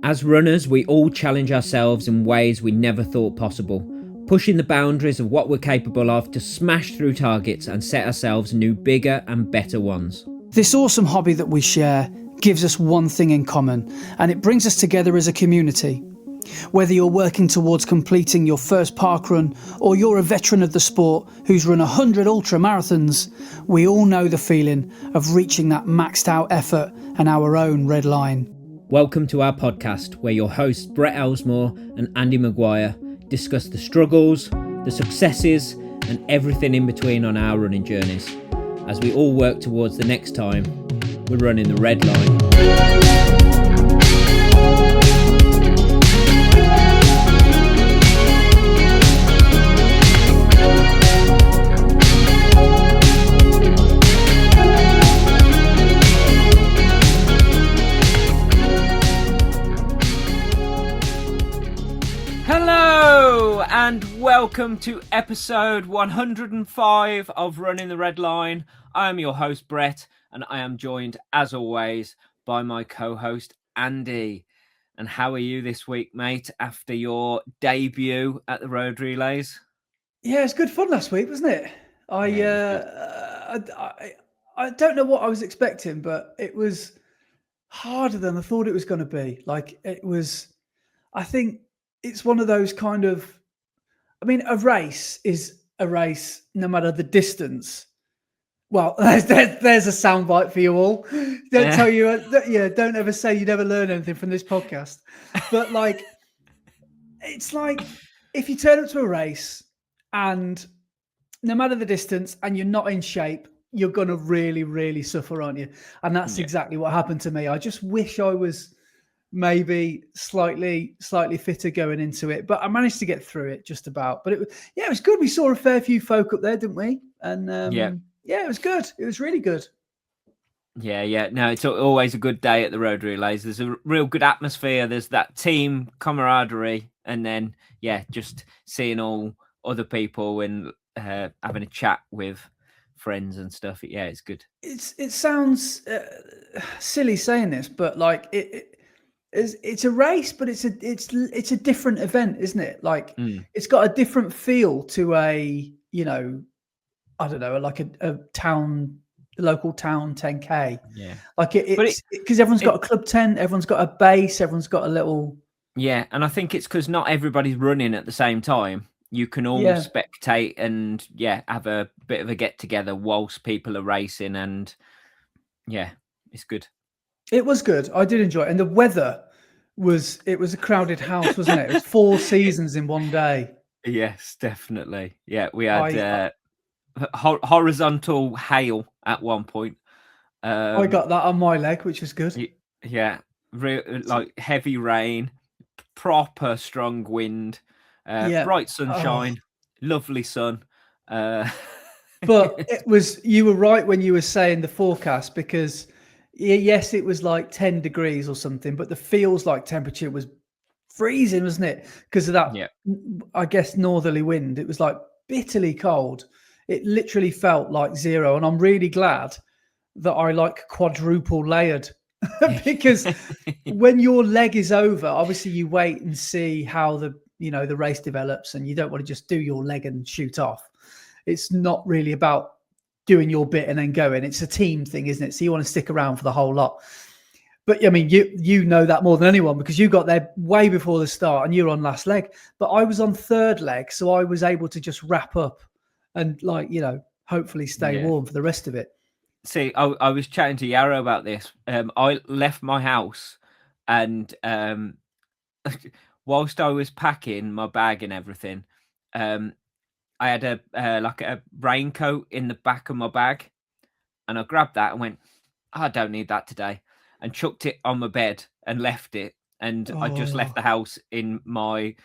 As runners, we all challenge ourselves in ways we never thought possible, pushing the boundaries of what we're capable of to smash through targets and set ourselves new, bigger and better ones. This awesome hobby that we share gives us one thing in common, and it brings us together as a community. Whether you're working towards completing your first parkrun or you're a veteran of the sport who's run 100 ultra marathons, we all know the feeling of reaching that maxed out effort and our own red line. Welcome to our podcast, where your hosts Brett Elesmore and Andy Maguire discuss the struggles, the successes and everything in between on our running journeys, as we all work towards the next time we're running the red line. Hello and welcome to episode 105 of Running the Red Line. I am your host Brett, and I am joined as always by my co-host Andy. And how are you this week, mate, after your debut at the Road Relays? Yeah, it's good fun last week, wasn't it? I don't know what I was expecting, but it was harder than I thought it was going to be. I think it's one of those kind of, a race is a race no matter the distance. Well, there's a soundbite for you all. Don't ever say you never learn anything from this podcast. But it's like if you turn up to a race and no matter the distance and you're not in shape, you're going to really, really suffer, aren't you? And that's exactly what happened to me. I just wish I was maybe slightly fitter going into it, but I managed to get through it just about. But it was good. We saw a fair few folk up there, didn't we? And it was good. It was really good. Yeah. No, it's always a good day at the Road Relays. There's a real good atmosphere. There's that team camaraderie, and then just seeing all other people and having a chat with friends and stuff. Yeah, it's good. It sounds silly saying this, but it's a race, but it's a different event, isn't it? It's got a different feel to a local town 10K. Yeah, it's because everyone's got a club tent, everyone's got a base, everyone's got a little. Yeah, and I think it's because not everybody's running at the same time. You can all spectate and have a bit of a get together whilst people are racing, and it's good. It was good. I did enjoy it. And the weather was a crowded house, wasn't it? It was 4 seasons in one day. Yes, definitely. Yeah, we had horizontal hail at one point. I got that on my leg, which was good. Yeah, heavy rain, proper strong wind, bright sunshine, lovely sun. But you were right when you were saying the forecast, because yes, it was like 10 degrees or something, but the feels like temperature was freezing, wasn't it? Because of that, I guess, northerly wind. It was like bitterly cold. It literally felt like zero. And I'm really glad that I quadruple layered because when your leg is over, obviously you wait and see how the race develops, and you don't want to just do your leg and shoot off. It's not really about doing your bit and then going. It's a team thing, isn't it? So you want to stick around for the whole lot. But I mean, you know that more than anyone, because you got there way before the start and you were on last leg. But I was on third leg, so I was able to just wrap up and hopefully stay warm for the rest of it. See, I was chatting to Yarrow about this. I left my house, and whilst I was packing my bag and everything, I had a raincoat in the back of my bag, and I grabbed that and went, I don't need that today, and chucked it on my bed and left it. And I just left the house in my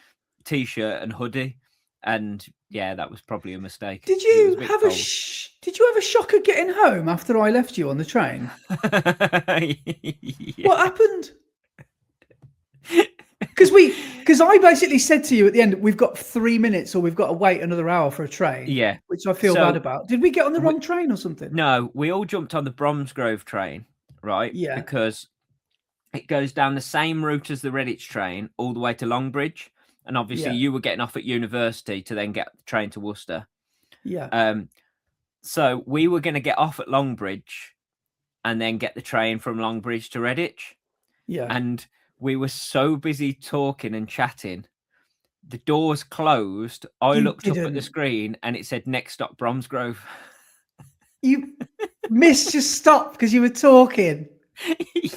t-shirt and hoodie, and that was probably a mistake. Did you have a shocker getting home after I left you on the train? What happened? Because I basically said to you at the end, we've got 3 minutes or we've got to wait another hour for a train. Yeah. Which I feel bad about. Did we get on the wrong train or something? No, we all jumped on the Bromsgrove train, right? Yeah. Because it goes down the same route as the Redditch train all the way to Longbridge. And obviously you were getting off at university to then get the train to Worcester. Yeah. So we were going to get off at Longbridge and then get the train from Longbridge to Redditch. Yeah. And we were so busy talking and chatting. The doors closed. I looked up at the screen and it said next stop Bromsgrove. You missed your stop because you were talking.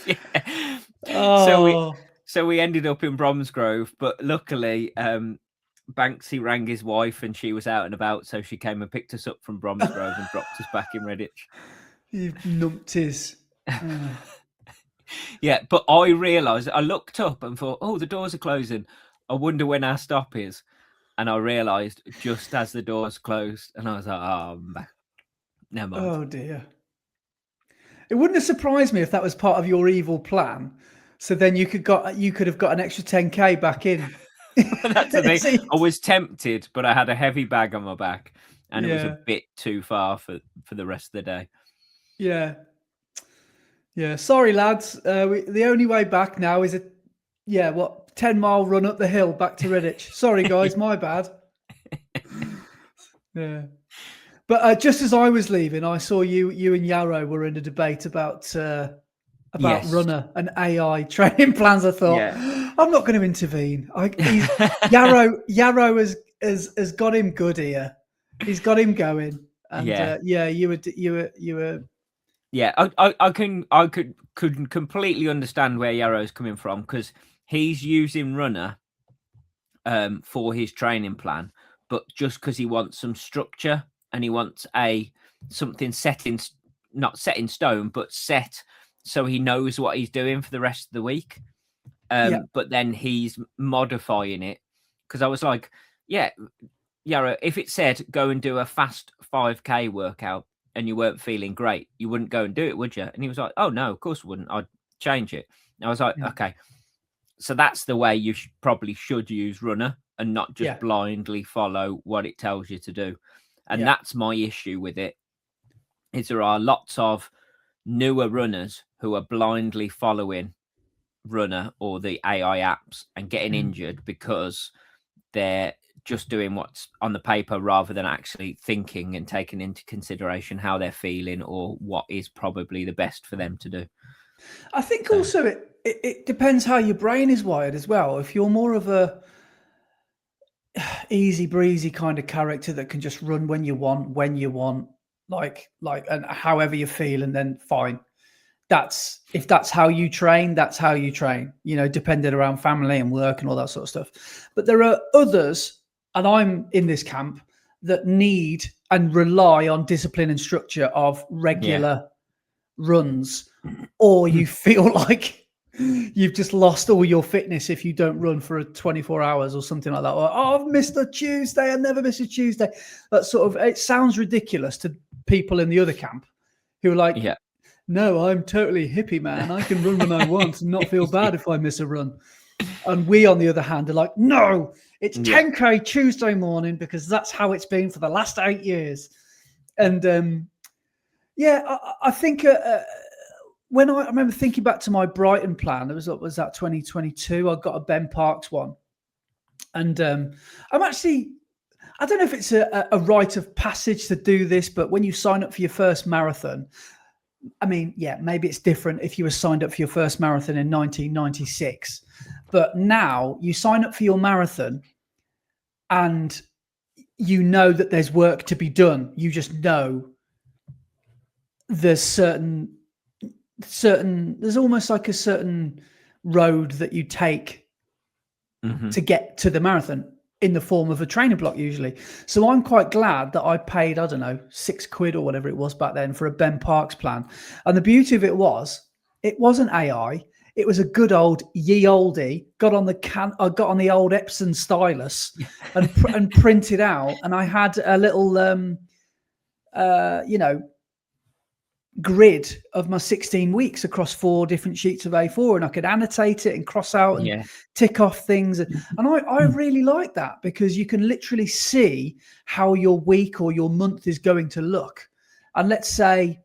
Yeah. Oh. So we ended up in Bromsgrove, but luckily Banksy rang his wife and she was out and about, so she came and picked us up from Bromsgrove and dropped us back in Redditch. You numpties. Yeah, but I realised, I looked up and thought, oh, the doors are closing. I wonder when our stop is. And I realised just as the doors closed, and I was like, oh, never mind. Oh, dear. It wouldn't have surprised me if that was part of your evil plan. So then you could have got an extra 10k back in. That's the thing. I was tempted, but I had a heavy bag on my back, and it was a bit too far for the rest of the day. Yeah. Yeah. Sorry, lads. The only way back now is 10-mile run up the hill back to Redditch. Sorry, guys, my bad. Yeah. But just as I was leaving, I saw you and Yarrow were in a debate about Runner and AI training plans. I thought, I'm not going to intervene. Yarrow has got him good here. He's got him going. And you were. Yeah, I could completely understand where Yarrow's coming from, because he's using Runner for his training plan, but just because he wants some structure and he wants something not set in stone, but set so he knows what he's doing for the rest of the week. But then he's modifying it, because I was like, Yarrow, if it said go and do a fast 5k workout and you weren't feeling great, you wouldn't go and do it, would you? And he was like, oh no, of course I wouldn't. I'd change it. And I was like, okay, so that's the way you probably should use Runner, and not just blindly follow what it tells you to do. And that's my issue with it, is there are lots of newer runners who are blindly following Runner or the AI apps and getting injured because they're just doing what's on the paper rather than actually thinking and taking into consideration how they're feeling or what is probably the best for them to do. I think also it depends how your brain is wired as well. If you're more of a easy breezy kind of character that can just run when you want, like and however you feel, and then fine. If that's how you train, that's how you train, depending around family and work and all that sort of stuff. But there are others, and I'm in this camp, that need and rely on discipline and structure of regular runs, or you feel like you've just lost all your fitness if you don't run for 24 hours or something like that. Or, I've missed a Tuesday. I never miss a Tuesday. That sort of, it sounds ridiculous to people in the other camp who are like, no, I'm totally hippie, man. I can run when I want and not feel bad if I miss a run. And we, on the other hand, are like, no, it's 10k Tuesday morning because that's how it's been for the last 8 years. And I think when I remember thinking back to my Brighton plan, was that 2022? I got a Ben Parks one, and I'm actually, I don't know if it's a rite of passage to do this, but when you sign up for your first marathon, I mean, maybe it's different if you were signed up for your first marathon in 1996, but now you sign up for your marathon and you know that there's work to be done. You just know there's there's almost like a certain road that you take to get to the marathon in the form of a training block usually. So I'm quite glad that I paid, I don't know, £6 or whatever it was back then for a Ben Parks plan. And the beauty of it wasn't AI. It was a good old ye oldie. I got on the old Epson stylus and printed out. And I had a little, grid of my 16 weeks across 4 different sheets of A4, and I could annotate it and cross out and tick off things. And I really like that, because you can literally see how your week or your month is going to look. And let's say,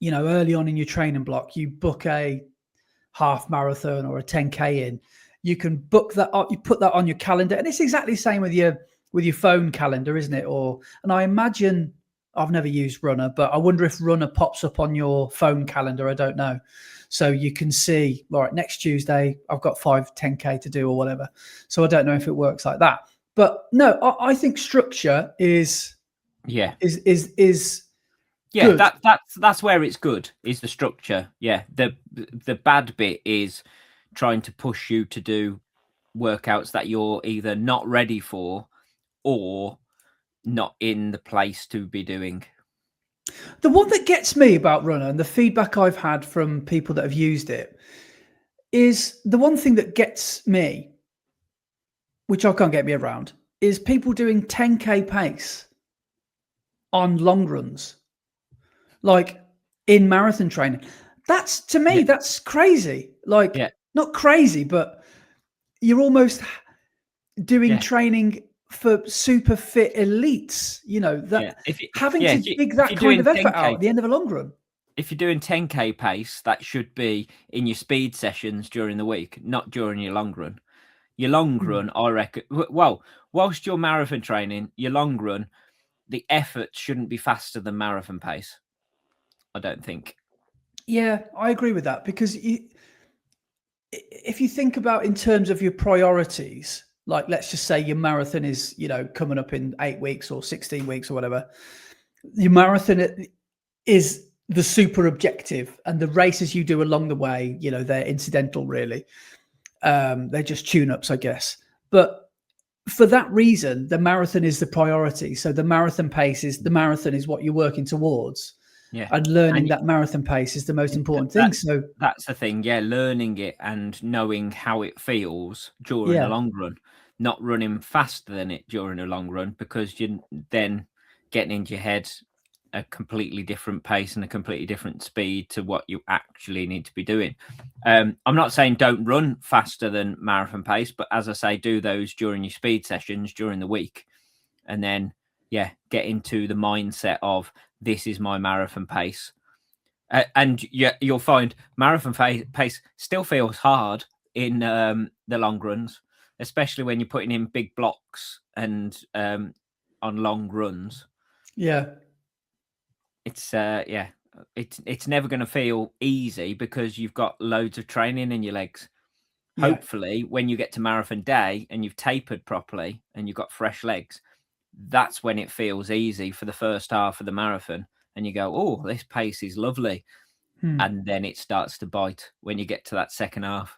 early on in your training block, you book a half marathon or a 10K in, you can book that up, you put that on your calendar, and it's exactly the same with your phone calendar, isn't it? And I imagine, I've never used Runner, but I wonder if Runner pops up on your phone calendar. I don't know. So you can see, all right, next Tuesday, I've got 10K to do or whatever. So I don't know if it works like that. But no, I think structure is good. That's where it's good, is the structure. Yeah. The bad bit is trying to push you to do workouts that you're either not ready for or not in the place to be doing. The one that gets me about Runner, and the feedback I've had from people that have used it, is the one thing that gets me, which I can't get me around, is people doing 10K pace on long runs, like in marathon training. That's, to me, that's crazy. Like, not crazy, but you're almost doing training for super fit elites, that having to dig that kind of effort out at the end of a long run. If you're doing 10K pace, that should be in your speed sessions during the week, not during your long run. Your long run, I reckon, well, whilst you're marathon training, your long run, the effort shouldn't be faster than marathon pace, I don't think. Yeah, I agree with that, because if you think about in terms of your priorities, like let's just say your marathon is, coming up in 8 weeks or 16 weeks or whatever, your marathon is the super objective, and the races you do along the way, they're incidental really. They're just tune-ups, I guess. But for that reason, the marathon is the priority. So the marathon pace is what you're working towards. Yeah. And learning that marathon pace is the most important thing. So that's the thing. Yeah. Learning it and knowing how it feels during a long run, not running faster than it during a long run, because you're then getting into your head a completely different pace and a completely different speed to what you actually need to be doing. I'm not saying don't run faster than marathon pace, but as I say, do those during your speed sessions during the week, and then get into the mindset of, this is my marathon pace. And you'll find marathon pace still feels hard in the long runs, especially when you're putting in big blocks and on long runs. Yeah. It's it's never going to feel easy, because you've got loads of training in your legs. Hopefully, when you get to marathon day and you've tapered properly and you've got fresh legs, that's when it feels easy for the first half of the marathon, and you go, oh, this pace is lovely. And then it starts to bite when you get to that second half.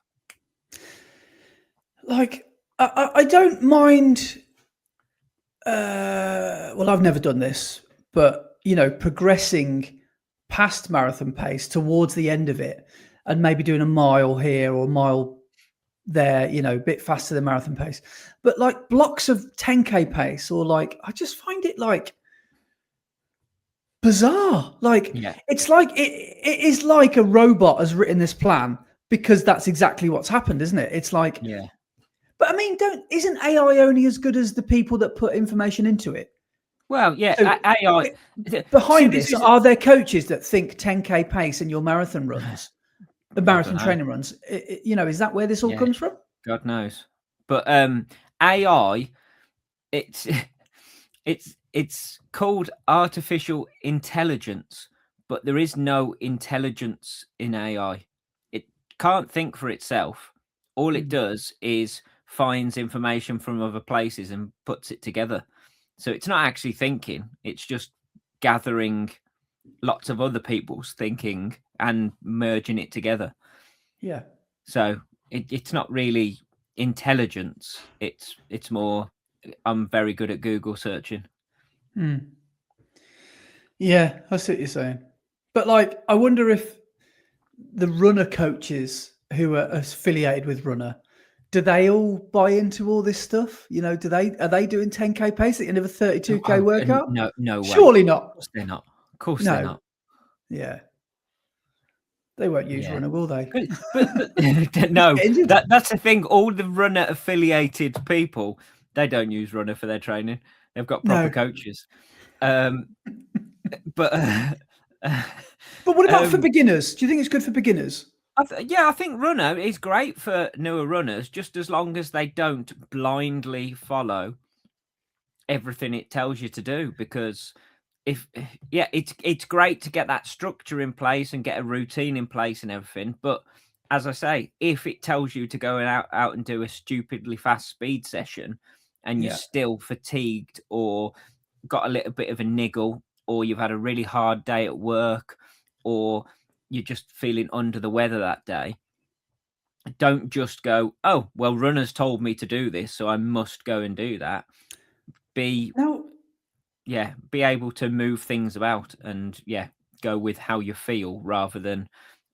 Like, I don't mind. Well, I've never done this, but progressing past marathon pace towards the end of it, and maybe doing a mile here or a mile there, a bit faster than marathon pace. But like blocks of 10K pace, or like, I just find it like bizarre. Like, it's like it is like a robot has written this plan, because that's exactly what's happened, isn't it? It's like, but I mean, isn't AI only as good as the people that put information into it? Well, so AI behind this, are there coaches that think 10K pace in your marathon runs, the marathon training runs? Is that where this all comes from? God knows. But AI, it's called artificial intelligence, but there is no intelligence in AI. It can't think for itself. All it does is finds information from other places and puts it together. So it's not actually thinking, it's just gathering lots of other people's thinking and merging it together. Yeah. So it's not really intelligence. It's more, I'm very good at Google searching. Yeah, I see what you're saying. But like, I wonder if the runner coaches who are affiliated with Runner, do they all buy into all this stuff? Are they doing 10K pace at the end of a 32K workout? No way. Surely not. Of course they're not. Of course they're not. Yeah. They won't use Runner, will they? But no, that's the thing. All the Runner affiliated people, they don't use Runner for their training. They've got proper coaches. But what about for beginners? Do you think it's good for beginners? I think Runner is great for newer runners, just as long as they don't blindly follow everything it tells you to do. Because it's great to get that structure in place and get a routine in place and everything. But as I say, if it tells you to go out and do a stupidly fast speed session, and you're still fatigued or got a little bit of a niggle, or you've had a really hard day at work, or you're just feeling under the weather that day, don't just go, oh, well, Runner's told me to do this, so I must go and do that. Be able to move things about and go with how you feel rather than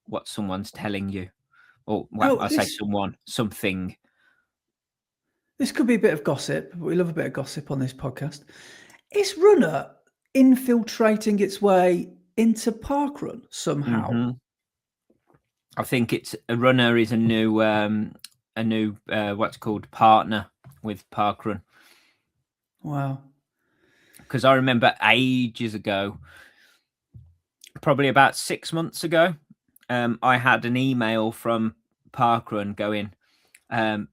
what someone's telling you. Or say something. This could be a bit of gossip, but we love a bit of gossip on this podcast. Is Runner infiltrating its way into Parkrun somehow? Mm-hmm. I think it's a Runner is a new what's called partner with Parkrun. Wow. Because I remember ages ago, probably about 6 months ago, I had an email from Parkrun going,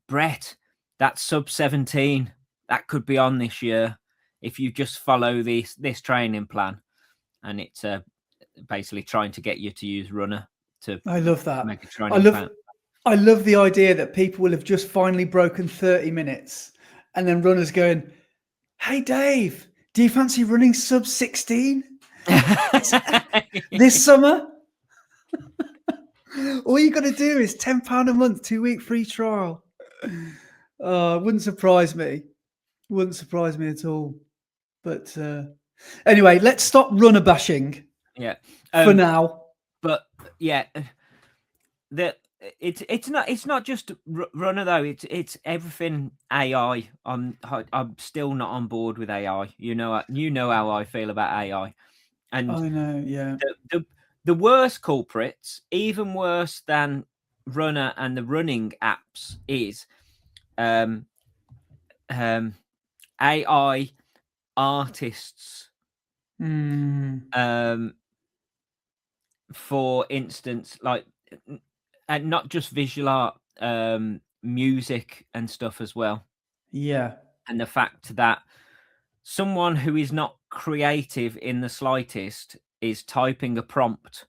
Brett, that's sub 17. That could be on this year if you just follow this training plan. And it's basically trying to get you to use Runner to. I love that. Make a training plan. I love the idea that people will have just finally broken 30 minutes, and then Runner's going, "Hey Dave, do you fancy running sub 16 this summer? All you got to do is £10 a month, 2-week free trial." Wouldn't surprise me. Wouldn't surprise me at all. But anyway, let's stop Runner bashing. Yeah. For now. But it's not just Runner though. It's everything AI. I'm still not on board with AI. You know how I feel about AI. And I know, yeah. The worst culprits, even worse than Runner and the running apps, is AI artists. For instance, like, and not just visual art, music and stuff as well. Yeah. And the fact that someone who is not creative in the slightest is typing a prompt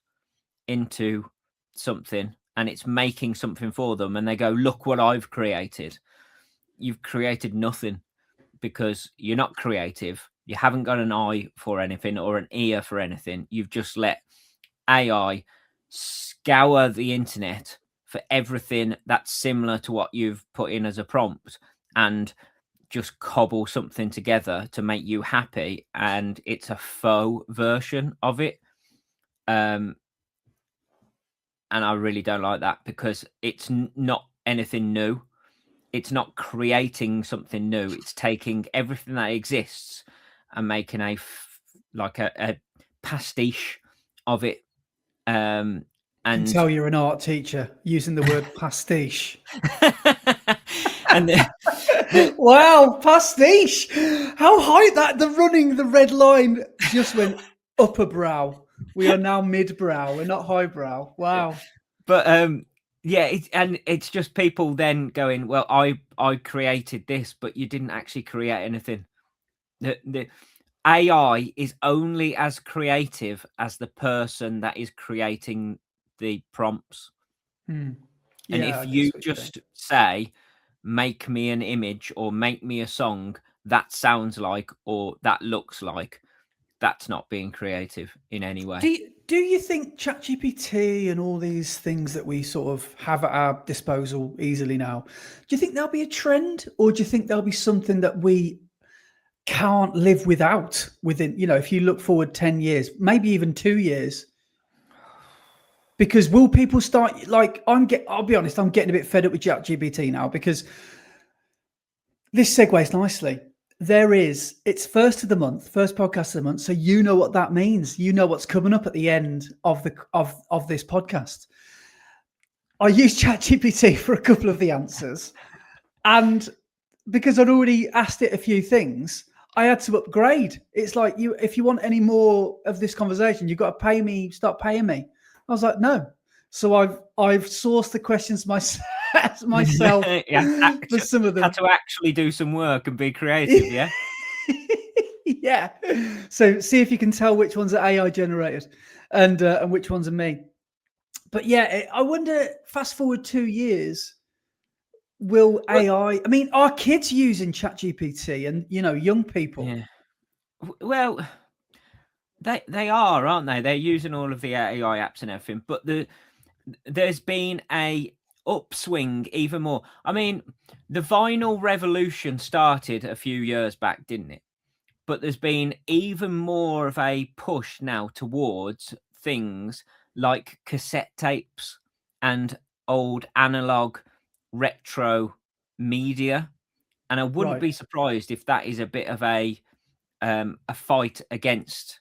into something and it's making something for them, and they go, look what I've created. You've created nothing because you're not creative. You haven't got an eye for anything or an ear for anything. You've just let AI scour the internet for everything that's similar to what you've put in as a prompt and just cobble something together to make you happy, and it's a faux version of it. And I really don't like that because it's not anything new. It's not creating something new. It's taking everything that exists and making a pastiche of it. And I can tell you're an art teacher using the word pastiche. And wow, pastiche! How high that the red line just went upper brow. We are now mid brow. We're not high brow. Wow. But it's just people then going, well, I created this, but you didn't actually create anything. The AI is only as creative as the person that is creating the prompts. And if you just say, make me an image or make me a song that sounds like or that looks like, that's not being creative in any way. Do you think ChatGPT and all these things that we sort of have at our disposal easily now, do you think there'll be a trend, or do you think there'll be something that we can't live without within, if you look forward 10 years, maybe even 2 years? Because will people start, like, I'll be honest, I'm getting a bit fed up with ChatGPT now, because this segues nicely. It's first of the month, first podcast of the month. So you know what that means. You know what's coming up at the end of this podcast. I used ChatGPT for a couple of the answers. And because I'd already asked it a few things, I had to upgrade. It's like, if you want any more of this conversation, you've got to start paying me. I was like, no, So I've sourced the questions myself Yeah, for some of them. had to actually do some work and be creative, yeah? Yeah. So see if you can tell which ones are AI generated and which ones are me. But yeah, I wonder, fast forward 2 years, will AI, I mean, are kids using ChatGPT and, young people? Yeah. Well, they are, aren't they? They're using all of the AI apps and everything, but there's been a upswing even more. I mean, the vinyl revolution started a few years back, didn't it? But there's been even more of a push now towards things like cassette tapes and old analog retro media. And I wouldn't Right. be surprised if that is a bit of a fight against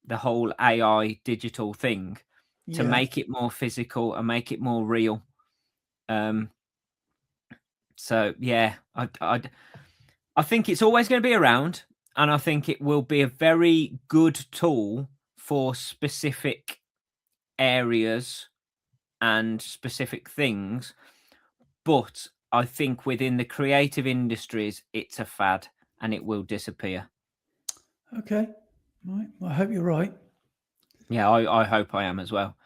the whole AI digital thing to Yeah. make it more physical and make it more real. So yeah, I think it's always going to be around, and I think it will be a very good tool for specific areas and specific things. But I think within the creative industries, it's a fad and it will disappear. Okay. Right. Well, I hope you're right. Yeah, I hope I am as well.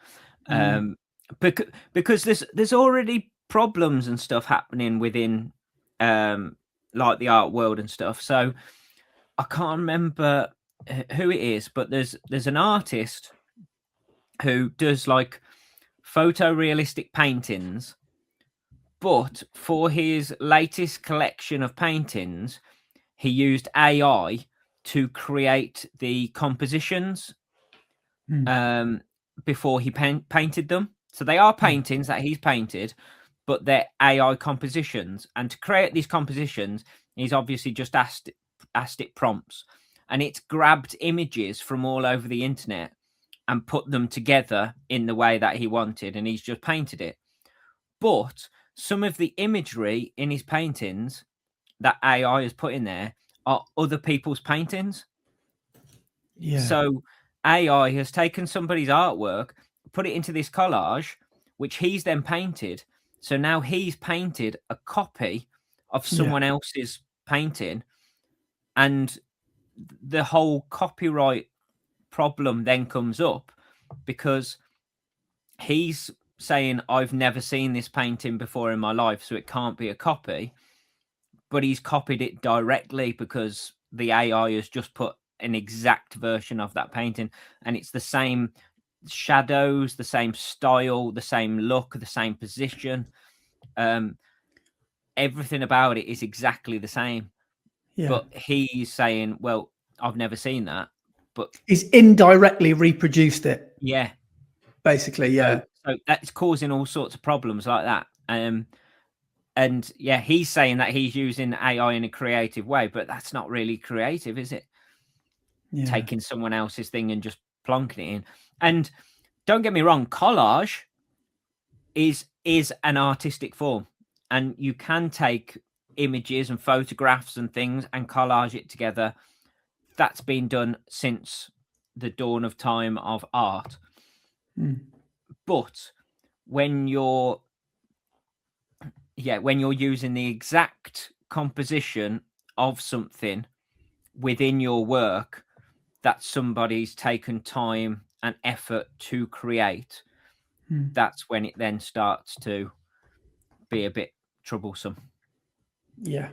Because there's already problems and stuff happening within like the art world and stuff. So I can't remember who it is, but there's an artist who does like photorealistic paintings, but for his latest collection of paintings, he used AI to create the compositions before he painted them. So they are paintings that he's painted, but they're AI compositions. And to create these compositions, he's obviously just asked it prompts, and it's grabbed images from all over the internet and put them together in the way that he wanted, and he's just painted it. But some of the imagery in his paintings that AI has put in there are other people's paintings. Yeah. So AI has taken somebody's artwork, put it into this collage, which he's then painted. So now he's painted a copy of someone else's painting, and the whole copyright problem then comes up because he's saying, I've never seen this painting before in my life, so it can't be a copy. But he's copied it directly because the AI has just put an exact version of that painting, and it's the same shadows, the same style, the same look, the same position. Everything about it is exactly the same. Yeah. But he's saying, well, I've never seen that. But he's indirectly reproduced it. Yeah. Basically, yeah. So that's causing all sorts of problems like that. And yeah, he's saying that he's using AI in a creative way, but that's not really creative, is it? Yeah. Taking someone else's thing and just plonking it in. And don't get me wrong, collage is an artistic form, and you can take images and photographs and things and collage it together. That's been done since the dawn of time of art. But when you're using the exact composition of something within your work that somebody's taken time and effort to create, that's when it then starts to be a bit troublesome. Yeah.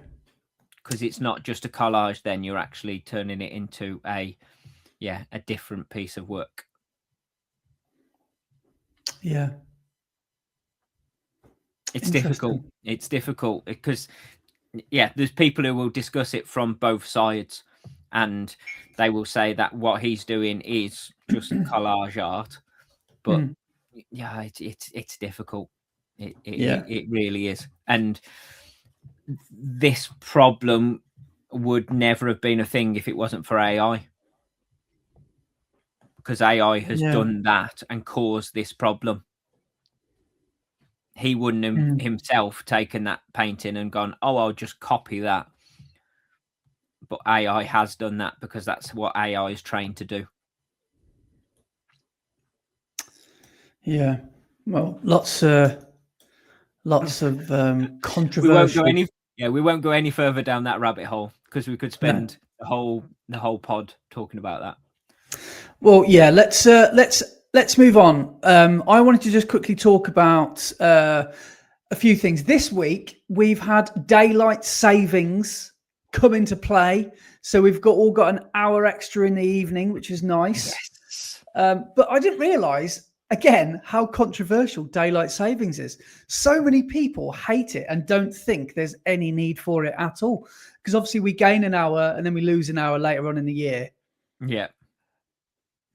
Because it's not just a collage, then you're actually turning it into a different piece of work. Yeah. It's difficult. It's difficult because there's people who will discuss it from both sides, and they will say that what he's doing is just collage art. But yeah, it's difficult. It really is. And this problem would never have been a thing if it wasn't for AI. Because AI has done that and caused this problem. He wouldn't have himself taken that painting and gone, oh, I'll just copy that. But AI has done that because that's what AI is trained to do. Yeah. Well, lots of We won't go controversial. any further down that rabbit hole because we could spend the whole pod talking about that. Well, yeah, let's move on. I wanted to just quickly talk about a few things. This week we've had daylight savings come into play, so we've all got an hour extra in the evening, which is nice. Yes. But I didn't realise again how controversial daylight savings is. So many people hate it and don't think there's any need for it at all, because obviously we gain an hour and then we lose an hour later on in the year. Yeah.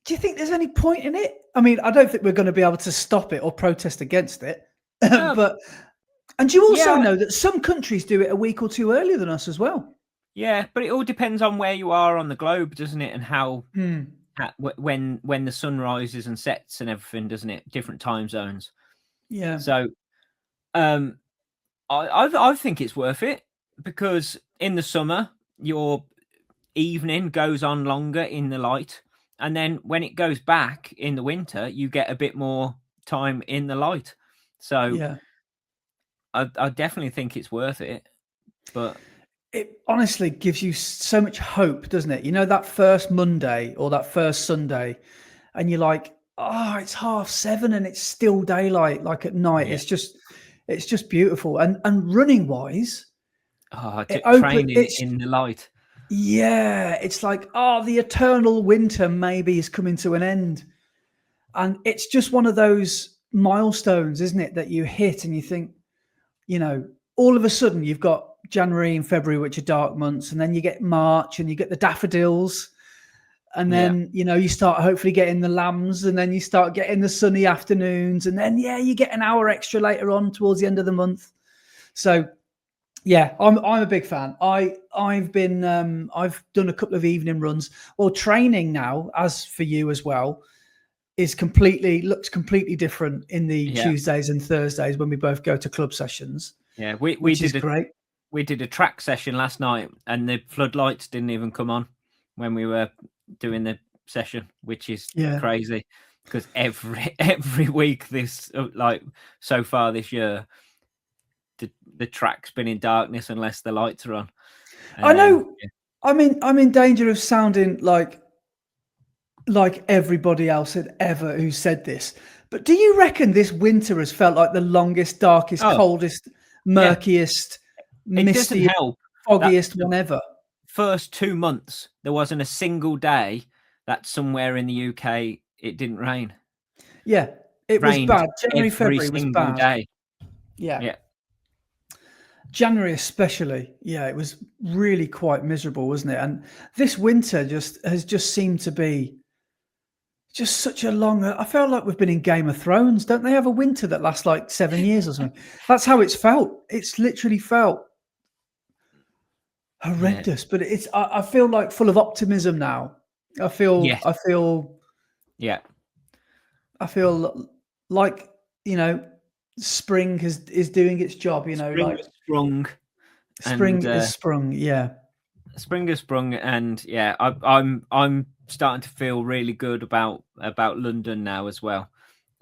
Do you think there's any point in it? I mean, I don't think we're going to be able to stop it or protest against it. And you also know that some countries do it a week or two earlier than us as well. Yeah, but it all depends on where you are on the globe, doesn't it? And how when the sun rises and sets and everything, doesn't it? Different time zones. Yeah. So, I think it's worth it because in the summer your evening goes on longer in the light, and then when it goes back in the winter, you get a bit more time in the light. So, yeah, I definitely think it's worth it, but. It honestly gives you so much hope, doesn't it? You know, that first Monday or that first Sunday, and you're like, oh, it's 7:30 and it's still daylight, like at night. Yeah. It's just beautiful. And running wise, training in the light. Yeah, it's like, the eternal winter maybe is coming to an end. And it's just one of those milestones, isn't it, that you hit and you think, you know, all of a sudden you've got January and February, which are dark months, and then you get March and you get the daffodils, and then you start hopefully getting the lambs, and then you start getting the sunny afternoons, and then you get an hour extra later on towards the end of the month. So I'm a big fan. I've done a couple of evening runs. Well, training now, as for you as well, looks completely different in the Tuesdays and Thursdays when we both go to club sessions. Yeah, we did great. We did a track session last night, and the floodlights didn't even come on when we were doing the session, which is crazy because every week so far this year, the track's been in darkness unless the lights are on. And I know. I'm in danger of sounding like everybody else who said this. But do you reckon this winter has felt like the longest, darkest, coldest, murkiest, mistiest, foggiest one ever? First 2 months, there wasn't a single day that somewhere in the UK it didn't rain. Yeah, it was bad. January, February was bad. Day. Yeah. January especially, it was really quite miserable, wasn't it? And this winter has seemed to be just such a long. I felt like we've been in Game of Thrones. Don't they have a winter that lasts like 7 years or something? That's how it's felt. It's literally felt horrendous. But I feel like full of optimism now. I feel like spring is doing its job. Spring is sprung. Yeah. Spring has sprung, and I'm starting to feel really good about London now as well.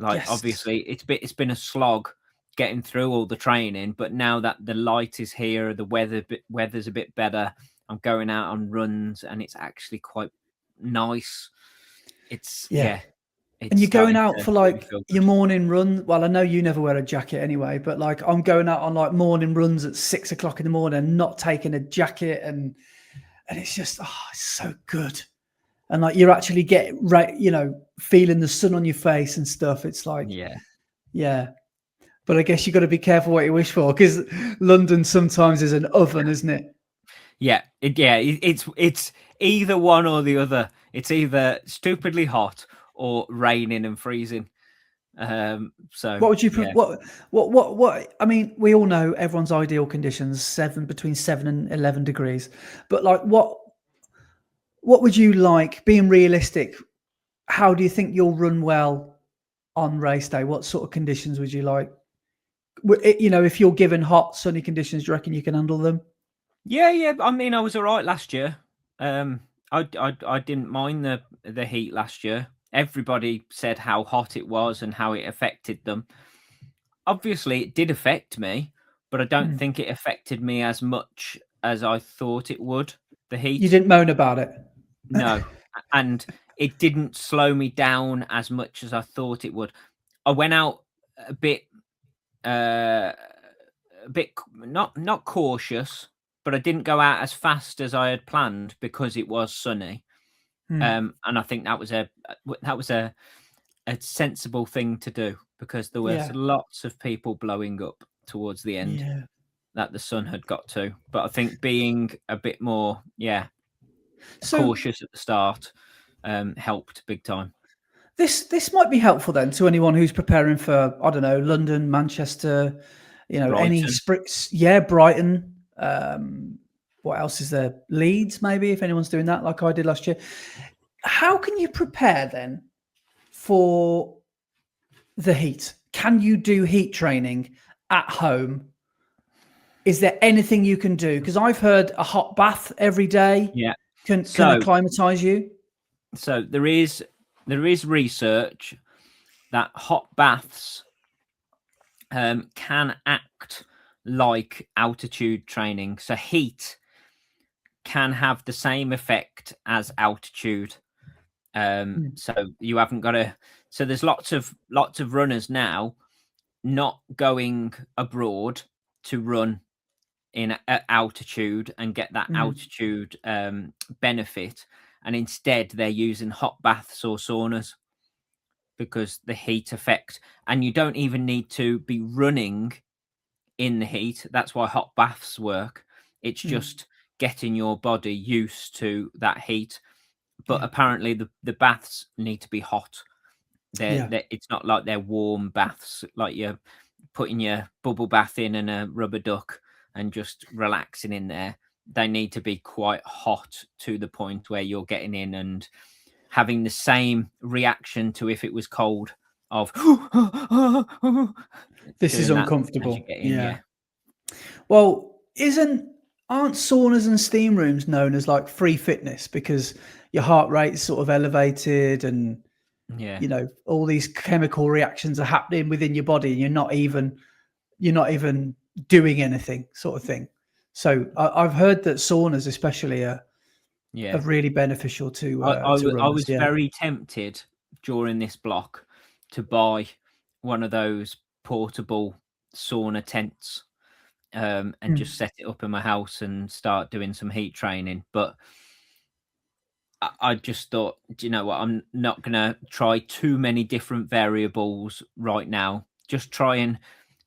Obviously it's been a slog getting through all the training, but now that the light is here, the weather's a bit better, I'm going out on runs and it's actually quite nice. And you're going out for your morning run. Well, I know you never wear a jacket anyway, but I'm going out on morning runs at 6 o'clock in the morning, not taking a jacket, and it's just it's so good. And you're actually feeling the sun on your face and stuff. It's yeah. But I guess you got to be careful what you wish for, because London sometimes is an oven, isn't it? Yeah, it's either one or the other. It's either stupidly hot or raining and freezing. So what would you what I mean, we all know everyone's ideal conditions between 7 and 11 degrees, but what would you like, being realistic? How do you think you'll run well on race day? What sort of conditions would you like? If you're given hot, sunny conditions, do you reckon you can handle them? Yeah. I mean, I was all right last year. I didn't mind the heat last year. everybody said how hot it was and how it affected them. Obviously, it did affect me, but I don't think it affected me as much as I thought it would. The heat. You didn't moan about it. No, and it didn't slow me down as much as I thought it would. I went out a bit not cautious, but I didn't go out as fast as I had planned because it was sunny. And I think that was a sensible thing to do, because there was lots of people blowing up towards the end that the sun had got to. But I think being a bit more cautious at the start helped big time. This might be helpful then to anyone who's preparing for, I don't know, London, Manchester, Brighton. Any sprints. Yeah, Brighton. What else is there? Leeds, maybe, if anyone's doing that like I did last year. How can you prepare then for the heat? Can you do heat training at home? Is there anything you can do? Because I've heard a hot bath every day can acclimatise you. So there is research that hot baths can act like altitude training. So heat can have the same effect as altitude. So you haven't got to. So there's lots of runners now not going abroad to run at altitude and get that altitude benefit, and instead they're using hot baths or saunas because the heat effect. And you don't even need to be running in the heat. That's why hot baths work. It's just getting your body used to that heat. But apparently the baths need to be hot. It's not like they're warm baths, like you're putting your bubble bath in and a rubber duck and just relaxing in there. They need to be quite hot to the point where you're getting in and having the same reaction to if it was cold of this is uncomfortable. Well, aren't saunas and steam rooms known as like free fitness because your heart rate's sort of elevated and all these chemical reactions are happening within your body and you're not even doing anything, sort of thing. So I've heard that saunas especially are really beneficial to runners. I was very tempted during this block to buy one of those portable sauna tents and just set it up in my house and start doing some heat training. But I just thought, do you know what? I'm not going to try too many different variables right now. Just try and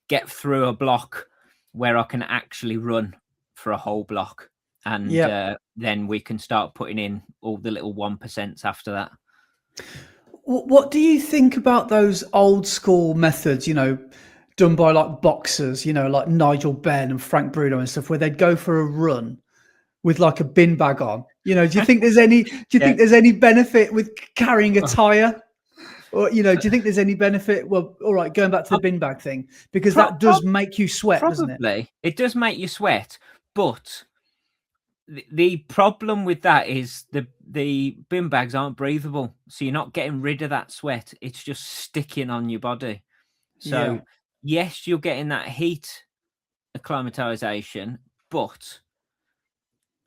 get through a block where I can actually run for a whole block. And then we can start putting in all the little 1% after that. What do you think about those old school methods, done by like boxers, like Nigel Benn and Frank Bruno and stuff, where they'd go for a run with like a bin bag on? Do you think there's any think there's any benefit with carrying a tire? Or, do you think there's any benefit? Well, all right, going back to the bin bag thing, because that does make you sweat, doesn't it? Probably. It does make you sweat, but the problem with that is the bin bags aren't breathable, so you're not getting rid of that sweat. It's just sticking on your body. So yes, you're getting that heat acclimatization, but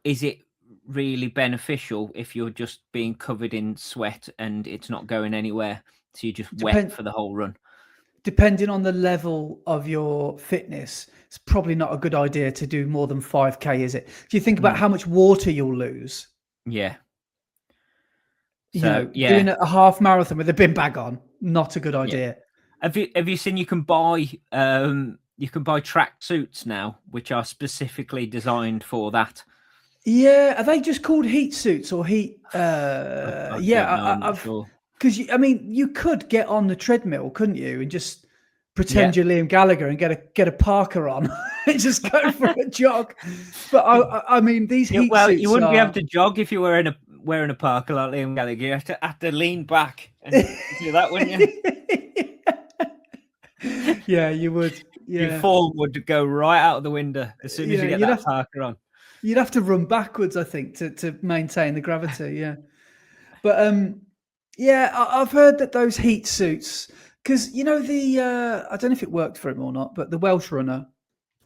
is it really beneficial if you're just being covered in sweat and it's not going anywhere? So you're just wet for the whole run. Depending on the level of your fitness, it's probably not a good idea to do more than 5K, is it? Do you think about how much water you'll lose? Yeah. Doing a half marathon with a bin bag on, not a good idea. Have you seen you can buy track suits now, which are specifically designed for that? Yeah, are they just called heat suits or heat? I'm not sure. Because you could get on the treadmill, couldn't you, and just pretend you're Liam Gallagher and get a Parker on and just go for a jog. But I mean, these heat suits. You wouldn't be able to jog if you were wearing a Parker like Liam Gallagher. You have to lean back and do that, wouldn't you? Yeah, you would. Yeah. Your form would go right out of the window as soon as you get that Parker on. You'd have to run backwards, I think, to maintain the gravity. Yeah, but Yeah, I've heard that those heat suits, because the I don't know if it worked for him or not, but the Welsh runner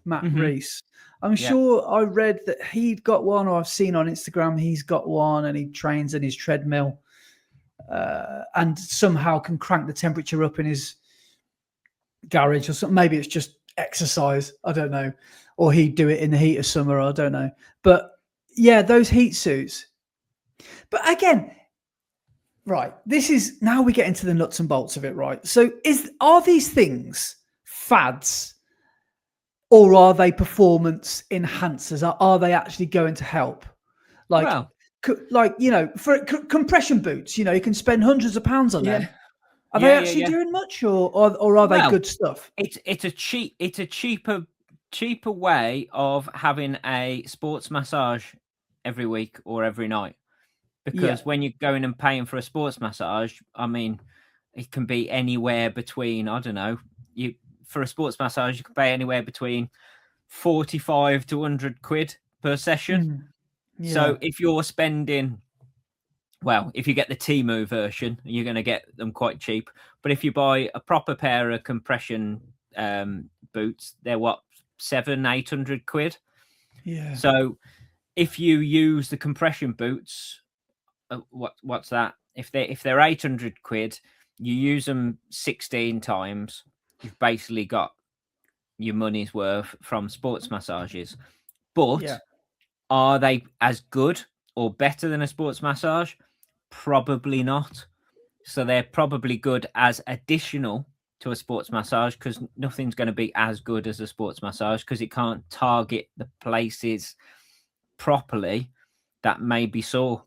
Matt Rees, I'm Yeah. sure I read that he'd got one, or I've seen on Instagram he's got one, and he trains in his treadmill, and somehow can crank the temperature up in his garage or something. Maybe it's just exercise, I don't know, or he'd do it in the heat of summer, I don't know. But yeah, those heat suits. But again, right, this is now we get into the nuts and bolts of it, right? So are these things fads, or are they performance enhancers? Are they actually going to help? Like, Well, for compression boots, you can spend hundreds of pounds on them. Are they actually doing much, or are they Well, good stuff? it's a cheaper way of having a sports massage every week or every night. Yeah. Because when you're going and paying for a sports massage, I mean, it can be anywhere between, I don't know, for a sports massage, you can pay anywhere between 45 to 100 quid per session. Yeah. So if you're spending, well, if you get the Temu version, you're going to get them quite cheap. But if you buy a proper pair of compression boots, they're what, 700-800 quid. Yeah. So if you use the compression boots, what's that? If they're 800 quid, you use them 16 times, you've basically got your money's worth from sports massages. But are they as good or better than a sports massage? Probably not. So they're probably good as additional to a sports massage, because nothing's going to be as good as a sports massage, because it can't target the places properly that may be sore,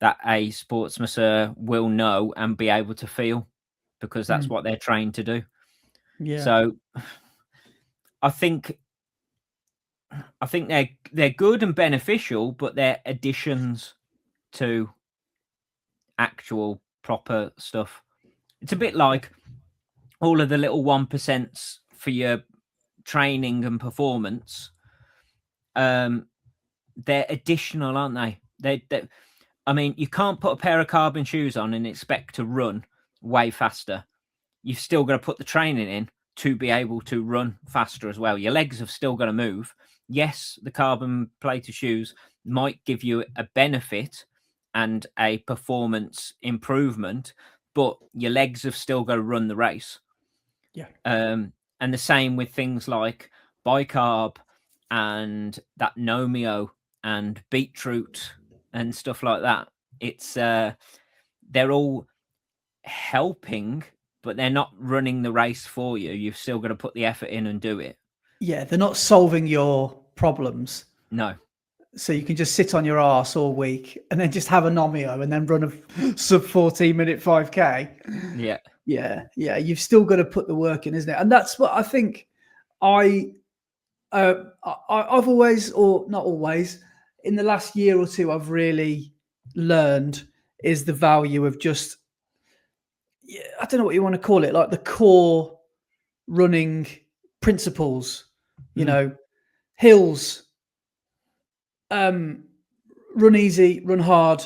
that a sports masseur will know and be able to feel, because that's what they're trained to do. Yeah. So I think they're good and beneficial, but they're additions to actual proper stuff. It's a bit like all of the little 1% for your training and performance. They're additional, aren't they? I mean, you can't put a pair of carbon shoes on and expect to run way faster. You've still got to put the training in to be able to run faster as well. Your legs have still got to move. Yes, the carbon plated shoes might give you a benefit and a performance improvement, but your legs have still got to run the race. Yeah. And the same with things like bicarb and that Nomeo and beetroot and stuff like that. It's they're all helping, but they're not running the race for you. You've still got to put the effort in and do it. Yeah, they're not solving your problems. No. So you can just sit on your arse all week and then just have a Nomeo and then run a sub 14-minute 5K. Yeah. Yeah. You've still got to put the work in, isn't it? And that's what I think I've always, or not always, in the last year or two, I've really learned is the value of just, I don't know what you want to call it, like the core running principles, hills, run easy, run hard,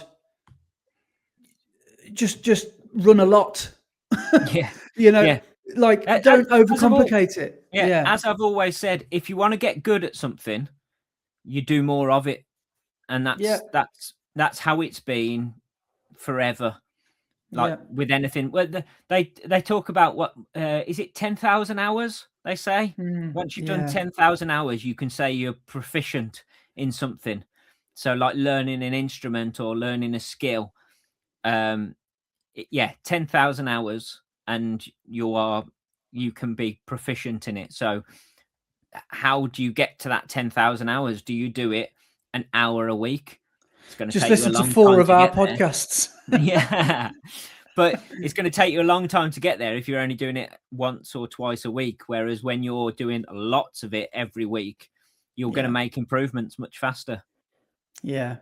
just run a lot. Yeah. Like don't overcomplicate it. Yeah, as I've always said, if you want to get good at something, you do more of it, and that's how it's been forever. Like with anything, well, they talk about what is it, 10,000 hours? They say once you've done 10,000 hours, you can say you're proficient in something. So like learning an instrument or learning a skill, 10,000 hours, and you can be proficient in it. So how do you get to that 10,000 hours? Do you do it an hour a week? It's going to just take listen you a long to 4 time of to our get there. podcasts. Yeah, but it's going to take you a long time to get there if you're only doing it once or twice a week. Whereas when you're doing lots of it every week, you're going to make improvements much faster. Yeah.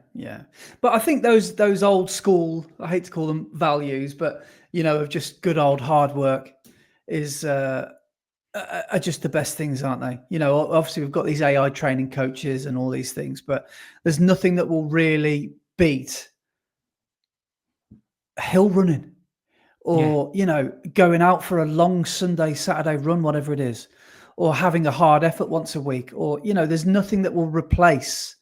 But I think those old school, I hate to call them values, but of just good old hard work are just the best things, aren't they? Obviously we've got these AI training coaches and all these things, but there's nothing that will really beat hill running, or going out for a long Sunday, Saturday run, whatever it is, or having a hard effort once a week, or there's nothing that will replace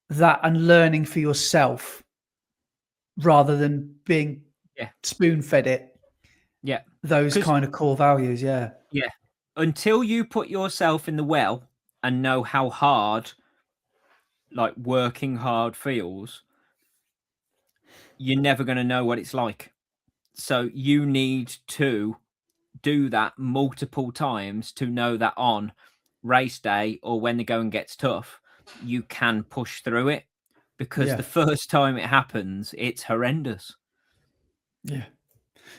that and learning for yourself rather than being spoon-fed it. Yeah. Those kind of core values. Yeah. Until you put yourself in the well and know how hard, like, working hard feels, you're never going to know what it's like. So you need to do that multiple times to know that on race day or when the going gets tough, you can push through it, because the first time it happens, it's horrendous. Yeah.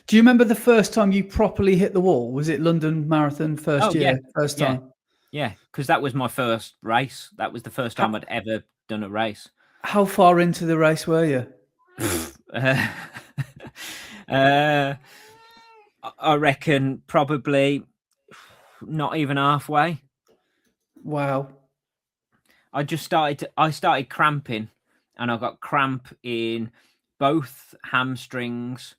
Do you remember the first time you properly hit the wall? Was it London Marathon first year? First time? Yeah, because that was my first race. That was the first time I'd ever done a race. How far into the race were you? I reckon probably not even halfway. Wow. I started cramping, and I got cramp in both hamstrings.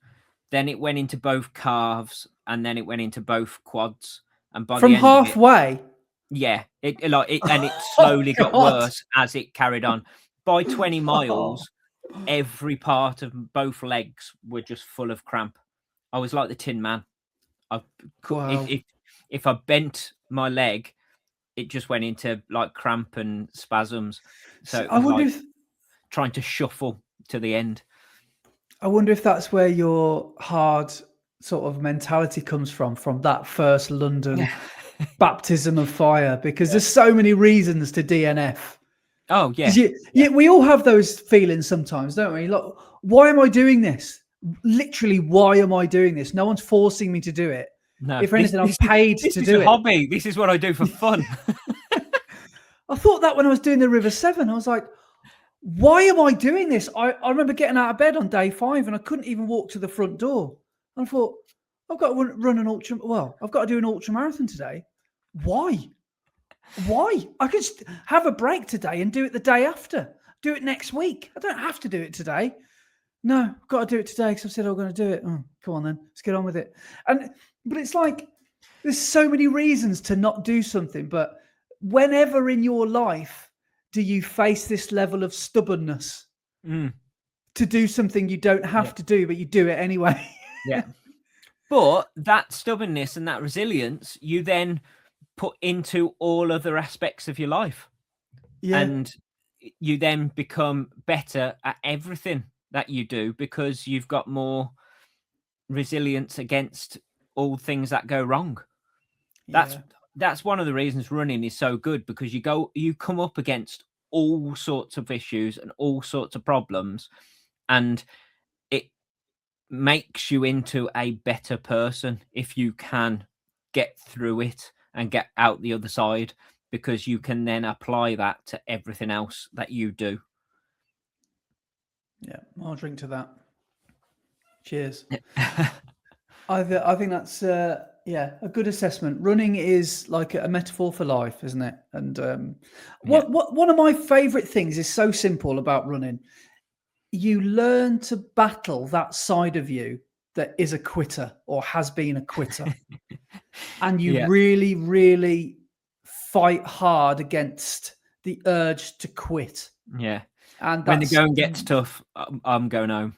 Then it went into both calves, and then it went into both quads. And by From the end halfway, of it, and it slowly got worse as it carried on. By 20 miles, every part of both legs were just full of cramp. I was like the Tin Man. If I bent my leg, it just went into like cramp and spasms. So it was like trying to shuffle to the end. I wonder if that's where your hard sort of mentality comes from that first London baptism of fire, because there's so many reasons to DNF. Oh, yeah. We all have those feelings sometimes, don't we? Like, why am I doing this? Literally, why am I doing this? No one's forcing me to do it. No, if anything, I'm paid to do it. This is a hobby. This is what I do for fun. I thought that when I was doing the River Severn, I was like, why am I doing this? I remember getting out of bed on day 5 and I couldn't even walk to the front door. And I thought, I've got to run an ultra. Well, I've got to do an ultra marathon today. Why? I could have a break today and do it the day after. Do it next week. I don't have to do it today. No, I've got to do it today because I said I'm going to do it. Oh, come on then, let's get on with it. But it's like there's so many reasons to not do something. But whenever in your life do you face this level of stubbornness to do something you don't have to do, but you do it anyway? Yeah. But that stubbornness and that resilience, you then put into all other aspects of your life. Yeah. And you then become better at everything that you do because you've got more resilience against all things that go wrong. That's one of the reasons running is so good, because you come up against all sorts of issues and all sorts of problems, and it makes you into a better person if you can get through it and get out the other side, because you can then apply that to everything else that you do. Yeah, I'll drink to that. Cheers. I think that's a good assessment. Running is like a metaphor for life, isn't it? And one of my favorite things is so simple about running. You learn to battle that side of you that is a quitter or has been a quitter. And you really, really fight hard against the urge to quit. Yeah. And when the going gets tough, I'm going home.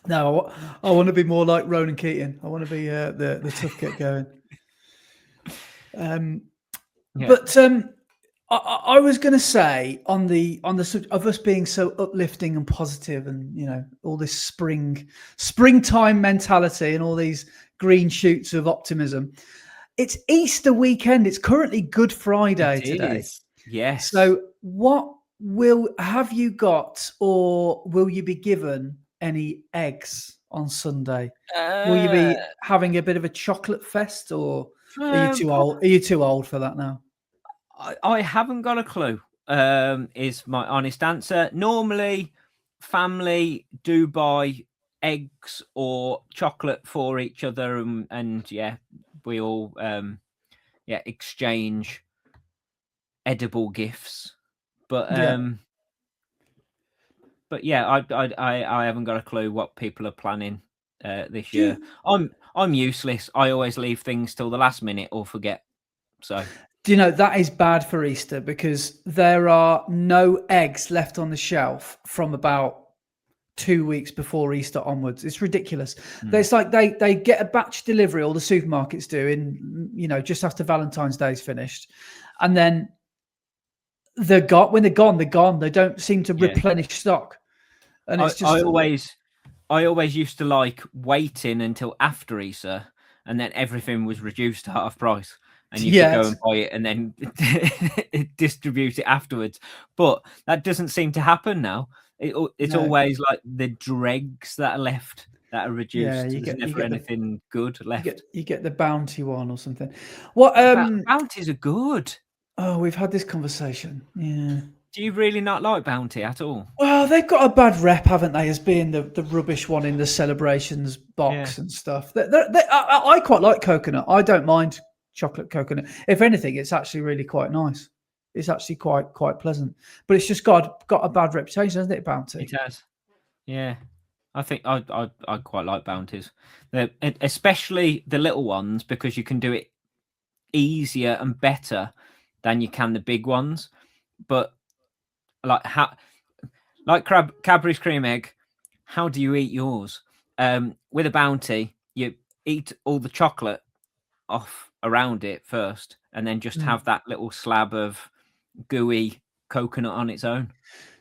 No, I want to be more like Ronan Keating. I want to be the tough get going. But I was going to say on the subject of us being so uplifting and positive, and all this springtime mentality and all these green shoots of optimism. It's Easter weekend. It's currently Good Friday today. Yes. So what have you got, or will you be given any eggs on Sunday? Will you be having a bit of a chocolate fest, or are you too old? Are you too old for that now? I haven't got a clue. Is my honest answer. Normally, family do buy eggs or chocolate for each other, and we all exchange edible gifts. But But yeah, I haven't got a clue what people are planning this year. I'm useless. I always leave things till the last minute or forget. So do you know that is bad for Easter because there are no eggs left on the shelf from about 2 weeks before Easter onwards. It's ridiculous. It's like they get a batch delivery, all the supermarkets do, in just after Valentine's Day's finished, and then they're gone. When they're gone, they're gone. They don't seem to replenish stock, and it's just. I always used to like waiting until after Easter, and then everything was reduced to half price, and you could go and buy it and then distribute it afterwards. But that doesn't seem to happen now. It's always like the dregs that are left that are reduced. Yeah, There's never anything good left. You get the bounty one or something. What bounties are good. Oh, we've had this conversation. Yeah. Do you really not like bounty at all? Well, they've got a bad rep, haven't they, as being the rubbish one in the celebrations box and stuff. I quite like coconut. I don't mind chocolate coconut. If anything, it's actually really quite nice. It's actually quite pleasant. But it's just got a bad reputation, hasn't it, bounty? It has. Yeah. I think I quite like bounties. Especially the little ones, because you can do it easier and better than you can the big ones. But like Cadbury's cream egg, how do you eat yours? With a bounty, you eat all the chocolate off around it first, and then just have that little slab of gooey coconut on its own.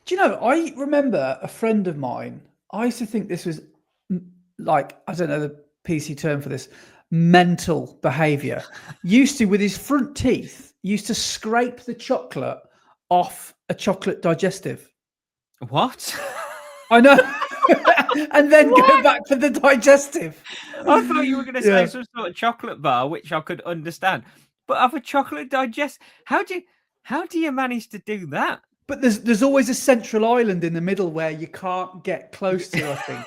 Do you know, I remember a friend of mine, I used to think this was like, I don't know the PC term for this, mental behavior. Used to, with his front teeth, used to scrape the chocolate off a chocolate digestive. What? I know. And then go back for the digestive. I thought you were going to say some sort of chocolate bar, which I could understand. But of a chocolate digest, how do you manage to do that? But there's always a central island in the middle where you can't get close to, I think.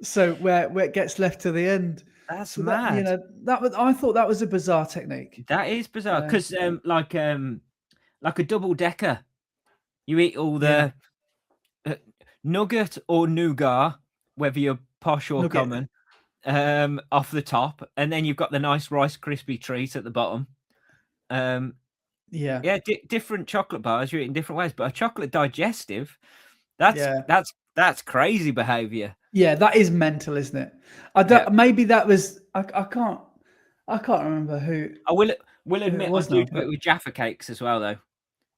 So where it gets left to the end. That's mad. I thought that was a bizarre technique. That is bizarre because like a double decker, you eat all the nugget or nougat, whether you're posh or common, off the top, and then you've got the nice Rice Krispie treat at the bottom. Different chocolate bars you eat in different ways, but a chocolate digestive, that's crazy behavior. Yeah, that is mental, isn't it? I don't. Maybe that was. I can't remember who. I will admit I do it with Jaffa cakes as well, though.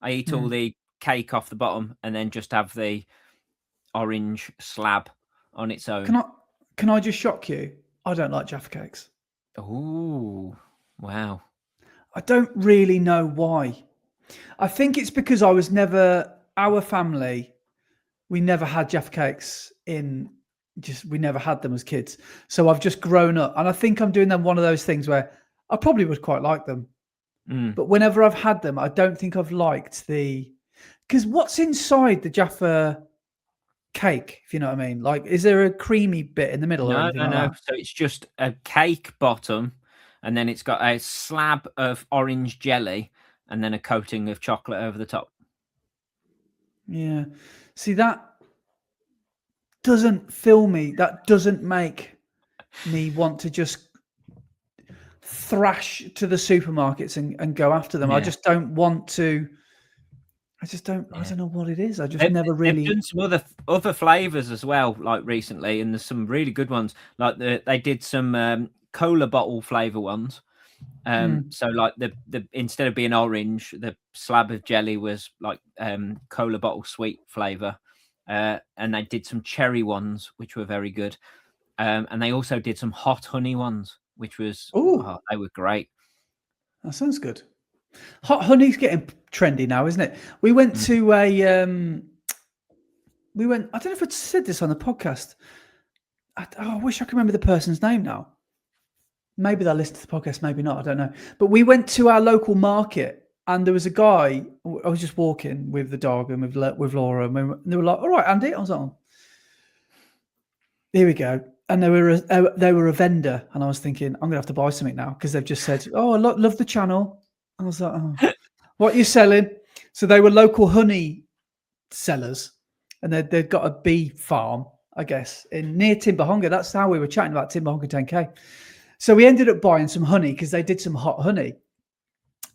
I eat all the cake off the bottom and then just have the orange slab on its own. Can I just shock you? I don't like Jaffa cakes. Oh, wow. I don't really know why. I think it's because our family, we never had Jaffa cakes we never had them as kids. So I've just grown up, and I think I'm doing them one of those things where I probably would quite like them. But whenever I've had them, I don't think I've liked because what's inside the Jaffa cake, if you know what I mean? Like, is there a creamy bit in the middle? No. So it's just a cake bottom, and then it's got a slab of orange jelly, and then a coating of chocolate over the top. Yeah. See, that doesn't fill me. That doesn't make me want to just thrash to the supermarkets and go after them. I just don't want to. I just don't. I don't know what it is. I just never really. They've done some other flavors as well, like recently, and there's some really good ones. Like they did some cola bottle flavor ones. So like the instead of being orange, the slab of jelly was like cola bottle sweet flavor, and they did some cherry ones, which were very good. And they also did some hot honey ones, which was they were great. That sounds good. Hot honey's getting trendy now, isn't it? We went to I don't know if I said this on the podcast. I wish I could remember the person's name now. Maybe they'll listen to the podcast, maybe not. I don't know. But we went to our local market, and there was a guy. I was just walking with the dog and with Laura, and they were like, "All right, Andy." I was like, "Here we go." And they were a vendor, and I was thinking, I'm gonna have to buy something now because they've just said, "Oh, I love the channel." I was like, "Oh, what are you selling?" So they were local honey sellers, and they've got a bee farm, I guess, in near Timbahonga. That's how we were chatting about Timbahonga 10K. So we ended up buying some honey because they did some hot honey,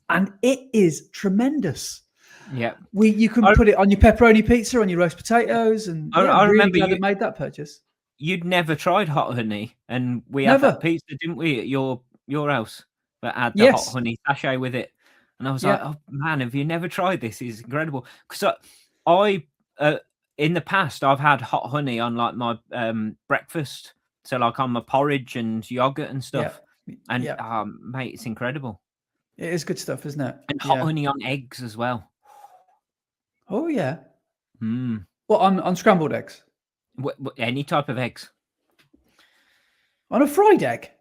and it is tremendous. Yeah, you can put it on your pepperoni pizza, on your roast potatoes, and I really remember glad I made that purchase. You'd never tried hot honey, and we had that pizza, didn't we, at your house that had the hot honey sachet with it? And I was like, oh man, have you never tried this? It's incredible. Because I in the past I've had hot honey on like my breakfast, so like on my porridge and yogurt and stuff. And mate, it's incredible. It is good stuff, isn't it? And hot honey on eggs as well. Oh yeah. What, on scrambled eggs? Any type of eggs. On a fried egg?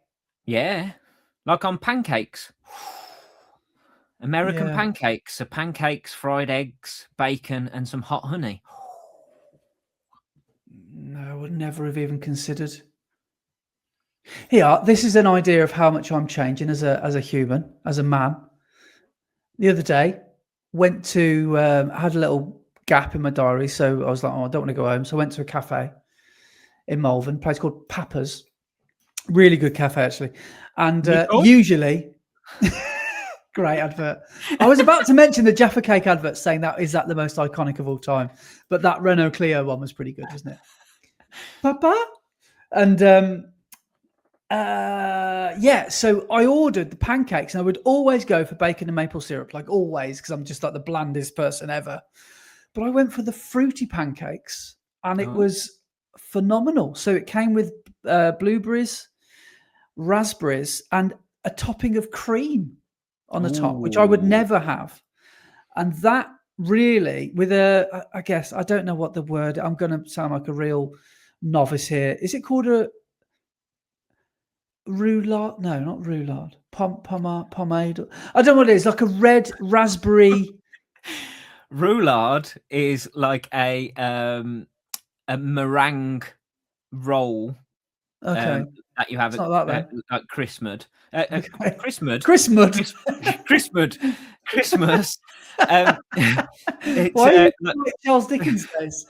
Yeah, like on pancakes. American pancakes. So pancakes, fried eggs, bacon, and some hot honey. No, I would never have even considered. Yeah, this is an idea of how much I'm changing as a human, as a man. The other day, went to had a little gap in my diary, so I was like, oh, I don't want to go home. So I went to a cafe in Malvern, a place called Papa's. Really good cafe, actually. And usually, great advert. I was about to mention the Jaffa cake advert, saying that is that the most iconic of all time. But that Renault Clio one was pretty good, wasn't it? Papa? And so I ordered the pancakes, and I would always go for bacon and maple syrup, like always, because I'm just like the blandest person ever. But I went for the fruity pancakes, and it was phenomenal. So it came with blueberries, raspberries, and a topping of cream on the top, which I would never have. And that really, with I guess, I don't know what the word, I'm going to sound like a real novice here. Is it called a roulade? No, not roulade. Pomade. I don't know what it is. Like a red raspberry. Roulade is like a meringue roll. Okay. That you have at Christmas. Christmas. Why Charles Dickens days?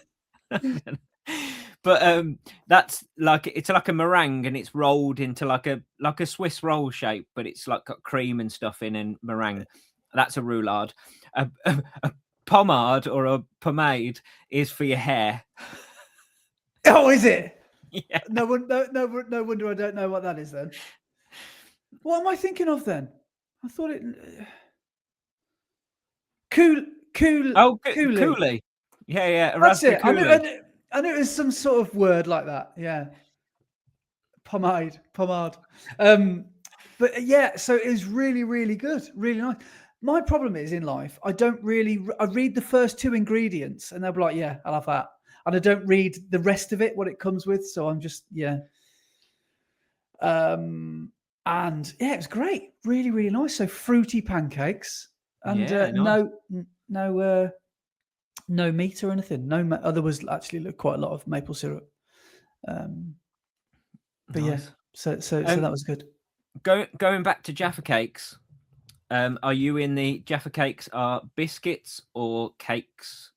But that's like, it's like a meringue, and it's rolled into like a Swiss roll shape, but it's like got cream and stuff in, and meringue. That's a roulade. A pomade or a pomade is for your hair. Oh, is it? Yeah. No wonder I don't know what that is then. What am I thinking of then? I thought it. Cool. Oh, coolie. Yeah. That's it. I knew it was some sort of word like that. Yeah. Pomade. But yeah, so it was really, really good. Really nice. My problem is in life, I read the first two ingredients, and they'll be like, yeah, I'll have that. And I don't read the rest of it, what it comes with. So I'm just, and yeah, it was great. Really, really nice. So fruity pancakes, and nice. No meat or anything. There was actually quite a lot of maple syrup. But nice. So that was good. Going back to Jaffa cakes, are you in the Jaffa cakes are biscuits or cakes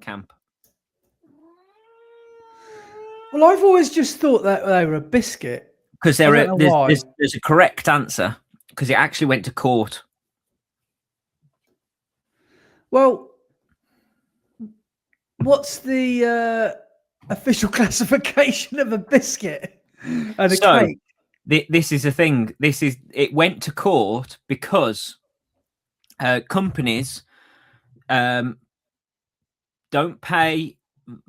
camp? Well, I've always just thought that they were a biscuit. Because there's a correct answer, because it actually went to court. Well, what's the official classification of a biscuit and a cake? This is the thing. It went to court because companies don't pay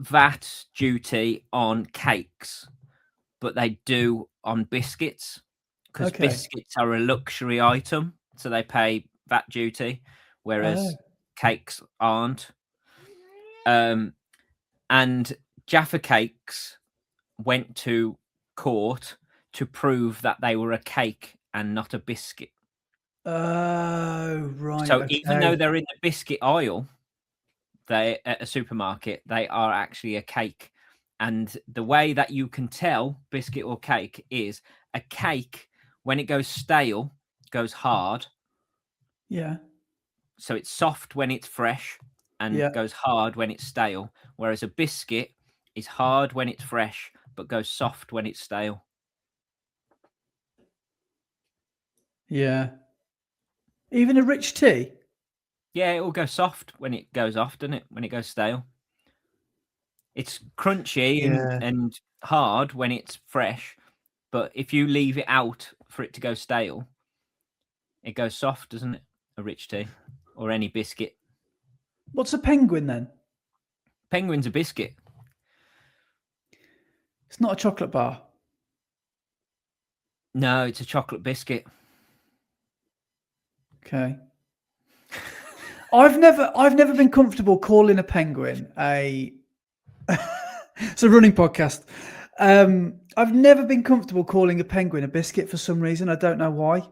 VAT duty on cakes, but they do on biscuits, because biscuits are a luxury item, so they pay VAT duty, whereas cakes aren't. And Jaffa cakes went to court to prove that they were a cake and not a biscuit. Oh, right. So even though they're in the biscuit aisle, they at a supermarket, they are actually a cake. And the way that you can tell biscuit or cake is a cake, when it goes stale, goes hard. Yeah. So it's soft when it's fresh, and goes hard when it's stale, whereas a biscuit is hard when it's fresh but goes soft when it's stale. Yeah. Even a rich tea? Yeah, it will go soft when it goes off, doesn't it? When it goes stale. It's crunchy and hard when it's fresh, but if you leave it out for it to go stale, it goes soft, doesn't it? A rich tea or any biscuit. What's a penguin then? Penguin's a biscuit. It's not a chocolate bar. No, it's a chocolate biscuit. Okay. I've never been comfortable calling a penguin a it's a running podcast. I've never been comfortable calling a penguin a biscuit for some reason. I don't know why.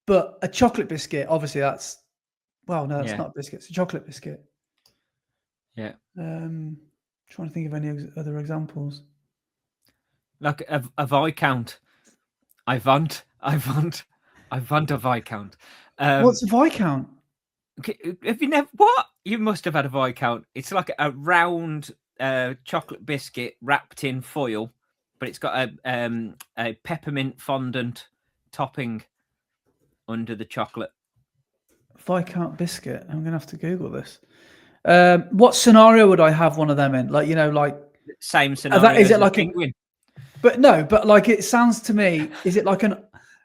But a chocolate biscuit, obviously that's not a biscuit, it's a chocolate biscuit. Yeah. Trying to think of any other examples. Like a Viscount. I want a Viscount. What's a Viscount? Have you never? What? You must have had a Viscount. It's like a round chocolate biscuit wrapped in foil, but it's got a peppermint fondant topping under the chocolate. Viscount biscuit. I'm gonna have to Google this. What scenario would I have one of them in? Like, like same scenario. Is it like a penguin? But no, but like it sounds to me, is it like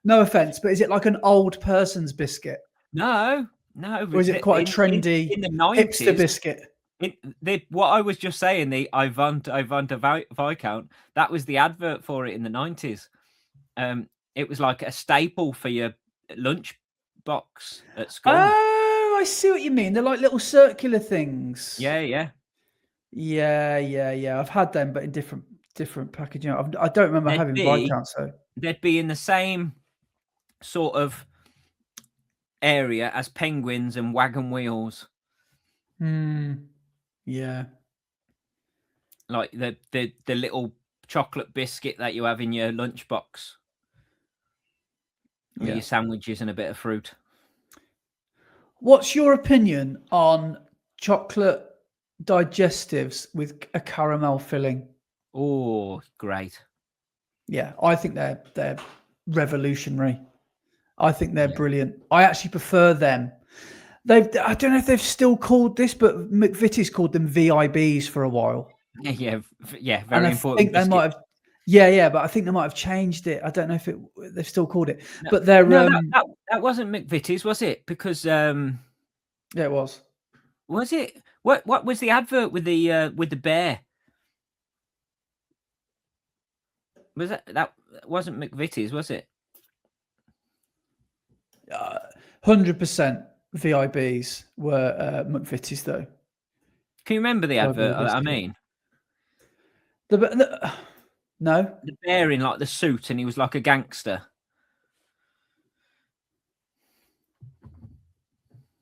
no offense, but is it like an old person's biscuit? No. Or is it quite a trendy in the 90s, hipster biscuit? What I was just saying, the I want a Viscount, that was the advert for it in the 90s. It was like a staple for your lunch box at school. Oh, I see what you mean. They're like little circular things. Yeah. I've had them, but in different packaging. I don't remember having Viscounts. So they'd be in the same sort of area as penguins and wagon wheels. Yeah. Like the little chocolate biscuit that you have in your lunchbox. With your sandwiches and a bit of fruit. What's your opinion on chocolate digestives with a caramel filling? Oh, great. Yeah, I think they're revolutionary. I think they're brilliant. I actually prefer them. I don't know if they've still called this, but McVitie's called them VIBs for a while. Yeah, very important. I think they might have. Yeah, but I think they might have changed it. I don't know if they've still called it. No, but they're that wasn't McVitie's, was it? Because yeah, it was. Was it? What was the advert with the bear? Was that wasn't McVitie's, was it? 100% VIBs were McVitie's though. Can you remember the advert? I mean, no, the bear in like the suit, and he was like a gangster.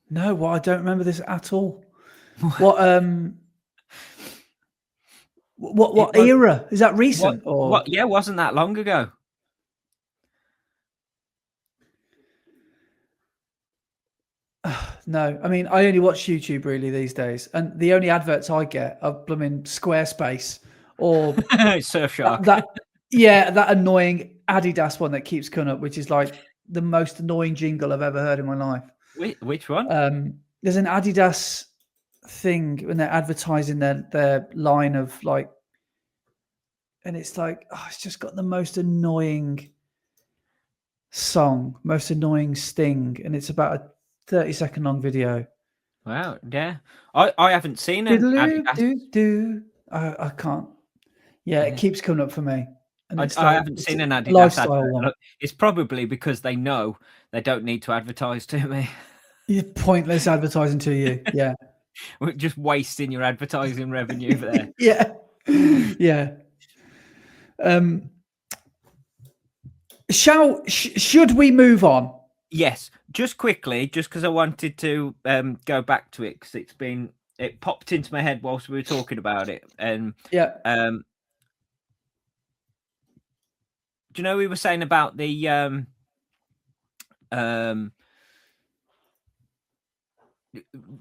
No, well, I don't remember this at all. What era is that? Recent or yeah, wasn't that long ago? No, I mean, I only watch YouTube really these days, and the only adverts I get are blooming Squarespace or Surfshark. That annoying Adidas one that keeps coming up, which is like the most annoying jingle I've ever heard in my life. Which one? There's an Adidas thing when they're advertising their line of like, and it's like, it's just got the most annoying song, most annoying sting, and it's about a 30-second long video. Wow, yeah. I haven't seen an Adidas. I can't. Yeah, it keeps coming up for me. And I haven't seen an Adidas lifestyle one. It's probably because they know they don't need to advertise to me. You're pointless advertising to you. Yeah. We're just wasting your advertising revenue there. Yeah. Should we move on? Yes, just quickly, just because I wanted to go back to it because it popped into my head whilst we were talking about it, and do you know we were saying about the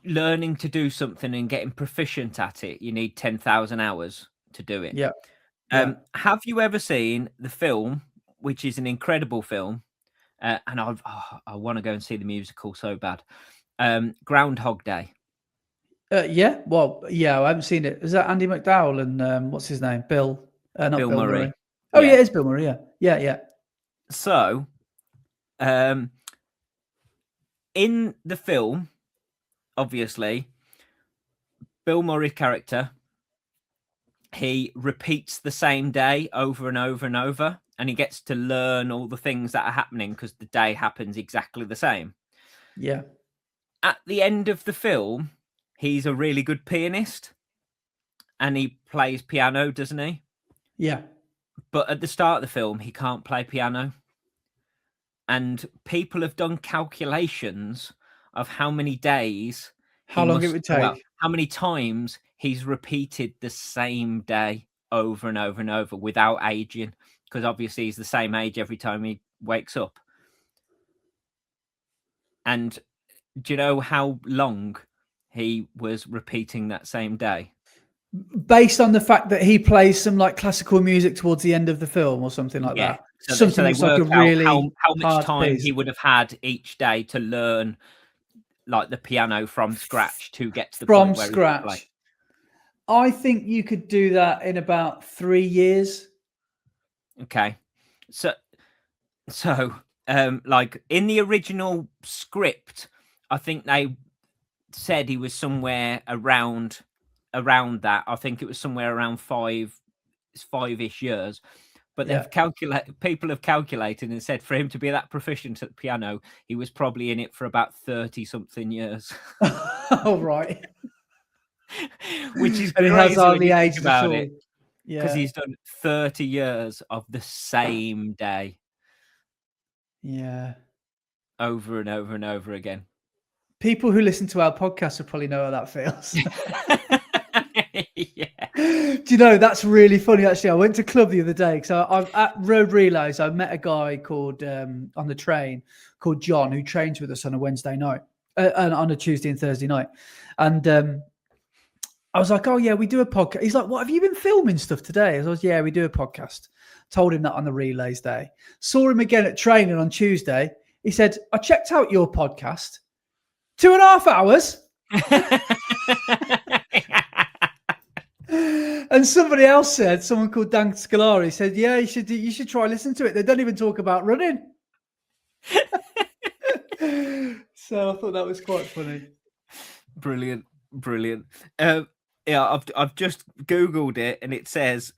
learning to do something and getting proficient at it, you need 10,000 hours to do it. Yeah. Yeah. Have you ever seen the film, which is an incredible film, and I want to go and see the musical so bad, Groundhog Day? Yeah. Well, yeah, I haven't seen it. Is that Andy McDowell and what's his name? Bill. Not Bill Murray. Oh, yeah, it's Bill Murray. Yeah. Yeah. Yeah. So, in the film, obviously, Bill Murray's character, he repeats the same day over and over and over, and he gets to learn all the things that are happening because the day happens exactly the same. Yeah. At the end of the film, he's a really good pianist and he plays piano, doesn't he? Yeah. But at the start of the film, he can't play piano. And people have done calculations of how many days, how long it would take, how many times he's repeated the same day over and over and over without aging, because obviously he's the same age every time he wakes up. And do you know how long he was repeating that same day? Based on the fact that he plays some like classical music towards the end of the film or something like that. So they work out how much time he would have had each day to learn like the piano from scratch to get to the point where he could play. I think you could do that in about 3 years. Okay. So like in the original script, I think they said he was somewhere around that. I think it was somewhere around 5-ish years. But people have calculated and said for him to be that proficient at the piano, he was probably in it for about 30-something years. Oh, right. Which is and crazy. He has hardly aged about it. Yeah. Because he's done 30 years of the same day. Yeah. Over and over and over again. People who listen to our podcast will probably know how that feels. Yeah. Do you know, that's really funny, actually. I went to club the other day because I'm at Road Relays. I met a guy called on the train called John, who trains with us on a Wednesday night and on a Tuesday and Thursday night. And I was like, oh, yeah, we do a podcast. He's like, what, have you been filming stuff today? I was like, yeah, we do a podcast. Told him that on the Relays day. Saw him again at training on Tuesday. He said, I checked out your podcast. 2.5 hours. And somebody else said, someone called Dan Scolari said, yeah, you should try listen to it. They don't even talk about running. So I thought that was quite funny. Brilliant. Yeah, I've just Googled it and it says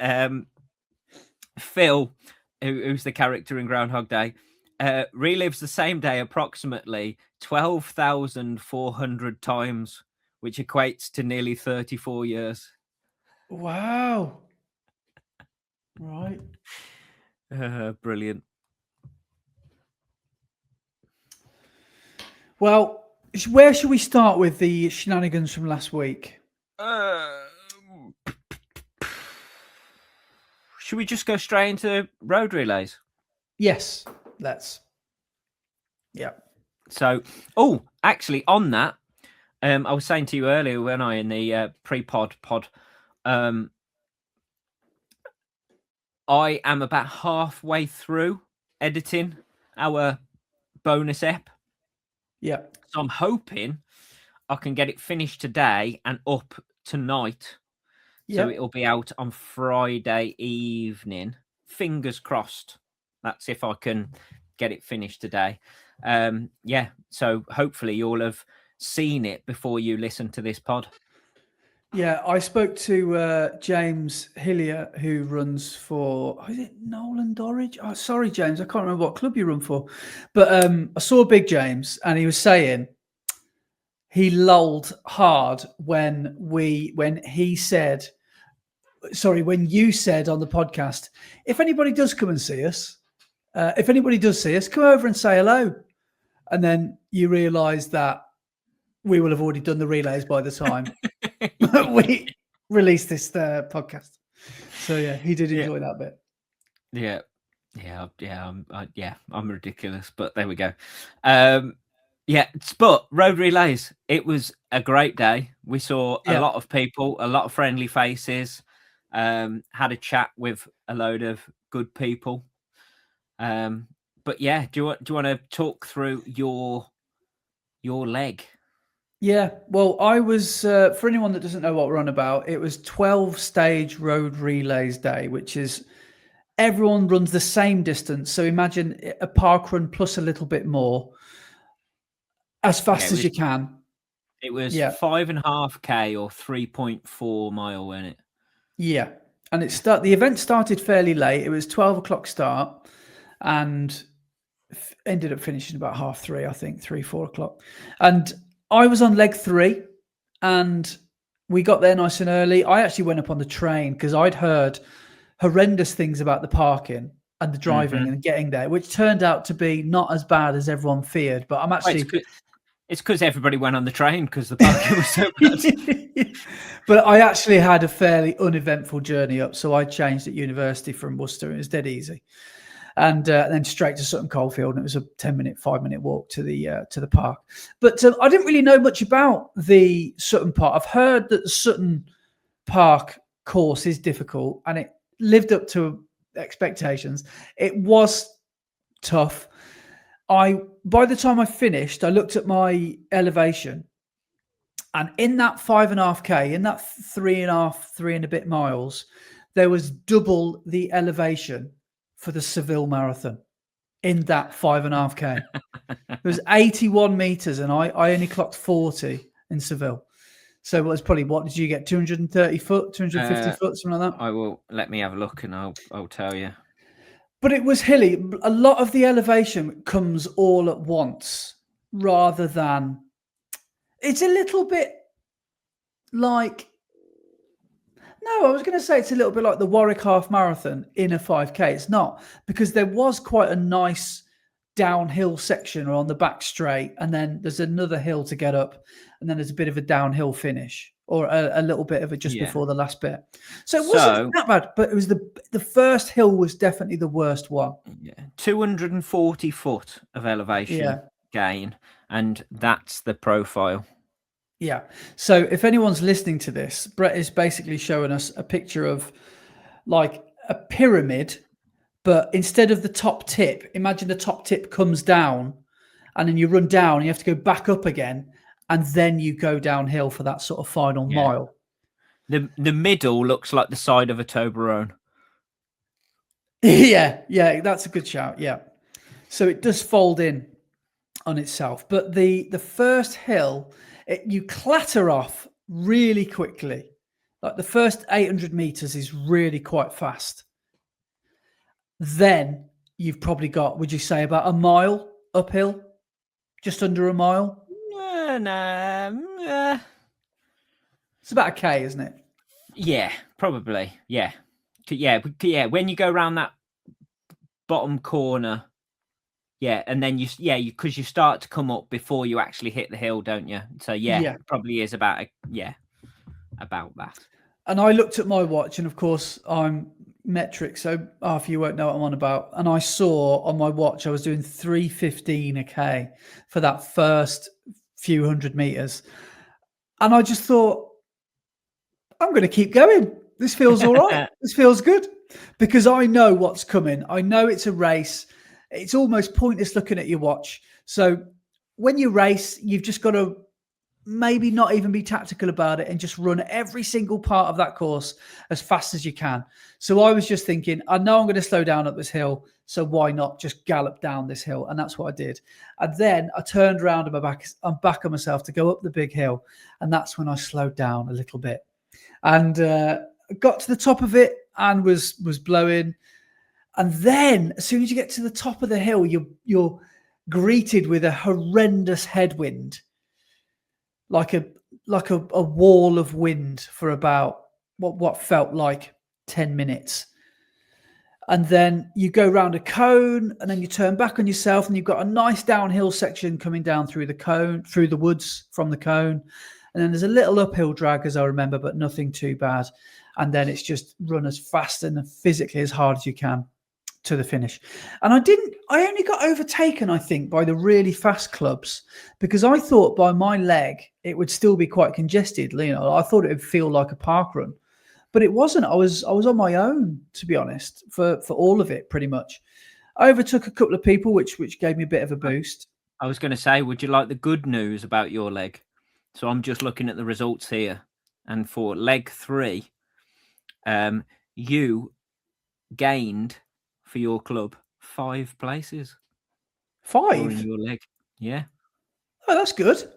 Phil, who's the character in Groundhog Day, relives the same day approximately 12,400 times, which equates to nearly 34 years. Wow. Right. Brilliant. Well, where should we start with the shenanigans from last week? Should we just go straight into road relays? Yes, let's. Yeah. So, actually, on that, I was saying to you earlier when I in the pre-pod, I am about halfway through editing our bonus ep. Yeah. So I'm hoping I can get it finished today and up tonight. So it'll be out on Friday evening. Fingers crossed. That's if I can get it finished today. So hopefully you'll have seen it before you listen to this pod. Yeah, I spoke to James Hillier, who runs for, is it Nolan Dorridge? Oh, sorry, James, I can't remember what club you run for. But I saw Big James and he was saying he lulled hard when you said on the podcast, if anybody does come and see us, come over and say hello. And then you realise that we will have already done the relays by the time we release this podcast. So yeah, he did enjoy that bit. I'm ridiculous, but there we go. Yeah, but road relays, it was a great day. We saw a lot of people, a lot of friendly faces, had a chat with a load of good people. But yeah, do you want to talk through your leg? Yeah, well, I was, for anyone that doesn't know what we're on about, it was 12-stage road relays day, which is everyone runs the same distance. So imagine a park run plus a little bit more, as fast as you can. It was 5.5K or 3.4 mile, wasn't it? Yeah. And the event started fairly late. It was 12 o'clock start and ended up finishing about 3:30, I think, 3-4 o'clock. And I was on leg 3 and we got there nice and early. I actually went up on the train because I'd heard horrendous things about the parking and the driving and getting there, which turned out to be not as bad as everyone feared. But I'm actually... It's because everybody went on the train because the parking was so bad. But I actually had a fairly uneventful journey up. So I changed at university from Worcester. It was dead easy. And then straight to Sutton Coldfield. And it was a 5-minute walk to the park. But I didn't really know much about the Sutton Park. I've heard that the Sutton Park course is difficult and it lived up to expectations. It was tough. By the time I finished, I looked at my elevation, and in that 5.5K, in that 3 and a bit miles, there was double the elevation for the Seville Marathon in that 5.5K. It was 81 meters, and I only clocked 40 in Seville. So it was probably, what did you get? 230 foot, 250 foot, something like that? Let me have a look and I'll tell you. But it was hilly. A lot of the elevation comes all at once rather than... It's a little bit like... No, I was going to say it's a little bit like the Warwick Half Marathon in a 5K. It's not, because there was quite a nice downhill section on the back straight, and then there's another hill to get up, and then there's a bit of a downhill finish, or a little bit of it just before the last bit. So it wasn't that bad, but it was the first hill was definitely the worst one. Yeah, 240 foot of elevation gain, and that's the profile. Yeah. So if anyone's listening to this, Brett is basically showing us a picture of like a pyramid, but instead of the top tip, imagine the top tip comes down and then you run down and you have to go back up again. And then you go downhill for that sort of final mile. The middle looks like the side of a Toblerone. Yeah, that's a good shout. Yeah. So it does fold in on itself. But the first hill, you clatter off really quickly. Like the first 800 meters is really quite fast. Then you've probably got, would you say, about a mile uphill? Just under a mile? No. It's about a K, isn't it? Yeah, probably. Yeah. When you go around that bottom corner, and then because you start to come up before you actually hit the hill, don't you? So it probably is about about that. And I looked at my watch, and of course I'm metric, so half you won't know what I'm on about. And I saw on my watch I was doing 3:15 a K for that first few hundred meters, and I just thought, I'm going to keep going. This feels all right. This feels good, because I know what's coming. I know it's a race. It's almost pointless looking at your watch. So when you race, you've just got to maybe not even be tactical about it and just run every single part of that course as fast as you can. So I was just thinking, I know I'm going to slow down up this hill, so why not just gallop down this hill? And that's what I did. And then I turned around on I'm back on myself to go up the big hill. And that's when I slowed down a little bit and got to the top of it and was blowing. And then as soon as you get to the top of the hill, you're greeted with a horrendous headwind, like a wall of wind for about what felt like 10 minutes. And then you go round a cone and then you turn back on yourself and you've got a nice downhill section coming down through the cone, through the woods from the cone. And then there's a little uphill drag, as I remember, but nothing too bad. And then it's just run as fast and physically as hard as you can to the finish. And I only got overtaken, I think, by the really fast clubs, because I thought by my leg it would still be quite congested. I thought it would feel like a park run, but it wasn't. I was on my own, to be honest, for all of it, pretty much. I overtook a couple of people, which gave me a bit of a boost. I was going to say, would you like the good news about your leg? So I'm just looking at the results here, and for leg 3, you gained for your club 5 places. 5 in your leg, yeah. Oh, that's good.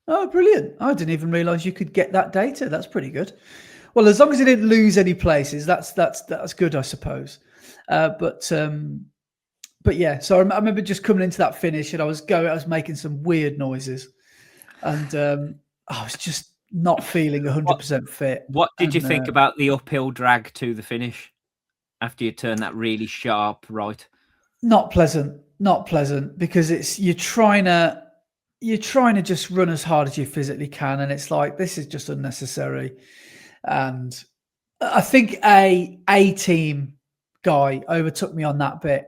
Oh, brilliant! I didn't even realise you could get that data. That's pretty good. Well, as long as you didn't lose any places, that's good, I suppose. But yeah. So I remember just coming into that finish, and I was making some weird noises, and I was just not feeling 100% fit. What did you think about the uphill drag to the finish after you turn that really sharp right? Not pleasant, because you're trying to just run as hard as you physically can, and it's like, this is just unnecessary. And I think a team guy overtook me on that bit,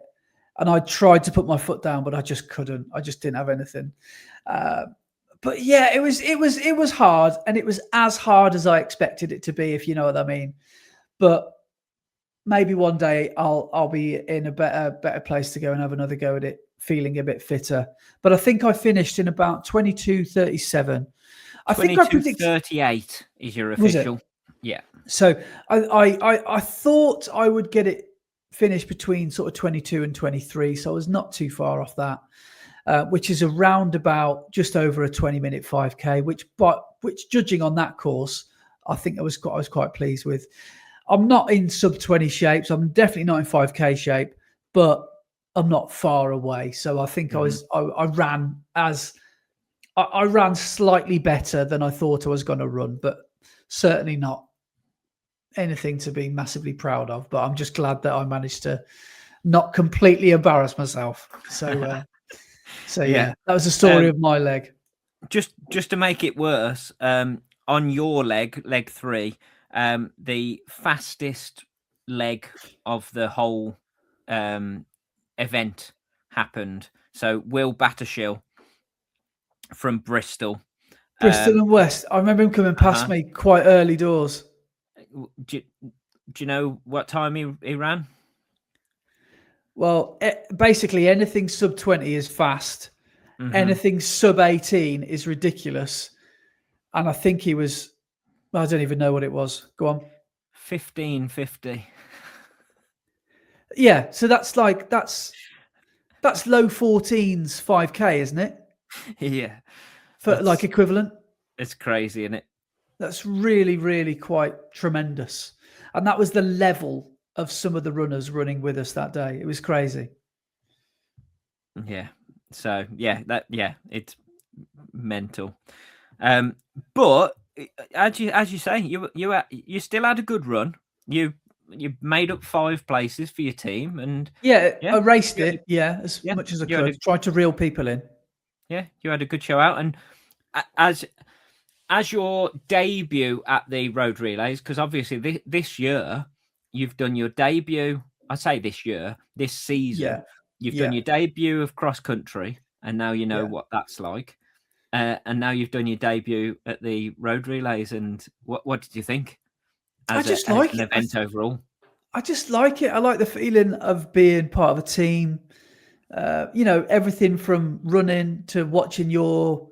and I tried to put my foot down, but I just couldn't. I just didn't have anything. But yeah, it was hard, and it was as hard as I expected it to be, if you know what I mean. But maybe one day I'll be in a better place to go and have another go at it, feeling a bit fitter. But I think I finished in about 22:37. I think I predicted 22:38 is your official. Yeah. So I thought I would get it finished between sort of 22 and 23. So I was not too far off that, which is around about just over a 20-minute 5K, which judging on that course, I think I was quite pleased with. I'm not in sub 20 shape, so I'm definitely not in 5K shape, but I'm not far away. So I think I ran slightly better than I thought I was going to run, but certainly not anything to be massively proud of. But I'm just glad that I managed to not completely embarrass myself. So yeah, that was the story of my leg. Just to make it worse, on your leg 3, the fastest leg of the whole event happened. So Will Battershill from Bristol and West. I remember him coming past me quite early doors. Do you know what time he ran? Well, basically anything sub 20 is fast. Anything sub 18 is ridiculous. And I think he was, I don't even know what it was. Go on. 15:50. Yeah, so that's low 14s 5K, isn't it? Yeah. For like equivalent. It's crazy, isn't it? That's really, really quite tremendous. And that was the level of some of the runners running with us that day. It was crazy. Yeah. So it's mental. But as you say, you still had a good run. You made up 5 places for your team, and I raced it. As much as I could. Tried to reel people in. Yeah, you had a good show out, and as your debut at the road relays, because obviously this year you've done your debut. I say this season. You've done your debut of cross country, and now you know what that's like. And now you've done your debut at the road relays. And what did you think? I just like an event overall. I just like it. I like the feeling of being part of a team. Everything from running to watching your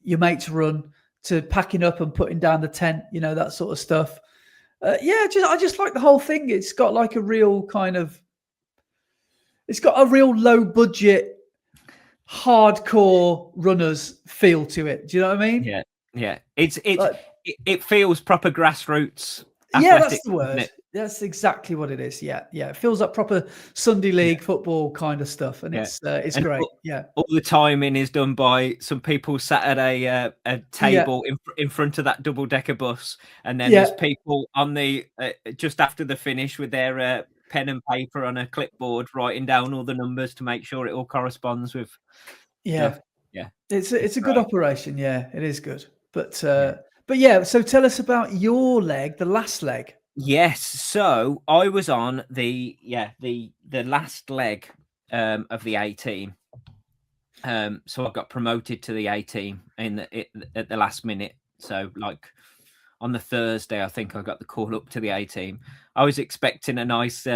mates run to packing up and putting down the tent. That sort of stuff. I just like the whole thing. It's got like a real it's got a real low budget, hardcore runners feel to it. Do you know what I mean? Yeah. It feels proper grassroots. That's the word. That's exactly what it is. Yeah. It feels like proper Sunday league football kind of stuff, and it's great. All the timing is done by some people sat at a table in front of that double-decker bus, and then there's people on the just after the finish with their pen and paper on a clipboard writing down all the numbers to make sure it all corresponds with stuff. It's a good operation. It is good. But yeah, so tell us about your leg, the last leg. Yes, so I was on the last leg of the A team. So I got promoted to the A team at the last minute. So like on the Thursday, I think I got the call up to the A team. I was expecting a nice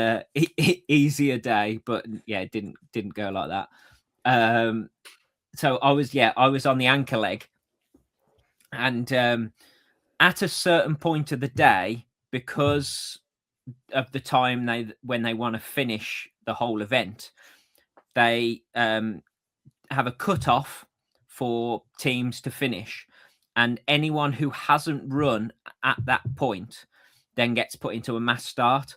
easier day, but yeah, it didn't go like that. So I was on the anchor leg, and at a certain point of the day, because of the time when they want to finish the whole event, they have a cut-off for teams to finish, and anyone who hasn't run at that point then gets put into a mass start.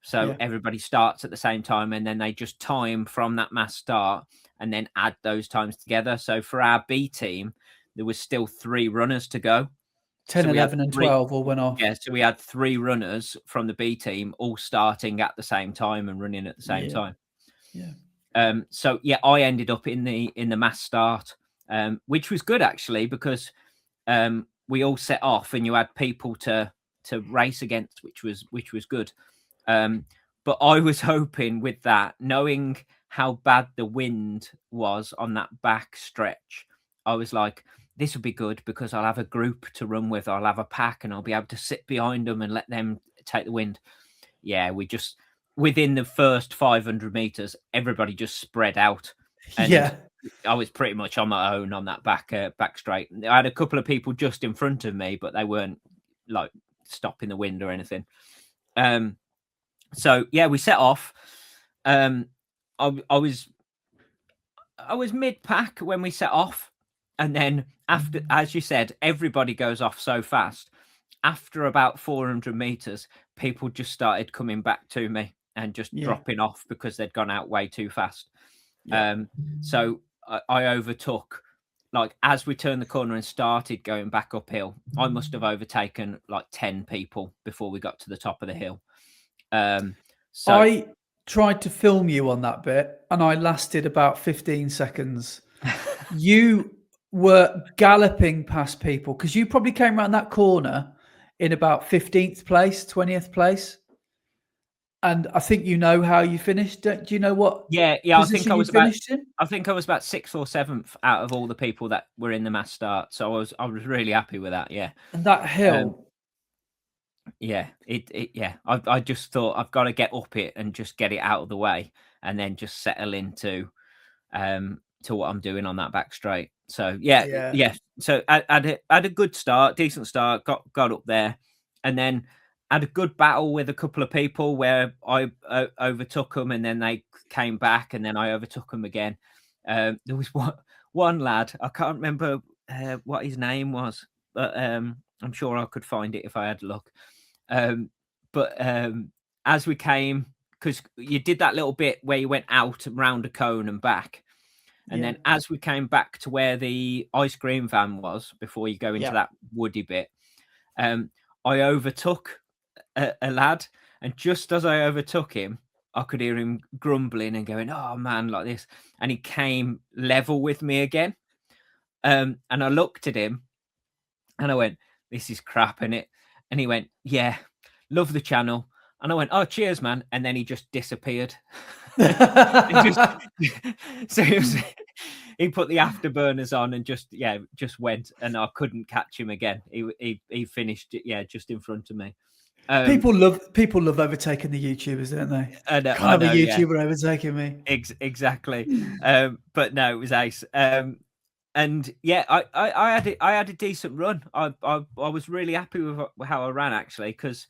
So everybody starts at the same time, and then they just time from that mass start and then add those times together. So for our B team, there was still 3 runners to go. 10, So 11 and 12 all went off. Yeah, so we had 3 runners from the B team all starting at the same time and running at the same time. Yeah. So yeah, I ended up in the mass start, which was good actually, because we all set off and you had people to race against, which was good. But I was hoping with that, knowing how bad the wind was on that back stretch, I was like, this would be good because I'll have a group to run with. I'll have a pack and I'll be able to sit behind them and let them take the wind. Yeah, we just, within the first 500 meters, everybody just spread out. And I was pretty much on my own on that back straight. I had a couple of people just in front of me, but they weren't like stopping the wind or anything. So yeah, we set off. I was mid pack when we set off, and then after, as you said, everybody goes off so fast. After about 400 meters, people just started coming back to me and just dropping off because they'd gone out way too fast. So I overtook, like as we turned the corner and started going back uphill, I must have overtaken like 10 people before we got to the top of the hill. So I tried to film you on that bit and I lasted about 15 seconds. You were galloping past people because you probably came around that corner in about 15th place, 20th place. And I think you know how you finished. Do you know what position you finished in? I think I was about 6th or 7th out of all the people that were in the mass start. So I was really happy with that. Yeah. And that hill. I just thought I've got to get up it and just get it out of the way and then just settle into to what I'm doing on that back straight. So yeah. So I had a good start, decent start, got up there, and then had a good battle with a couple of people where I overtook them, and then they came back, and then I overtook them again. There was one lad, I can't remember what his name was, but I'm sure I could find it if I had a look. But as we came, because you did that little bit where you went out around a cone and back. And then as we came back to where the ice cream van was, before you go into that woody bit, I overtook a lad. And just as I overtook him, I could hear him grumbling and going, oh, man, like this. And he came level with me again. And I looked at him and I went, this is crap, innit? And he went, yeah, love the channel. And I went, oh, cheers, man. And then he just disappeared. So he put the afterburners on and just went, and I couldn't catch him again. He finished just in front of me. People love overtaking the YouTubers, don't they? Can't have a YouTuber overtaking me. Exactly. But no, it was ace. And yeah, I had a decent run. I was really happy with how I ran, actually, because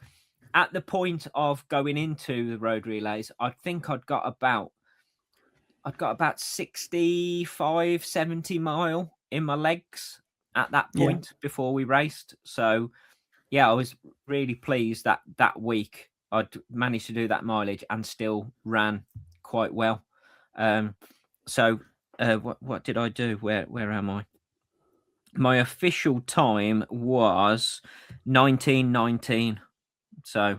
at the point of going into the road relays, I think I'd got about 65, 70 mile in my legs at that point before we raced. So yeah, I was really pleased that week I'd managed to do that mileage and still ran quite well. So what did I do? Where am I? My official time was 19:19. So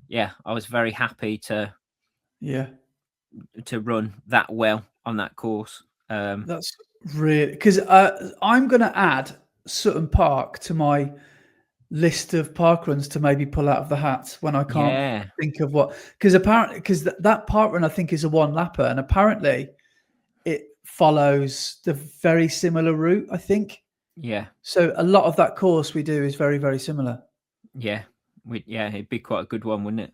yeah, I was very happy to run that well on that course. That's really, because I'm going to add Sutton Park to my list of parkruns to maybe pull out of the hat when I can't Yeah. think of what. Because apparently, that parkrun I think is a one lapper, and apparently it follows the very similar route, I think. Yeah. So a lot of that course we do is very, very similar. Yeah. It'd be quite a good one, wouldn't it?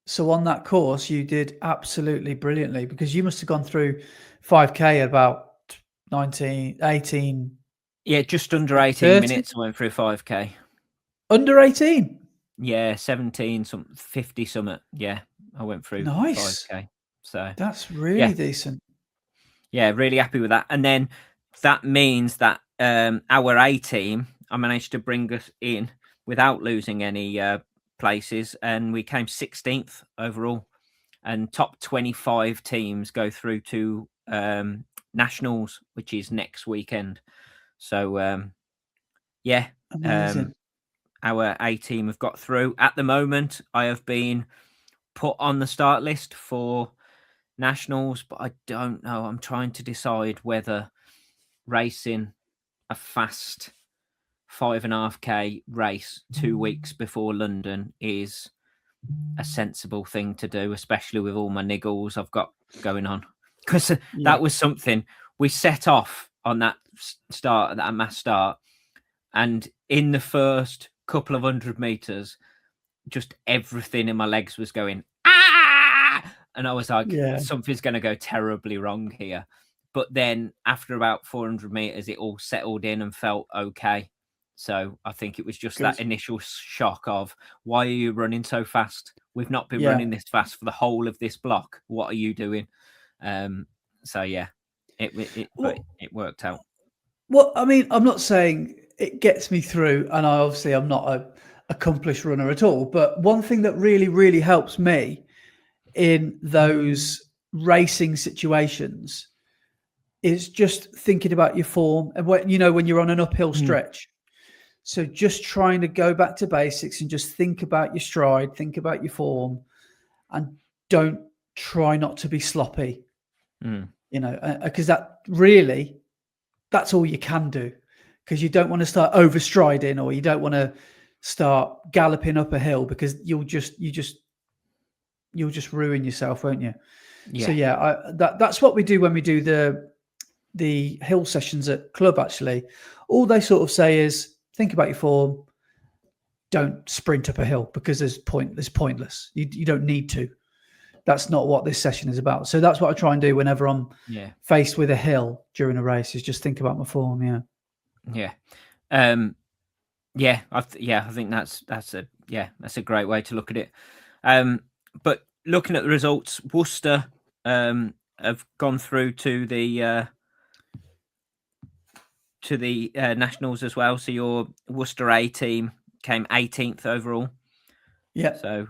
So on that course, you did absolutely brilliantly, because you must have gone through 5K about 19, 18. Yeah, just under 18 30? minutes I went through 5K. Under 18? Yeah, 17, 50 something. Yeah, I went through Nice. 5K. So that's really decent. Yeah, really happy with that. And then that means that our A team, I managed to bring us in without losing any places, and we came 16th overall. And top 25 teams go through to nationals, which is next weekend. So Amazing. Our A team have got through. At the moment, I have been put on the start list for nationals, but I don't know. I'm trying to decide whether racing a fast 5.5K race 2 weeks before London is a sensible thing to do, especially with all my niggles I've got going on. Because that was something we set off on that mass start, and in the first couple of 100 meters, just everything in my legs was going and I was like, something's going to go terribly wrong here. But then after about 400 meters, it all settled in and felt okay. So I think it was just that initial shock of, why are you running so fast? We've not been running this fast for the whole of this block. What are you doing? So yeah, it worked out. Well, I mean, I'm not saying it gets me through, and I'm not a accomplished runner at all. But one thing that really, really helps me in those racing situations is just thinking about your form, and when you're on an uphill stretch. So just trying to go back to basics and just think about your stride, think about your form, and don't try not to be sloppy. Because that's all you can do, because you don't want to start overstriding, or you don't want to start galloping up a hill, because you'll just ruin yourself, won't you? So that's what we do when we do the hill sessions at club. Actually, all they sort of say is, think about your form, don't sprint up a hill, because it's pointless. You don't need to. That's not what this session is about. So that's what I try and do whenever I'm faced with a hill during a race, is just think about my form. I think that's a great way to look at it. But looking at the results, Worcester have gone through to the nationals as well. So your Worcester A team came 18th overall. Yeah. So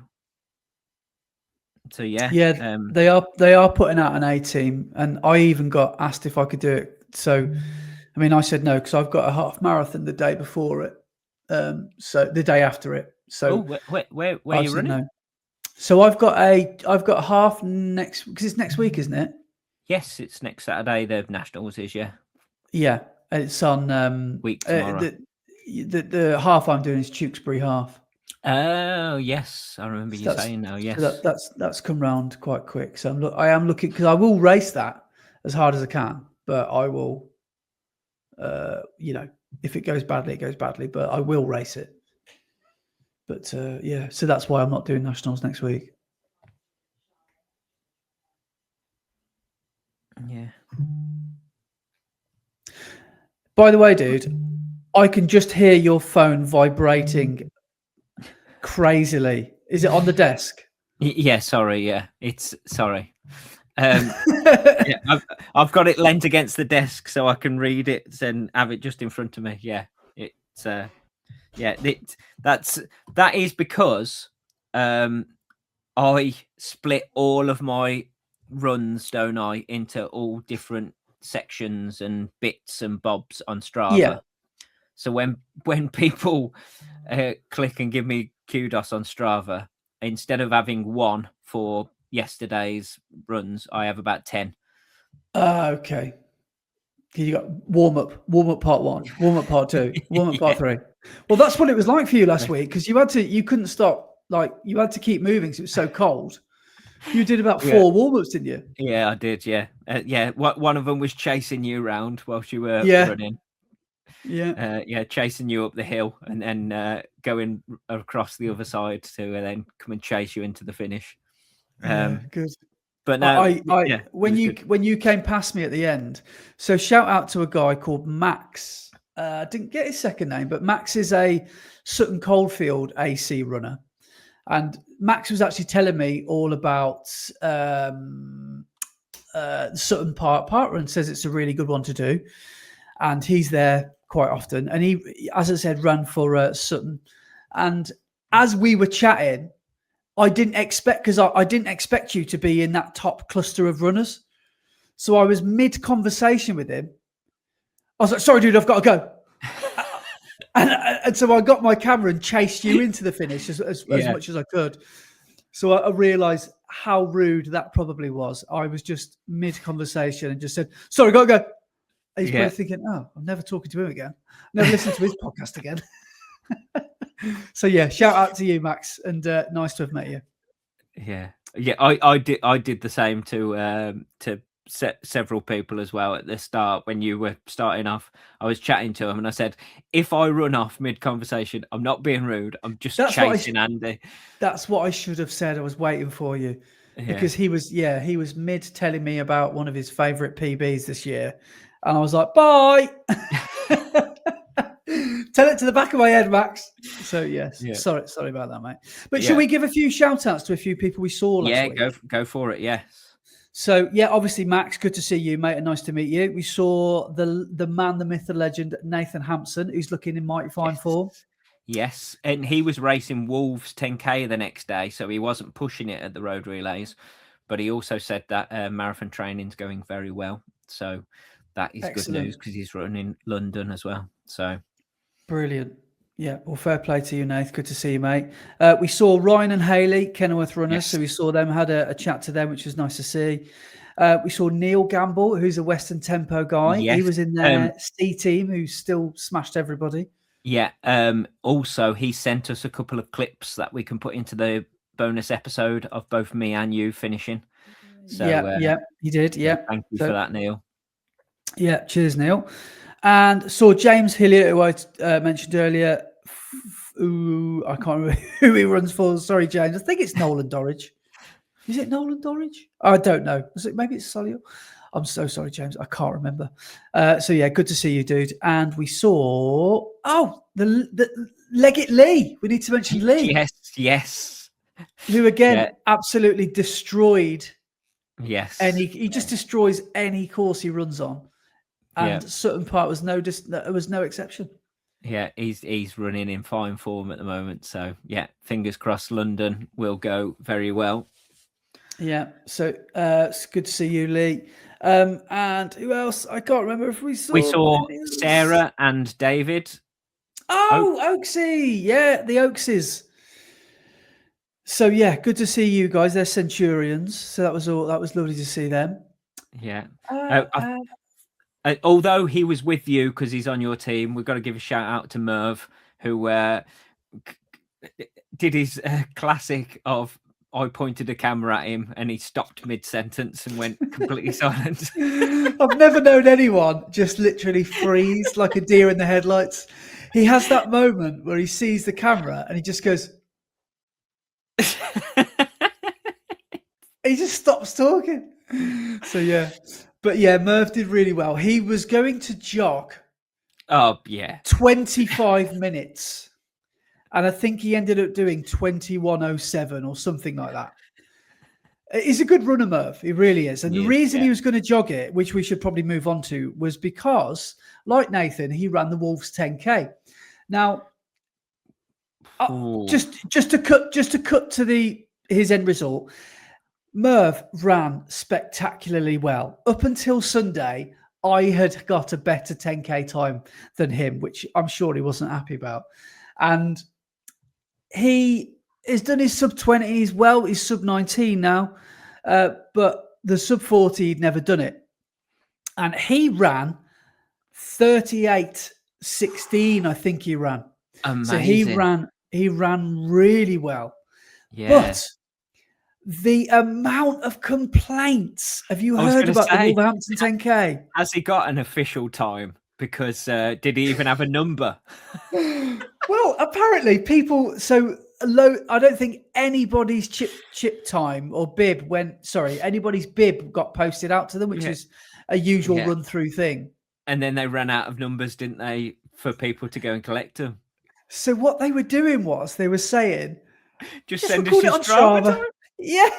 yeah. They are putting out an A team, and I even got asked if I could do it. So, I mean, I said no, because I've got a half marathon the day before it. So the day after it. So where are you running? No. So I've got a half next, because it's next week, isn't it? Yes, it's next Saturday. The nationals is Yeah, it's on week tomorrow. The half I'm doing is Tewkesbury half. Oh yes, I remember you saying now. Yes, so that's come round quite quick. So I am looking, because I will race that as hard as I can, but I will, if it goes badly, it goes badly. But I will race it. But so that's why I'm not doing nationals next week. Yeah. By the way, dude, I can just hear your phone vibrating crazily. Is it on the desk? Yeah, sorry. Yeah, it's sorry. I've got it leant against the desk so I can read it and have it just in front of me. Yeah, it's that is because I split all of my runs, don't I, into all different sections and bits and bobs on Strava. Yeah. So when people click and give me kudos on Strava, instead of having one for yesterday's runs, I have about 10. Okay. You got warm up part 1, warm up part 2, warm up part 3. Well, that's what it was like for you last week, because you couldn't stop. Like, you had to keep moving because it was so cold. You did about 4 warm-ups, didn't you? Yeah, I did. Yeah, one of them was chasing you around whilst you were running. Yeah, chasing you up the hill and then going across the other side to then come and chase you into the finish. Good. But no, when you came past me at the end, so shout out to a guy called Max. I didn't get his second name, but Max is a Sutton Coldfield AC runner, and Max was actually telling me all about Sutton Parkrun. Says it's a really good one to do, and he's there quite often. And he, as I said, ran for Sutton. And as we were chatting, I didn't expect you to be in that top cluster of runners. So I was mid conversation with him. I was like, "Sorry, dude, I've got to go." and so I got my camera and chased you into the finish as much as I could. So I realised how rude that probably was. I was just mid conversation and just said, "Sorry, got to go." And he's probably thinking, "Oh, I'm never talking to him again. Never listen to his podcast again." So shout out to you, Max, and nice to have met you. I did the same to several people as well at the start when you were starting off. I was chatting to them and I said, if I run off mid conversation, I'm not being rude. I'm just chasing Andy. That's what I should have said. I was waiting for you because he was mid telling me about one of his favourite PBs this year, and I was like, bye. Tell it to the back of my head, Max. So sorry about that, mate. But should we give a few shout outs to a few people we saw last week? Go for it. Yes. So obviously, Max, good to see you, mate, and nice to meet you. We saw the man, the myth, the legend, Nathan Hampson, who's looking in mighty fine form. Yes, and he was racing Wolves 10K the next day, so he wasn't pushing it at the road relays. But he also said that marathon training's going very well. So that is Excellent. Good news because he's running in London as well. So brilliant. Yeah, well, fair play to you, Nath. Good to see you, mate. We saw Ryan and Hayley, Kenilworth runners, so we saw them, had a chat to them, which was nice to see. We saw Neil Gamble, who's a Western Tempo guy. Yes. He was in their C team, who still smashed everybody. Yeah. Also, he sent us a couple of clips that we can put into the bonus episode of both me and you finishing. So he did. Yeah, thank you for that, Neil. Yeah, cheers, Neil. And saw James Hillier, who I mentioned earlier. I can't remember who he runs for. Sorry, James. I think it's Nolan Dorridge. Is it Nolan Dorridge? I don't know. Maybe it's Solihull? I'm so sorry, James. I can't remember. Good to see you, dude. And we saw the Leggett Lee. We need to mention Lee. Yes. Who again absolutely destroyed. Yes. And he just destroys any course he runs on. And Sutton Park was no exception. Yeah, he's running in fine form at the moment. So fingers crossed London will go very well. Yeah, so it's good to see you, Lee. And who else? I can't remember if we saw. We saw Sarah and David. Oaksy. Yeah, the Oakses. So good to see you guys. They're Centurions. So that was lovely to see them. Yeah. Although he was with you because he's on your team, we've got to give a shout out to Merv, who did his classic of I pointed a camera at him and he stopped mid-sentence and went completely silent. I've never known anyone just literally freeze like a deer in the headlights. He has that moment where he sees the camera and he just goes... he just stops talking. So, But Merv did really well. He was going to jog 25 minutes. And I think he ended up doing 21:07 or something like that. He's a good runner, Merv. He really is. And the reason he was going to jog it, which we should probably move on to, was because, like Nathan, he ran the Wolves 10K. Now, just to cut to his end result, Merv ran spectacularly well. Up until Sunday, I had got a better 10K time than him, which I'm sure he wasn't happy about. And he has done his sub-20s well. He's sub-19 now. But the sub-40, he'd never done it. And he ran 38:16, I think he ran. Amazing. So he ran really well. Yeah. But the amount of complaints, have you heard about the Wolverhampton 10K? Has he got an official time? Because did he even have a number? Well, apparently people, so low, I don't think anybody's chip time or bib anybody's bib got posted out to them, which is a usual run through thing. And then they ran out of numbers, didn't they, for people to go and collect them? So what they were doing was they were saying, just send us your Strava time. Yeah,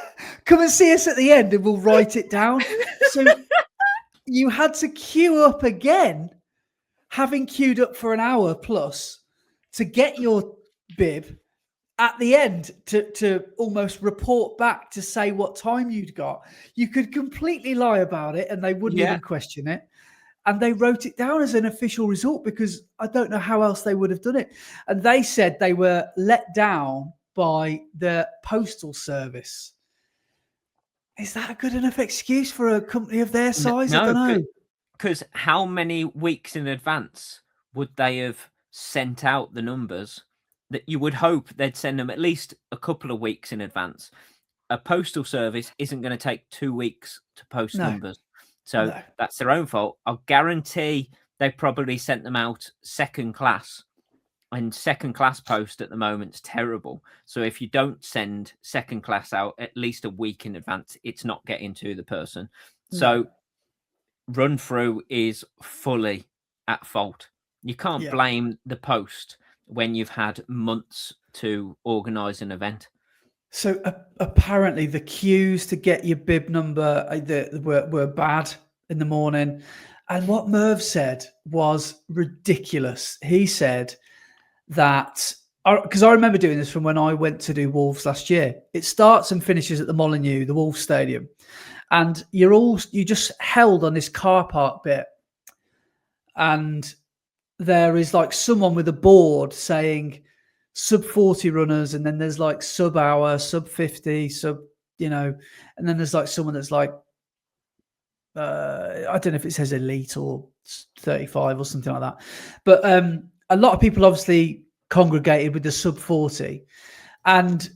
come and see us at the end and we'll write it down. So you had to queue up again, having queued up for an hour plus, to get your bib at the end to almost report back to say what time you'd got. You could completely lie about it and they wouldn't even question it. And they wrote it down as an official result because I don't know how else they would have done it. And they said they were let down by the postal service. Is that a good enough excuse for a company of their size? No, I don't know. Because how many weeks in advance would they have sent out the numbers? That you would hope they'd send them at least a couple of weeks in advance. A postal service isn't going to take 2 weeks to post numbers. So that's their own fault. I'll guarantee they probably sent them out second class. And second class post at the moment is terrible. So if you don't send second class out at least a week in advance, it's not getting to the person. So Runthrough is fully at fault. You can't blame the post when you've had months to organise an event. So apparently the queues to get your bib number were bad in the morning. And what Merv said was ridiculous. He said that, because I remember doing this from when I went to do Wolves last year. It starts and finishes at the Molineux, the Wolves Stadium. And you just held on this car park bit. And there is like someone with a board saying sub 40 runners, and then there's like sub hour, sub 50, and then there's like someone that's like, I don't know if it says elite or 35 or something like that. But a lot of people obviously congregated with the sub 40. And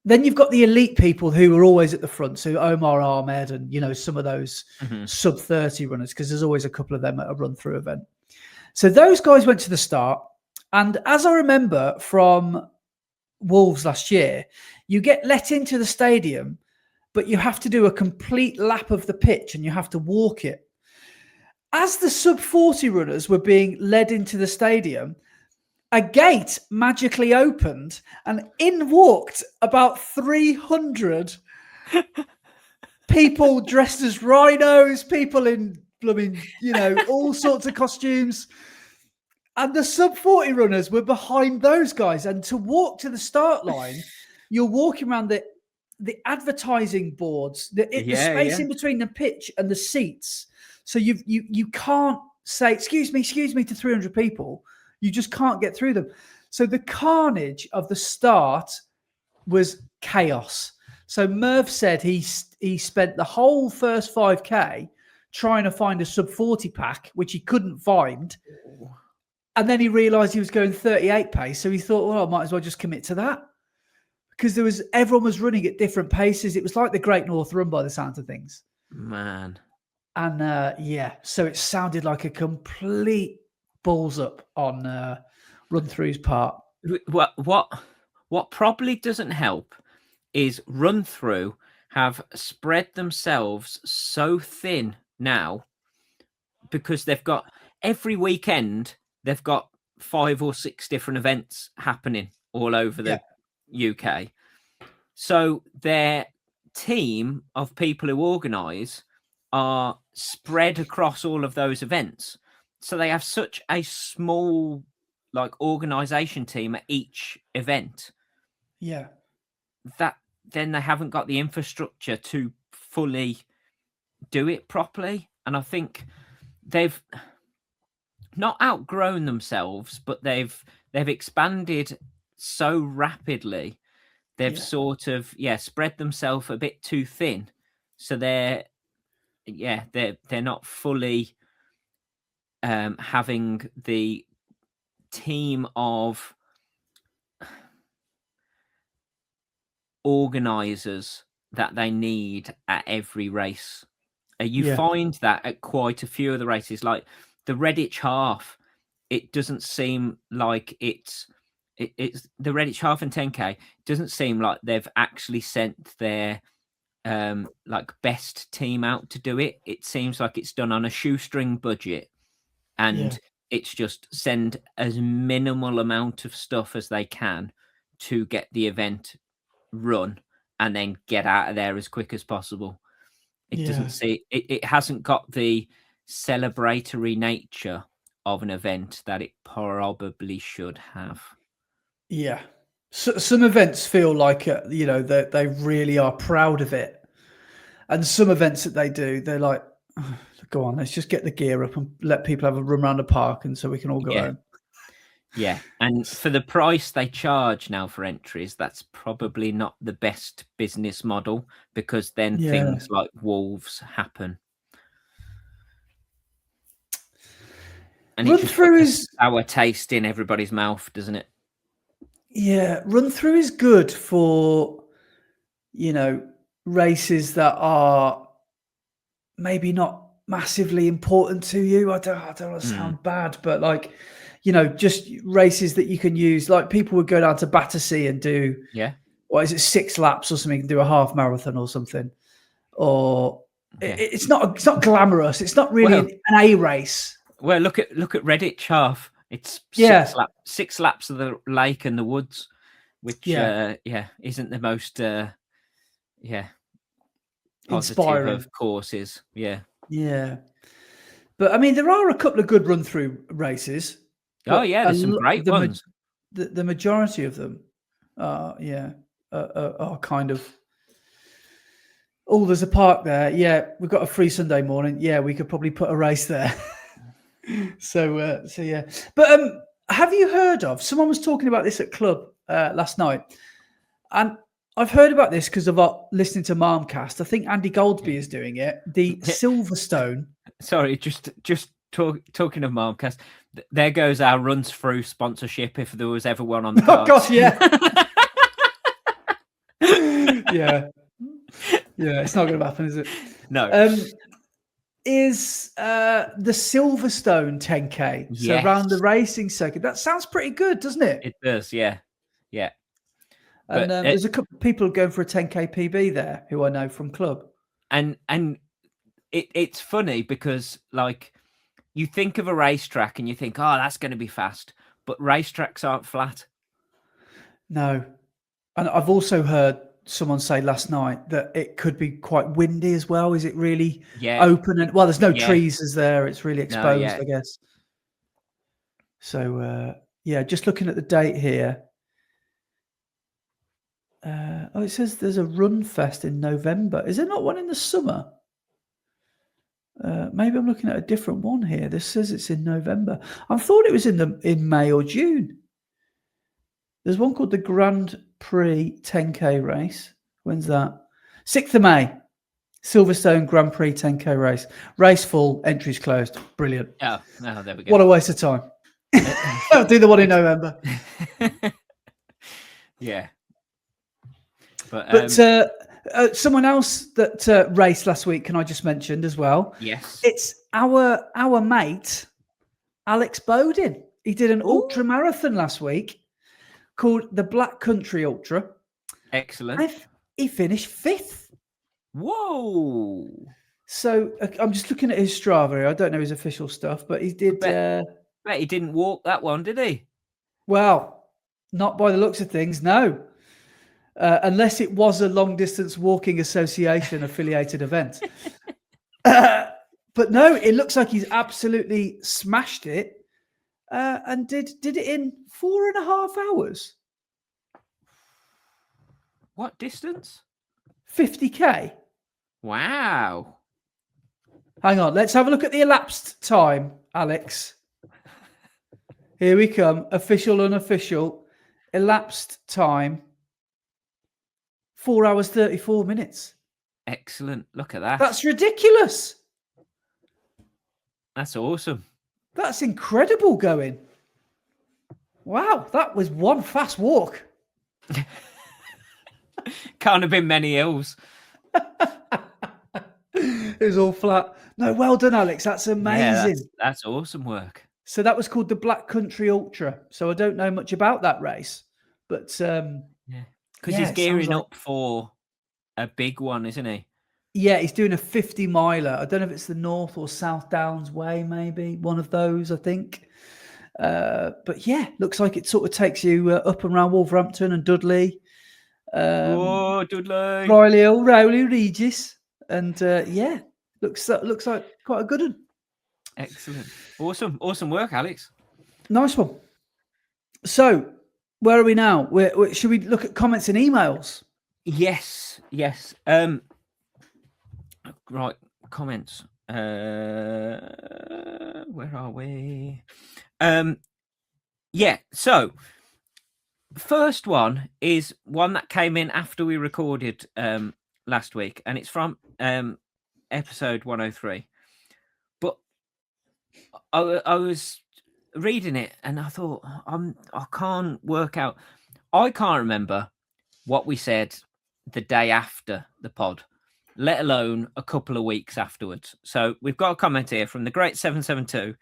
then you've got the elite people who are always at the front. So Omar Ahmed and, some of those sub 30 runners, because there's always a couple of them at a run through event. So those guys went to the start. And as I remember from Wolves last year, you get let into the stadium, but you have to do a complete lap of the pitch and you have to walk it. As the sub 40 runners were being led into the stadium, a gate magically opened and in walked about 300 people dressed as rhinos, people in blooming, all sorts of costumes. And the sub 40 runners were behind those guys. And to walk to the start line, you're walking around the advertising boards, the space in between the pitch and the seats. So you can't say, excuse me to 300 people. You just can't get through them. So the carnage of the start was chaos. So Merv said he spent the whole first 5K trying to find a sub 40 pack, which he couldn't find. And then he realised he was going 38 pace. So he thought, well, I might as well just commit to that. Because everyone was running at different paces. It was like the Great North Run by the sound of things. Man. And so it sounded like a complete balls up on Runthrough's part. What probably doesn't help is Runthrough have spread themselves so thin now because they've got every weekend they've got 5 or 6 different events happening all over the UK. So their team of people who organise are spread across all of those events. So they have such a small organisation team at each event. Yeah. That then they haven't got the infrastructure to fully do it properly. And I think they've not outgrown themselves, but they've expanded so rapidly. They've sort of spread themselves a bit too thin. So they're not fully having the team of organisers that they need at every race. You find that at quite a few of the races, like the Redditch Half. It doesn't seem like it's the Redditch Half and 10K. Doesn't seem like they've actually sent their like best team out to do it. It seems like it's done on a shoestring budget, and it's just send as minimal amount of stuff as they can to get the event run and then get out of there as quick as possible. It doesn't see it hasn't got the celebratory nature of an event that it probably should have. Yeah. So, some events feel like, that they really are proud of it. And some events that they do, they're like, oh, go on, let's just get the gear up and let people have a run around the park and so we can all go home. Yeah. And for the price they charge now for entries, that's probably not the best business model, because then things like wolves happen. And it just puts a sour taste in everybody's mouth, doesn't it? Yeah, Runthrough is good for, races that are maybe not massively important to you. I don't want to sound bad, but like, just races that you can use. Like, people would go down to Battersea and do, what is it, 6 laps or something, and do a half marathon or something. Or it's not glamorous. It's not really an A race. Well, look at Redditch Half. It's 6 laps of the lake and the woods, which isn't the most positive inspiring of courses. Yeah. But I mean, there are a couple of good run-through races. Oh yeah, there's some great ones. The majority of them are kind of, oh, there's a park there. Yeah, we've got a free Sunday morning. Yeah, we could probably put a race there. So yeah. But have you heard of, someone was talking about this at club last night, and I've heard about this because of listening to Marmcast. I think Andy Goldsby is doing it. The Silverstone. Sorry, just talking of Marmcast, there goes our Runs Through sponsorship if there was ever one on the cards. Oh gosh, yeah. Yeah, it's not going to happen, is it? No. Is the Silverstone 10K, so around the racing circuit. That sounds pretty good, doesn't it? It does, yeah. And there's a couple of people going for a 10K PB there who I know from club. And it's funny because, like, you think of a racetrack and you think, oh, that's going to be fast, but racetracks aren't flat. No. And I've also heard someone say last night that it could be quite windy as well. Is it really open? And there's no trees, is there? It's really exposed, I guess. So, just looking at the date here. It says there's a run fest in November. Is there not one in the summer? Maybe I'm looking at a different one here. This says it's in November. I thought it was in May or June. There's one called the Grand Prix 10K race. When's that? 6th of May. Silverstone Grand Prix 10K race. Race full, entries closed. Brilliant. Oh, there we go. What a waste of time. I'll do the one in November. Yeah. But someone else that raced last week, can I just mention as well? Yes. It's our mate, Alex Bowden. He did an ultra marathon last week called the Black Country Ultra. Excellent. He finished 5th. Whoa. So I'm just looking at his Strava here. I don't know his official stuff, but he did. Bet he didn't walk that one, did he? Well, not by the looks of things, no. Unless it was a long distance walking association affiliated event. But no, it looks like he's absolutely smashed it and did it in 4.5 hours. What distance? 50K. Wow. Hang on, let's have a look at the elapsed time, Alex. Here we come. Official, unofficial. Elapsed time. 4 hours, 34 minutes. Excellent. Look at that. That's ridiculous. That's awesome. That's incredible going. Wow, that was one fast walk. Can't have been many hills. It was all flat. No, well done, Alex. That's amazing. Yeah, that's awesome work. So that was called the Black Country Ultra. So I don't know much about that race, but because he's gearing up for a big one, isn't he? Yeah, he's doing a 50 miler. I don't know if it's the North or South Downs Way, maybe one of those, I think. But yeah, looks like it sort of takes you up and around Wolverhampton and Dudley. Dudley. Riley Hill, Rowley, Regis. And yeah, looks like quite a good one. Excellent. Awesome work, Alex. Nice one. So, where are we now? Should we look at comments and emails? Yes. Right, comments. Where are we? Yeah, so first one is one that came in after we recorded last week, and it's from episode 103. But I was reading it and I thought I can't work out. I can't remember what we said the day after the pod, let alone a couple of weeks afterwards. So we've got a comment here from the Great 772,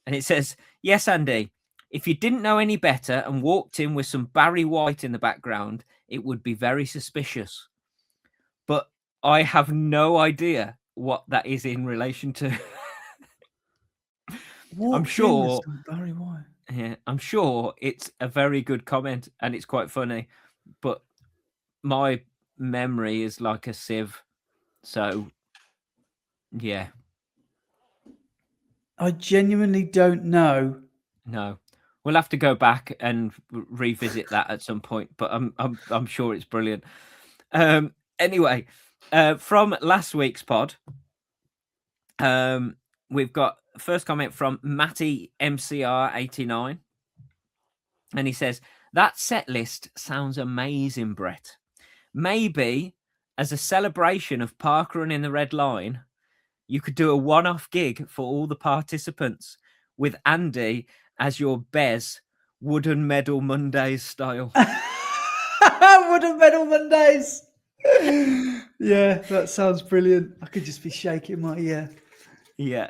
and it says, "Yes, Andy, if you didn't know any better and walked in with some Barry White in the background, it would be very suspicious. But I have no idea what that is in relation to." I'm sure Barry White. Yeah, I'm sure it's a very good comment and it's quite funny, but my memory is like a sieve. So yeah. I genuinely don't know. No. We'll have to go back and revisit that at some point, but I'm sure it's brilliant. Anyway, from last week's pod, we've got first comment from Matty MCR89, and he says, "That set list sounds amazing, Brett. Maybe as a celebration of Parkrun in the Red Line, you could do a one-off gig for all the participants with Andy as your Bez, Wooden Medal Mondays style." Wooden Medal Mondays. Yeah, that sounds brilliant. I could just be shaking my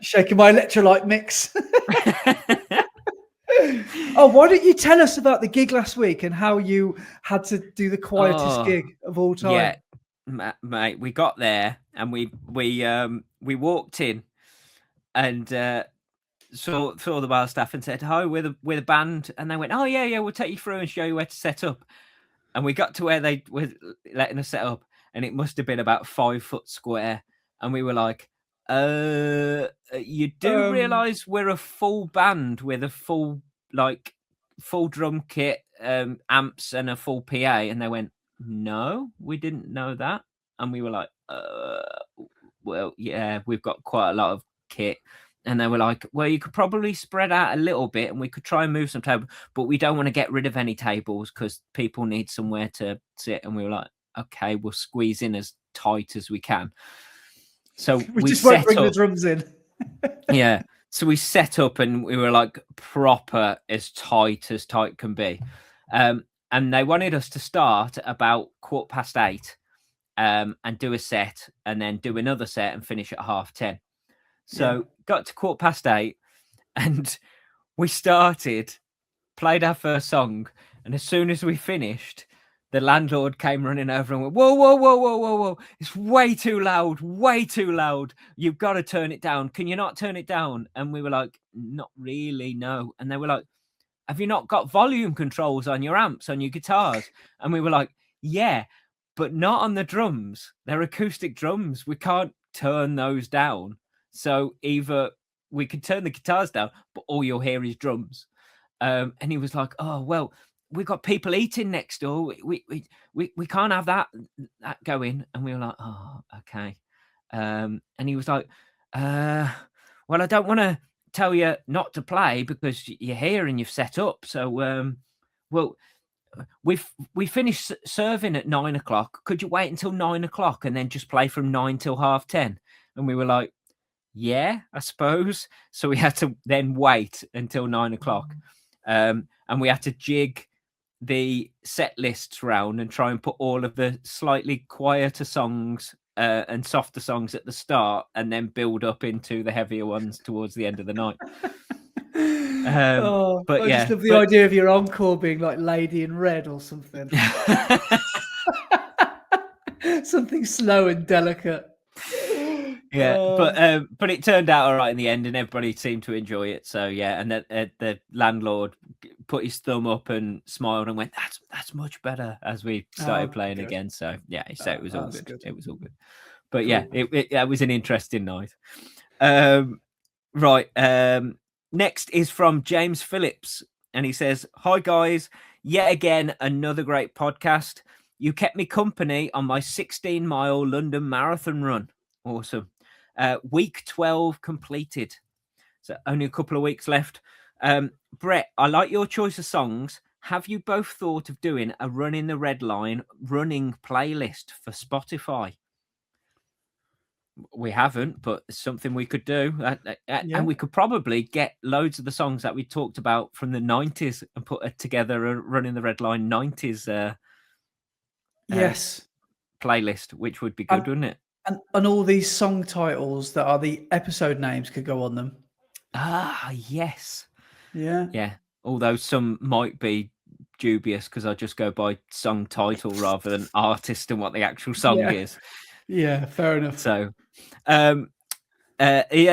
shaking my electrolyte mix. Oh, why don't you tell us about the gig last week and how you had to do the quietest gig of all time? Yeah, mate, we got there and we walked in and saw the bar staff and said, "Hi, we're the band," and they went, "Oh yeah, we'll take you through and show you where to set up." And we got to where they were letting us set up, and it must have been about 5 foot square, and we were like, "You do realize we're a full band with a full drum kit, amps, and a full PA?" And they went, "No, we didn't know that." And we were like, "Well, yeah, we've got quite a lot of kit." And they were like, "Well, you could probably spread out a little bit and we could try and move some tables, but we don't want to get rid of any tables because people need somewhere to sit." And we were like, "Okay, we'll squeeze in as tight as we can." So we just won't bring the drums in. Yeah. So we set up and we were like proper as tight can be. And they wanted us to start at about 8:15 and do a set and then do another set and finish at 10:30. So got to 8:15 and we started, played our first song. And as soon as we finished, the landlord came running over and went, whoa. It's way too loud. You've got to turn it down. Can you not turn it down? And we were like, "Not really, no." And they were like, "Have you not got volume controls on your amps, on your guitars?" And we were like, "Yeah, but not on the drums. They're acoustic drums. We can't turn those down. So either we could turn the guitars down, but all you'll hear is drums." And he was like, "Oh, well, we've got people eating next door. We can't have that going." And we were like, "Oh, okay." And he was like, "Well, I don't want to tell you not to play because you're here and you've set up. So, well, we finished serving at 9:00. Could you wait until 9:00 and then just play from 9 till 10:30?" And we were like, yeah, I suppose. So we had to then wait until 9 o'clock. And we had to jig the set lists round and try and put all of the slightly quieter songs and softer songs at the start, and then build up into the heavier ones towards the end of the night. But I just yeah, love the idea of your encore being like Lady in Red or something. Something slow and delicate. Yeah, but it turned out all right in the end, and everybody seemed to enjoy it. So yeah, and the landlord put his thumb up and smiled and went, "That's much better," as we started playing again. So yeah, so it was all good. It was all good. But cool. Yeah, it was an interesting night. Right. Next is from James Phillips, and he says, "Hi guys, yet again another great podcast. You kept me company on my 16-mile London marathon run. Awesome. Week 12 completed. So only a couple of weeks left. Brett, I like your choice of songs. Have you both thought of doing a Run in the Red Line running playlist for Spotify?" We haven't, but it's something we could do. And we could probably get loads of the songs that we talked about from the 90s and put together a Run in the Red Line 90s yes playlist, which would be good, wouldn't it? And all these song titles that are the episode names could go on them. Ah, yes. Yeah. Although some might be dubious because I just go by song title rather than artist and what the actual song is. Yeah, fair enough. So, Ian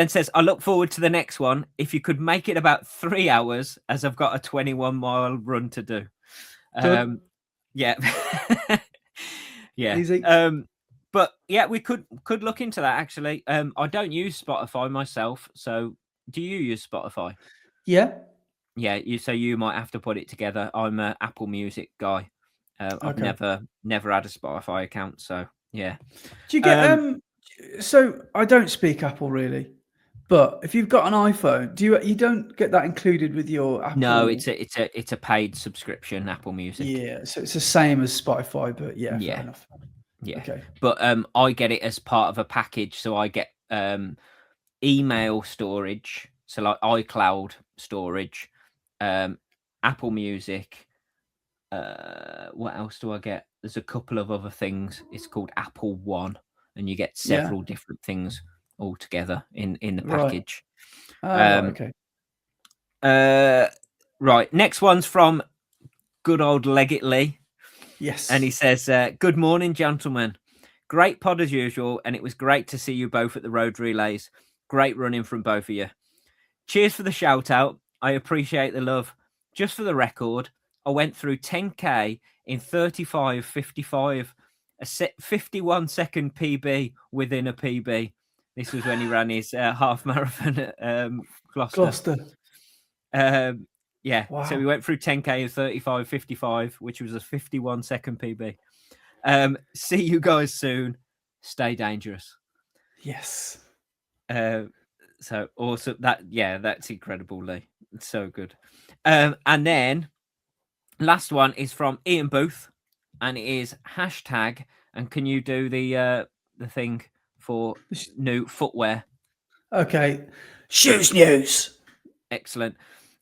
says, "I look forward to the next one. If you could make it about 3 hours, as I've got a 21-mile run to do." Yeah. Yeah. Easy. But yeah, we could look into that actually. I don't use Spotify myself, so do you use Spotify? Yeah. Yeah, you might have to put it together. I'm an Apple Music guy. I've never had a Spotify account, so yeah. Do you get so I don't speak Apple really, but if you've got an iPhone, you don't get that included with your Apple? No, it's a paid subscription, Apple Music. Yeah, so it's the same as Spotify, but yeah. Fair enough. Yeah. Okay. But I get it as part of a package, so I get email storage, so like iCloud storage, Apple Music. What else do I get? There's a couple of other things. It's called Apple One, and you get several different things all together in the package. Right. Okay. Right. Next one's from good old Leggett Lee. Yes. And he says, "Good morning, gentlemen. Great pod as usual, and it was great to see you both at the road relays. Great running from both of you. Cheers for the shout out. I appreciate the love. Just for the record, I went through 10K in 35:55, a 51-second PB within a PB. This was when he ran his half marathon at Gloucester. Yeah, wow. So we went through 10K in 35:55, which was a 51-second PB. See you guys soon. Stay dangerous." Yes. So awesome. That's incredible, Lee. It's so good. And then last one is from Ian Booth, and it is hashtag. And can you do the thing for new footwear? Okay. Shoes news. Excellent.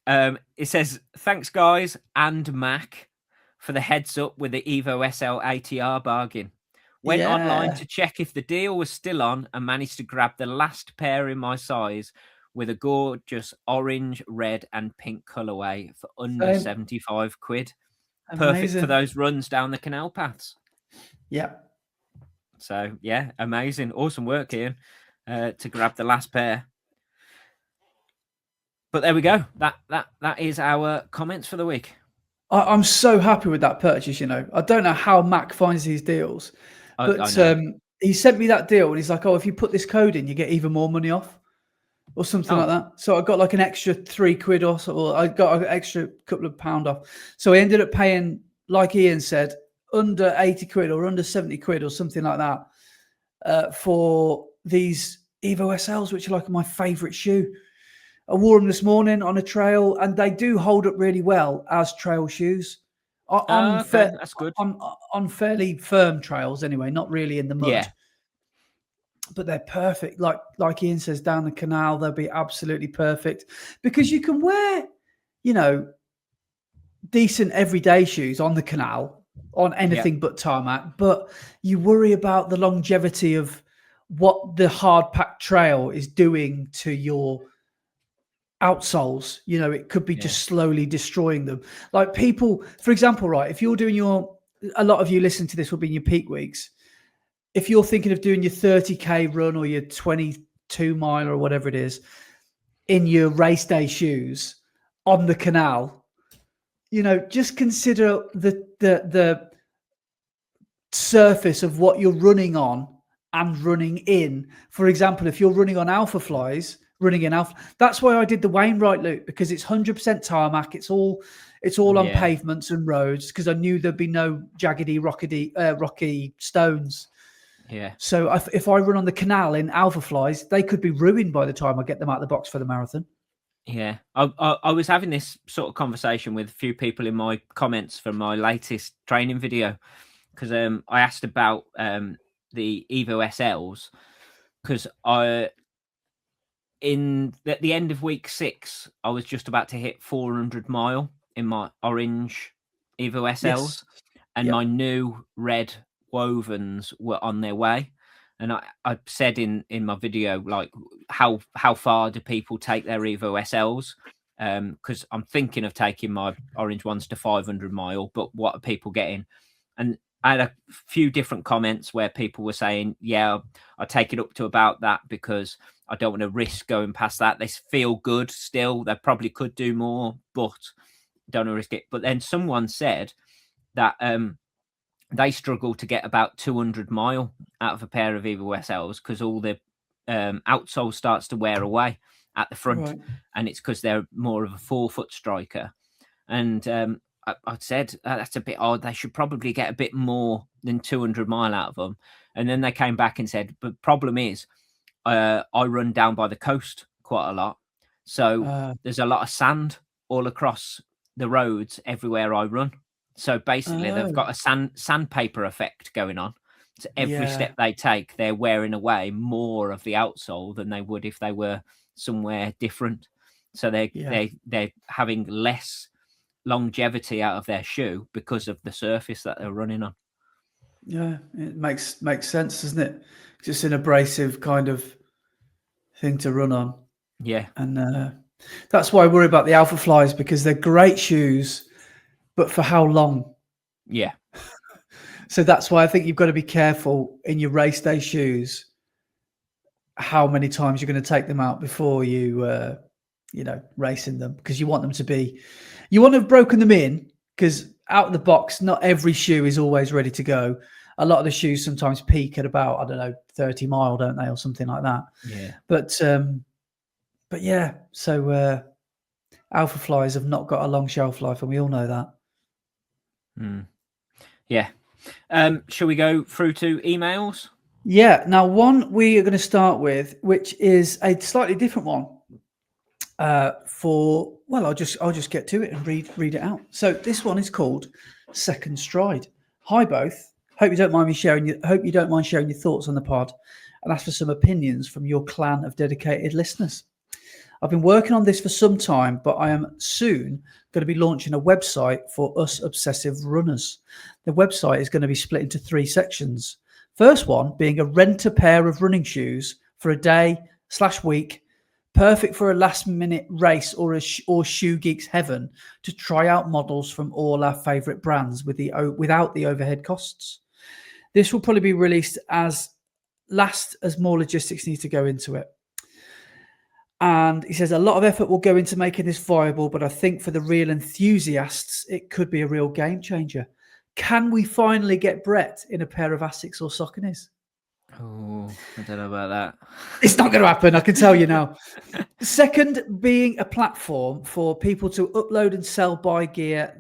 It says, "Thanks guys and Mac for the heads up with the Evo SL ATR bargain. Went online to check if the deal was still on and managed to grab the last pair in my size with a gorgeous orange, red and pink colorway for under 75 quid. Amazing. Perfect for those runs down the canal paths." Yeah. So yeah, amazing. Awesome work, Ian, to grab the last pair. But there we go. That is our comments for the week. I'm so happy with that purchase. I don't know how Mac finds these deals, but he sent me that deal and he's like, "Oh, if you put this code in, you get even more money off," or something like that. So I got like an extra £3 off, or I got an extra couple of pound off. So I ended up paying, like Ian said, under 80 quid or under 70 quid or something like that for these Evo SLs, which are like my favorite shoe. I wore them this morning on a trail, and they do hold up really well as trail shoes. That's good. On fairly firm trails, anyway, not really in the mud. Yeah. but they're perfect. Like Ian says, down the canal, they'll be absolutely perfect because you can wear, decent everyday shoes on the canal on anything but tarmac, but you worry about the longevity of what the hard packed trail is doing to your outsoles. It could be just slowly destroying them. Like people, for example, right, if you're doing a lot of you listening to this will be in your peak weeks. If you're thinking of doing your 30K run or your 22 mile or whatever it is in your race day shoes on the canal, just consider the surface of what you're running on and running in. For example, if you're running on Alpha Flies, that's why I did the Wainwright loop, because it's 100% tarmac. It's all on pavements and roads, because I knew there'd be no jaggedy, rocky stones. Yeah. So if I run on the canal in Alpha Flies, they could be ruined by the time I get them out of the box for the marathon. Yeah, I was having this sort of conversation with a few people in my comments from my latest training video, because I asked about the Evo SLs, because at the end of week 6, I was just about to hit 400 mile in my orange Evo SLs, and my new red wovens were on their way. And I said in my video, like, how far do people take their Evo SLs? Because I'm thinking of taking my orange ones to 500 mile, but what are people getting? And I had a few different comments where people were saying, yeah, I take it up to about that because I don't want to risk going past that. They feel good still. They probably could do more, but don't want to risk it. But then someone said that they struggle to get about 200 mile out of a pair of Evo SLs because all the outsole starts to wear away at the front. Right. And it's because they're more of a 4-foot striker. And I said, that's a bit odd. They should probably get a bit more than 200 mile out of them. And then they came back and said, but problem is, I run down by the coast quite a lot. So there's a lot of sand all across the roads everywhere I run. So basically, they've got a sandpaper effect going on. So every step they take, they're wearing away more of the outsole than they would if they were somewhere different. So they're having less longevity out of their shoe because of the surface that they're running on. Yeah, it makes sense, doesn't it? Just an abrasive kind of thing to run on. Yeah. And that's why I worry about the Alpha Flies, because they're great shoes, but for how long? Yeah. So that's why I think you've got to be careful in your race day shoes how many times you're going to take them out before you racing them, because you want to have broken them in, because out of the box, not every shoe is always ready to go. A lot of the shoes sometimes peak at about, I don't know, 30 mile, don't they, or something like that. Yeah. But yeah, so Alpha Flies have not got a long shelf life, and we all know that. Yeah. Shall we go through to emails? Yeah. Now, one we are going to start with, which is a slightly different one. I'll just get to it and read it out. So this one is called Second Stride. Hi both. Hope you don't mind sharing your thoughts on the pod, and ask for some opinions from your clan of dedicated listeners. I've been working on this for some time, but I am soon going to be launching a website for us obsessive runners. The website is going to be split into 3 sections. First one being a rent a pair of running shoes for a day/week, perfect for a last-minute race or Shoe Geeks heaven, to try out models from all our favourite brands without the overhead costs. This will probably be released as more logistics need to go into it. And he says a lot of effort will go into making this viable, but I think for the real enthusiasts, it could be a real game changer. Can we finally get Brett in a pair of Asics or Sauconys? Oh, I don't know about that. It's not going to happen, I can tell you now. Second, being a platform for people to upload and sell buy gear,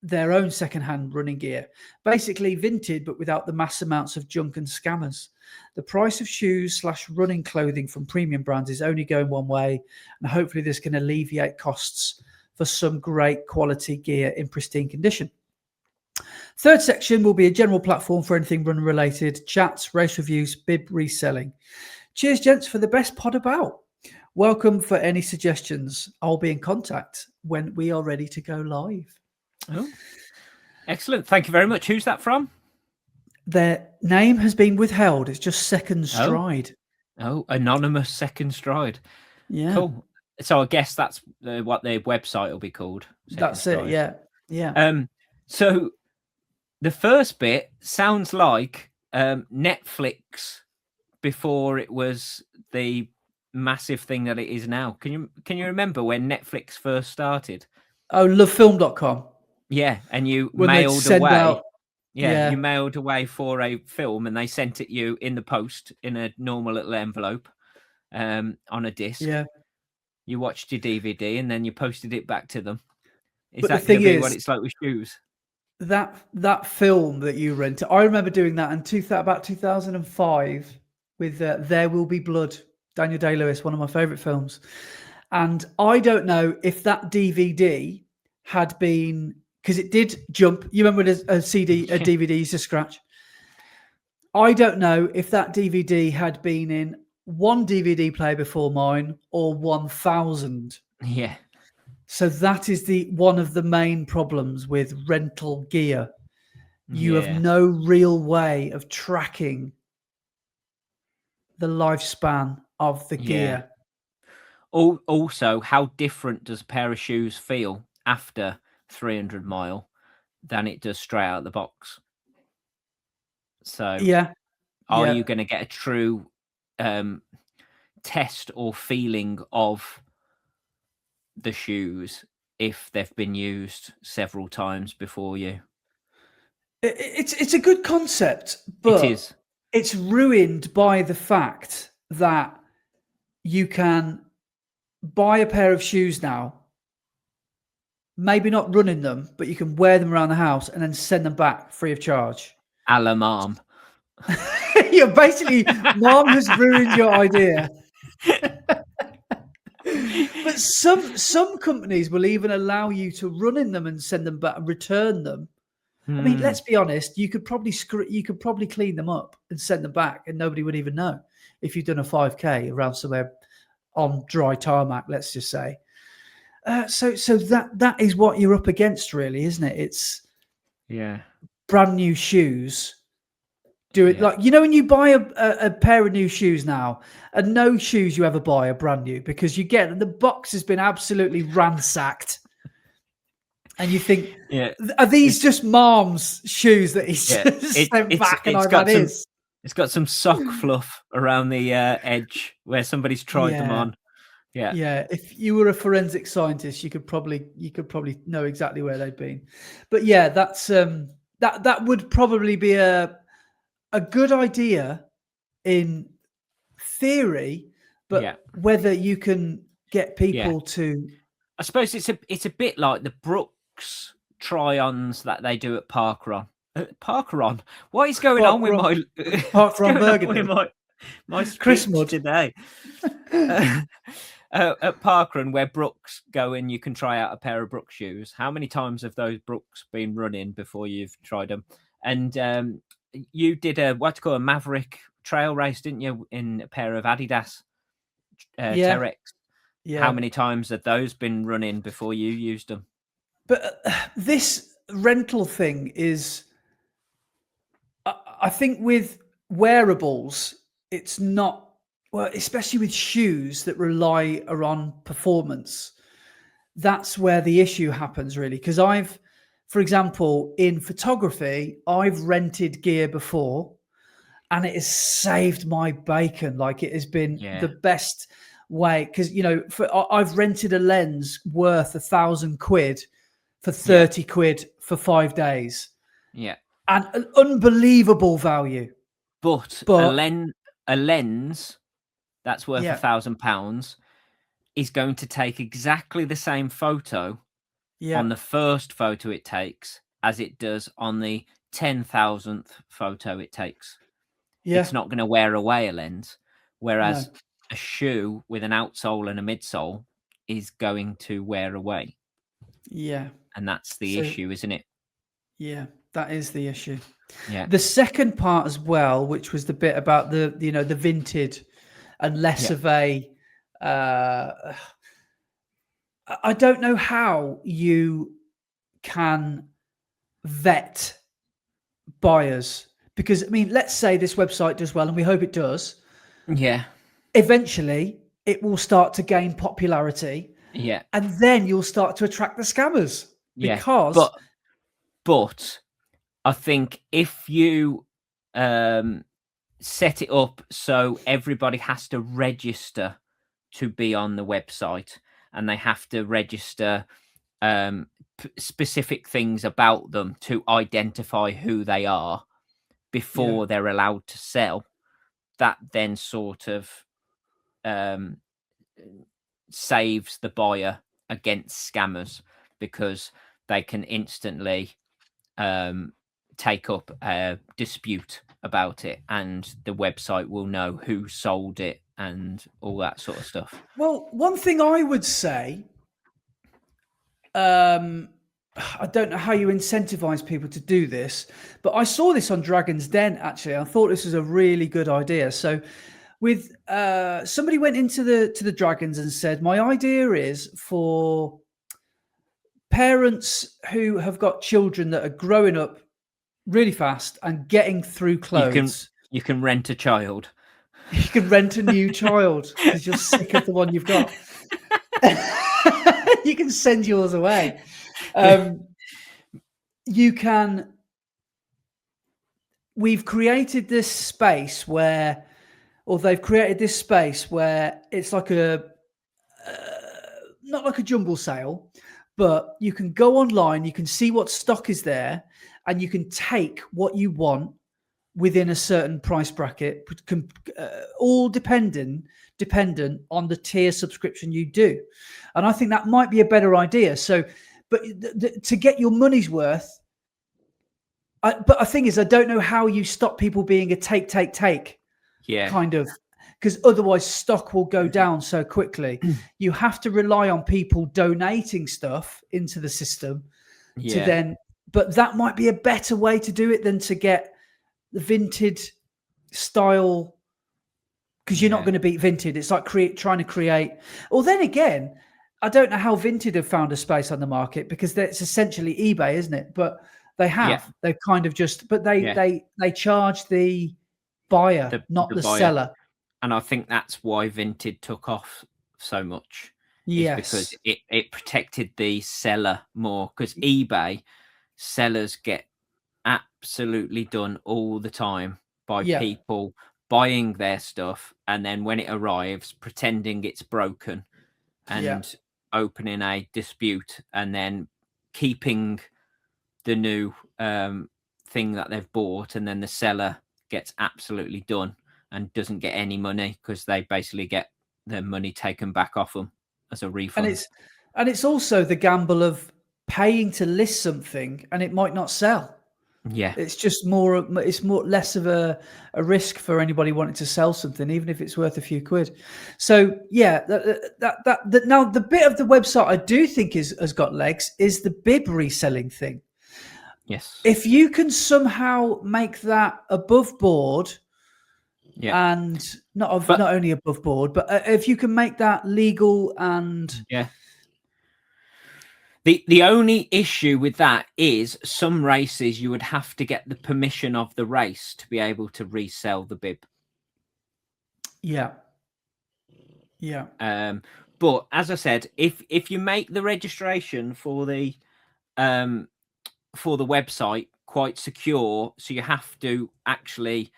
their own secondhand running gear. Basically vintage, but without the mass amounts of junk and scammers. The price of shoes/running clothing from premium brands is only going one way, and hopefully this can alleviate costs for some great quality gear in pristine condition. Third section will be a general platform for anything run related, chats, race reviews, bib reselling. Cheers, gents, for the best pod about. Welcome for any suggestions. I'll be in contact when we are ready to go live. Oh, excellent. Thank you very much. Who's that from? Their name has been withheld. It's just Second Stride. Oh, anonymous Second Stride. Yeah. Cool. So I guess that's what their website will be called. That's it. Yeah. So the first bit sounds like Netflix before it was the massive thing that it is now. Can you remember when Netflix first started? Oh, lovefilm.com. Yeah, and you when mailed away. Out, you mailed away for a film, and they sent it you in the post in a normal little envelope on a disc. Yeah. You watched your DVD, and then you posted it back to them. Is that going to be what it's like with shoes? That film that you rented, I remember doing that in about 2005 with There Will Be Blood, Daniel Day-Lewis, one of my favourite films. And I don't know if that DVD had been, because it did jump. You remember when a DVD used to scratch? I don't know if that DVD had been in one DVD player before mine or 1,000. Yeah. So that is one of the main problems with rental gear. You have no real way of tracking the lifespan of the gear. Also, how different does a pair of shoes feel after 300 mile than it does straight out of the box? So are you going to get a true test or feeling of the shoes if they've been used several times before you? It's a good concept, but it is. It's ruined by the fact that you can buy a pair of shoes now, maybe not running them, but you can wear them around the house and then send them back free of charge. A la mom. You're basically, mom has ruined your idea. But some companies will even allow you to run in them and send them back and return them. I mean, let's be honest. You could probably clean them up and send them back, and nobody would even know if you've done a 5K around somewhere on dry tarmac. Let's just say. So that is what you're up against, really, isn't it? It's brand new shoes. Do it like when you buy a pair of new shoes now, and no shoes you ever buy are brand new because you get the box has been absolutely ransacked. And you think, are these just mom's shoes that he's sent back and I've had his? It's got some sock fluff around the edge where somebody's tried them on. Yeah. If you were a forensic scientist, you could probably know exactly where they'd been. But that's that would probably be a good idea in theory, but whether you can get people to, I suppose it's a bit like the Brooks try-ons that they do at Parkrun. Parkrun. What is going on with my Parkrun Burgundy? My Christmas today? At Parkrun, where Brooks go and you can try out a pair of Brooks shoes. How many times have those Brooks been running before you've tried them? And you did a Maverick trail race, didn't you, in a pair of Adidas Terex? Yeah. How many times have those been running before you used them? But this rental thing is, I think, with wearables, it's not, well, especially with shoes that rely on performance. That's where the issue happens, really. Because for example, in photography, I've rented gear before and it has saved my bacon. Like, it has been the best way. Because, I've rented a lens worth £1,000 for 30 quid for 5 days. Yeah. And an unbelievable value. But a lens that's worth £1,000 is going to take exactly the same photo on the first photo it takes as it does on the 10,000th photo it takes. Yeah. It's not going to wear away a lens. Whereas a shoe with an outsole and a midsole is going to wear away. Yeah. And that's the issue, isn't it? Yeah. That is the issue. Yeah. The second part as well, which was the bit about the vinted and less of a. I don't know how you can vet buyers, because I mean, let's say this website does well, and we hope it does. Yeah. Eventually, it will start to gain popularity. Yeah. And then you'll start to attract the scammers. Yeah. Because but I think if you set it up so everybody has to register to be on the website, and they have to register specific things about them to identify who they are before they're allowed to sell, that then sort of saves the buyer against scammers, because they can instantly take up a dispute about it, and the website will know who sold it and all that sort of stuff. Well, one thing I would say, I don't know how you incentivize people to do this, but I saw this on Dragon's Den, actually. I thought this was a really good idea. So with somebody went into the Dragons and said, my idea is for parents who have got children that are growing up really fast and getting through clothes. You can rent a child. You can rent a new child because you're sick of the one you've got. You can send yours away. You can. We've created this space where, or they've created this space where it's like a, not like a jumble sale, but you can go online, you can see what stock is there, and you can take what you want within a certain price bracket, all dependent on the tier subscription you do. And I think that might be a better idea. So, but to get your money's worth, but the thing is, I don't know how you stop people being a take kind of, because otherwise stock will go down so quickly. You have to rely on people donating stuff into the system to then, but that might be a better way to do it than to get the Vinted style, because you're not going to beat Vinted. It's like trying to create. Well, then again, I don't know how Vinted have found a space on the market, because it's essentially eBay, isn't it? But they have. They've kind of just, but they charge the buyer, not the buyer. Seller. And I think that's why Vinted took off so much. Yes, because it protected the seller more, because eBay sellers get absolutely done all the time by people buying their stuff, and then when it arrives pretending it's broken and opening a dispute, and then keeping the new thing that they've bought, and then the seller gets absolutely done and doesn't get any money, because they basically get their money taken back off them as a refund. And it's also the gamble of paying to list something and it might not sell. Yeah, it's just less of a risk for anybody wanting to sell something, even if it's worth a few quid. So that now the bit of the website I do think has got legs is the bib reselling thing. Yes, if you can somehow make that above board, and not only above board, but if you can make that legal and The only issue with that is some races you would have to get the permission of the race to be able to resell the bib. Yeah. But as I said, if you make the registration for the website quite secure, so you have to actually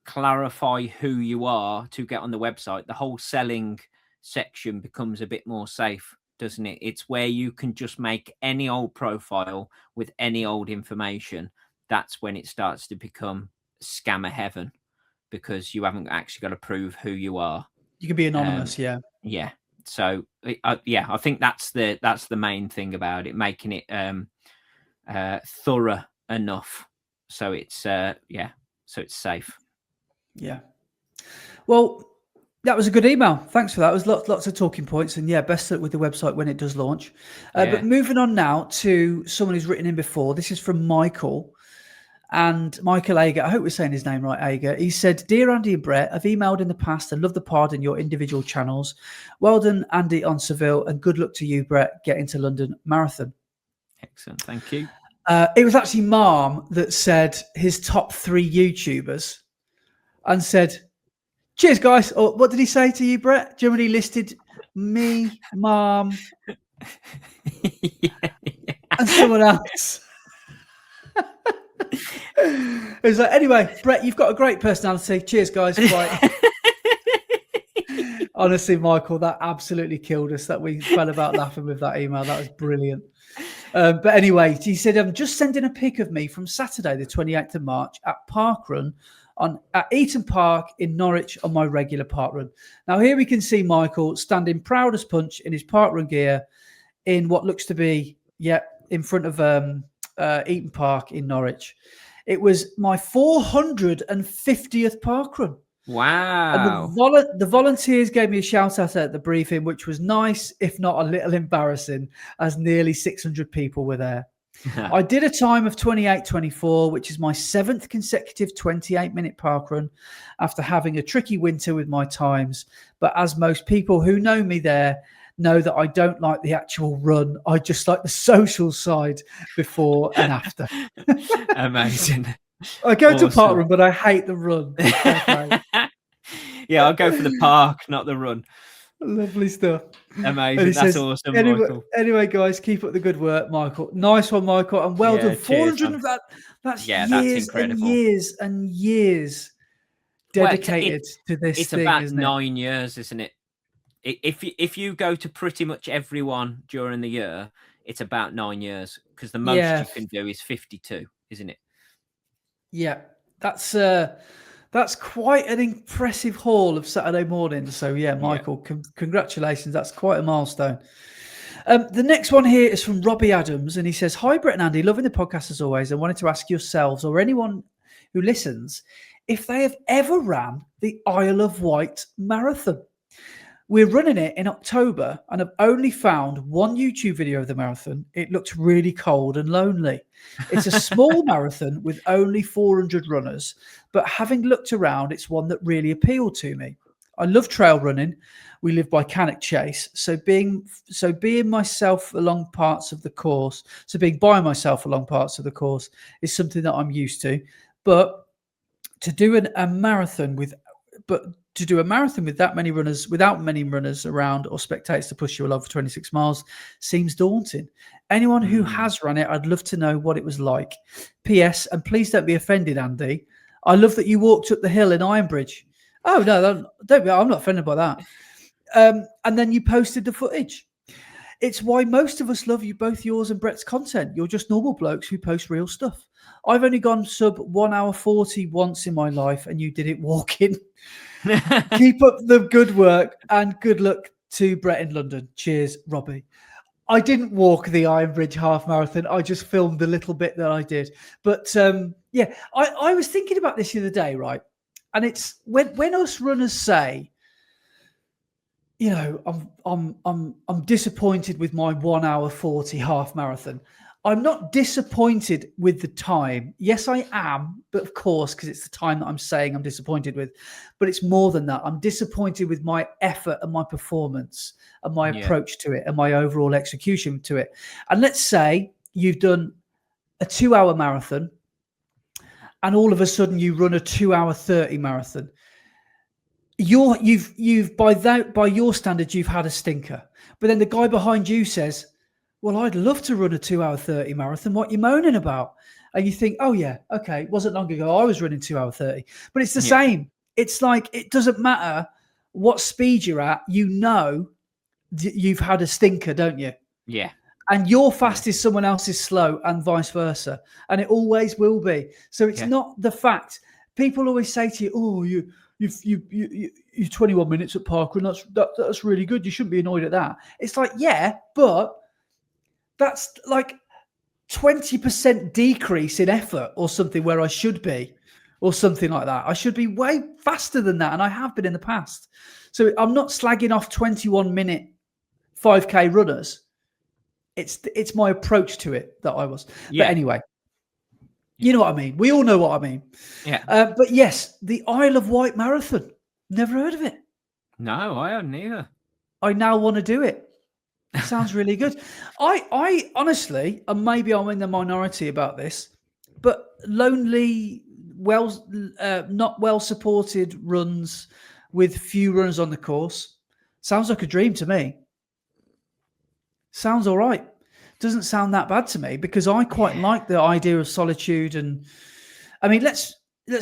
clarify who you are to get on the website, the whole selling section becomes a bit more safe, doesn't it? It's where you can just make any old profile with any old information. That's when it starts to become scammer heaven, because you haven't actually got to prove who you are. You can be anonymous. Yeah. So I think that's the main thing about it, making it thorough enough so it's so it's safe. Yeah. Well, that was a good email. Thanks for that. It was lots of talking points, and best luck with the website when it does launch. But moving on now to someone who's written in before. This is from Michael. And Michael Ager, I hope we're saying his name right, Ager, he said, "Dear Andy and Brett, I've emailed in the past and love the pod and your individual channels. Well done, Andy, on Seville, and good luck to you, Brett, getting to London Marathon." Excellent, thank you. It was actually Mom that said his top 3 YouTubers and said, "Cheers, guys." Or what did he say to you, Brett? Do you remember he listed me, Mom, and someone else? It was like, "Anyway, Brett, you've got a great personality. Cheers, guys." Bye. Honestly, Michael, that absolutely killed us. That we fell about laughing with that email. That was brilliant. But anyway, he said, "I'm just sending a pic of me from Saturday, the 28th of March at Parkrun at Eaton Park in Norwich on my regular Parkrun." Now here we can see Michael standing proud as punch in his Parkrun gear in what looks to be, in front of Eaton Park in Norwich. It was my 450th Parkrun. Wow. And the volunteers gave me a shout out at the briefing, which was nice, if not a little embarrassing, as nearly 600 people were there. I did a time of 28:24, which is my 7th consecutive 28-minute parkrun after having a tricky winter with my times. But as most people who know me there know that I don't like the actual run. I just like the social side before and after. Amazing. I go to parkrun, but I hate the run. Yeah, I'll go for the park, not the run. Lovely stuff. Amazing. That's says, awesome, Michael. Anyway, guys, keep up the good work, Michael. Nice one, Michael. And well done. 400 of that. That's years and years and years dedicated to this it's thing, about isn't it? 9 years, isn't it? If you go to pretty much everyone during the year, it's about 9 years, because the most you can do is 52, isn't it? Yeah, that's quite an impressive haul of Saturday morning. So yeah, Michael, congratulations. That's quite a milestone. The next one here is from Robbie Adams, and he says, "Hi, Brett and Andy, loving the podcast as always, and wanted to ask yourselves or anyone who listens if they have ever ran the Isle of Wight Marathon. We're running it in October and I've only found one YouTube video of the marathon. It looks really cold and lonely. It's a small marathon with only 400 runners, but having looked around, it's one that really appealed to me. I love trail running. We live by Cannock Chase, so being myself along parts of the course, being by myself along parts of the course is something that I'm used to. But to do a marathon with that many runners, without many runners around or spectators to push you along for 26 miles, seems daunting. Anyone who has run it, I'd love to know what it was like. P.S. And please don't be offended, Andy. I love that you walked up the hill in Ironbridge. Oh, no, don't be. I'm not offended by that. And then you posted the footage. It's why most of us love you, both yours and Brett's content. You're just normal blokes who post real stuff. I've only gone sub 1 hour 40 once in my life, and you did it walking. Keep up the good work and good luck to Brett in London. Cheers, Robbie. I didn't walk the Ironbridge half marathon. I just filmed the little bit that I did. But I was thinking about this the other day, right? And it's when us runners say, you know, I'm disappointed with my 1 hour 40 half marathon. I'm not disappointed with the time. Yes, I am, but of course, because it's the time that I'm saying I'm disappointed with. But it's more than that. I'm disappointed with my effort and my performance and my approach to it and my overall execution to it. And let's say you've done a 2 hour marathon and all of a sudden you run a 2 hour 30 marathon. You've by your standards, you've had a stinker. But then the guy behind you says, well, I'd love to run a 2 hour 30 marathon. What are you moaning about? And you think, oh, yeah, okay. It wasn't long ago I was running 2 hour 30. But it's the same. It's like, it doesn't matter what speed you're at. You know, you've had a stinker, don't you? Yeah. And your fast is someone else's slow and vice versa. And it always will be. So it's not the fact. People always say to you, oh, you're 21 minutes at Parkrun. That's really good. You shouldn't be annoyed at that. It's like, yeah, but that's like 20% decrease in effort or something where I should be, or something like that. I should be way faster than that. And I have been in the past. So I'm not slagging off 21-minute 5K runners. It's my approach to it that I was. Yeah. But anyway, You know what I mean? We all know what I mean. Yeah. But yes, the Isle of Wight Marathon. Never heard of it. No, I hadn't either. I now want to do it. Sounds really good. I honestly, and maybe I'm in the minority about this, but lonely, not well supported runs with few runners on the course sounds like a dream to me. Sounds all right. Doesn't sound that bad to me, because I quite like the idea of solitude. And I mean, let's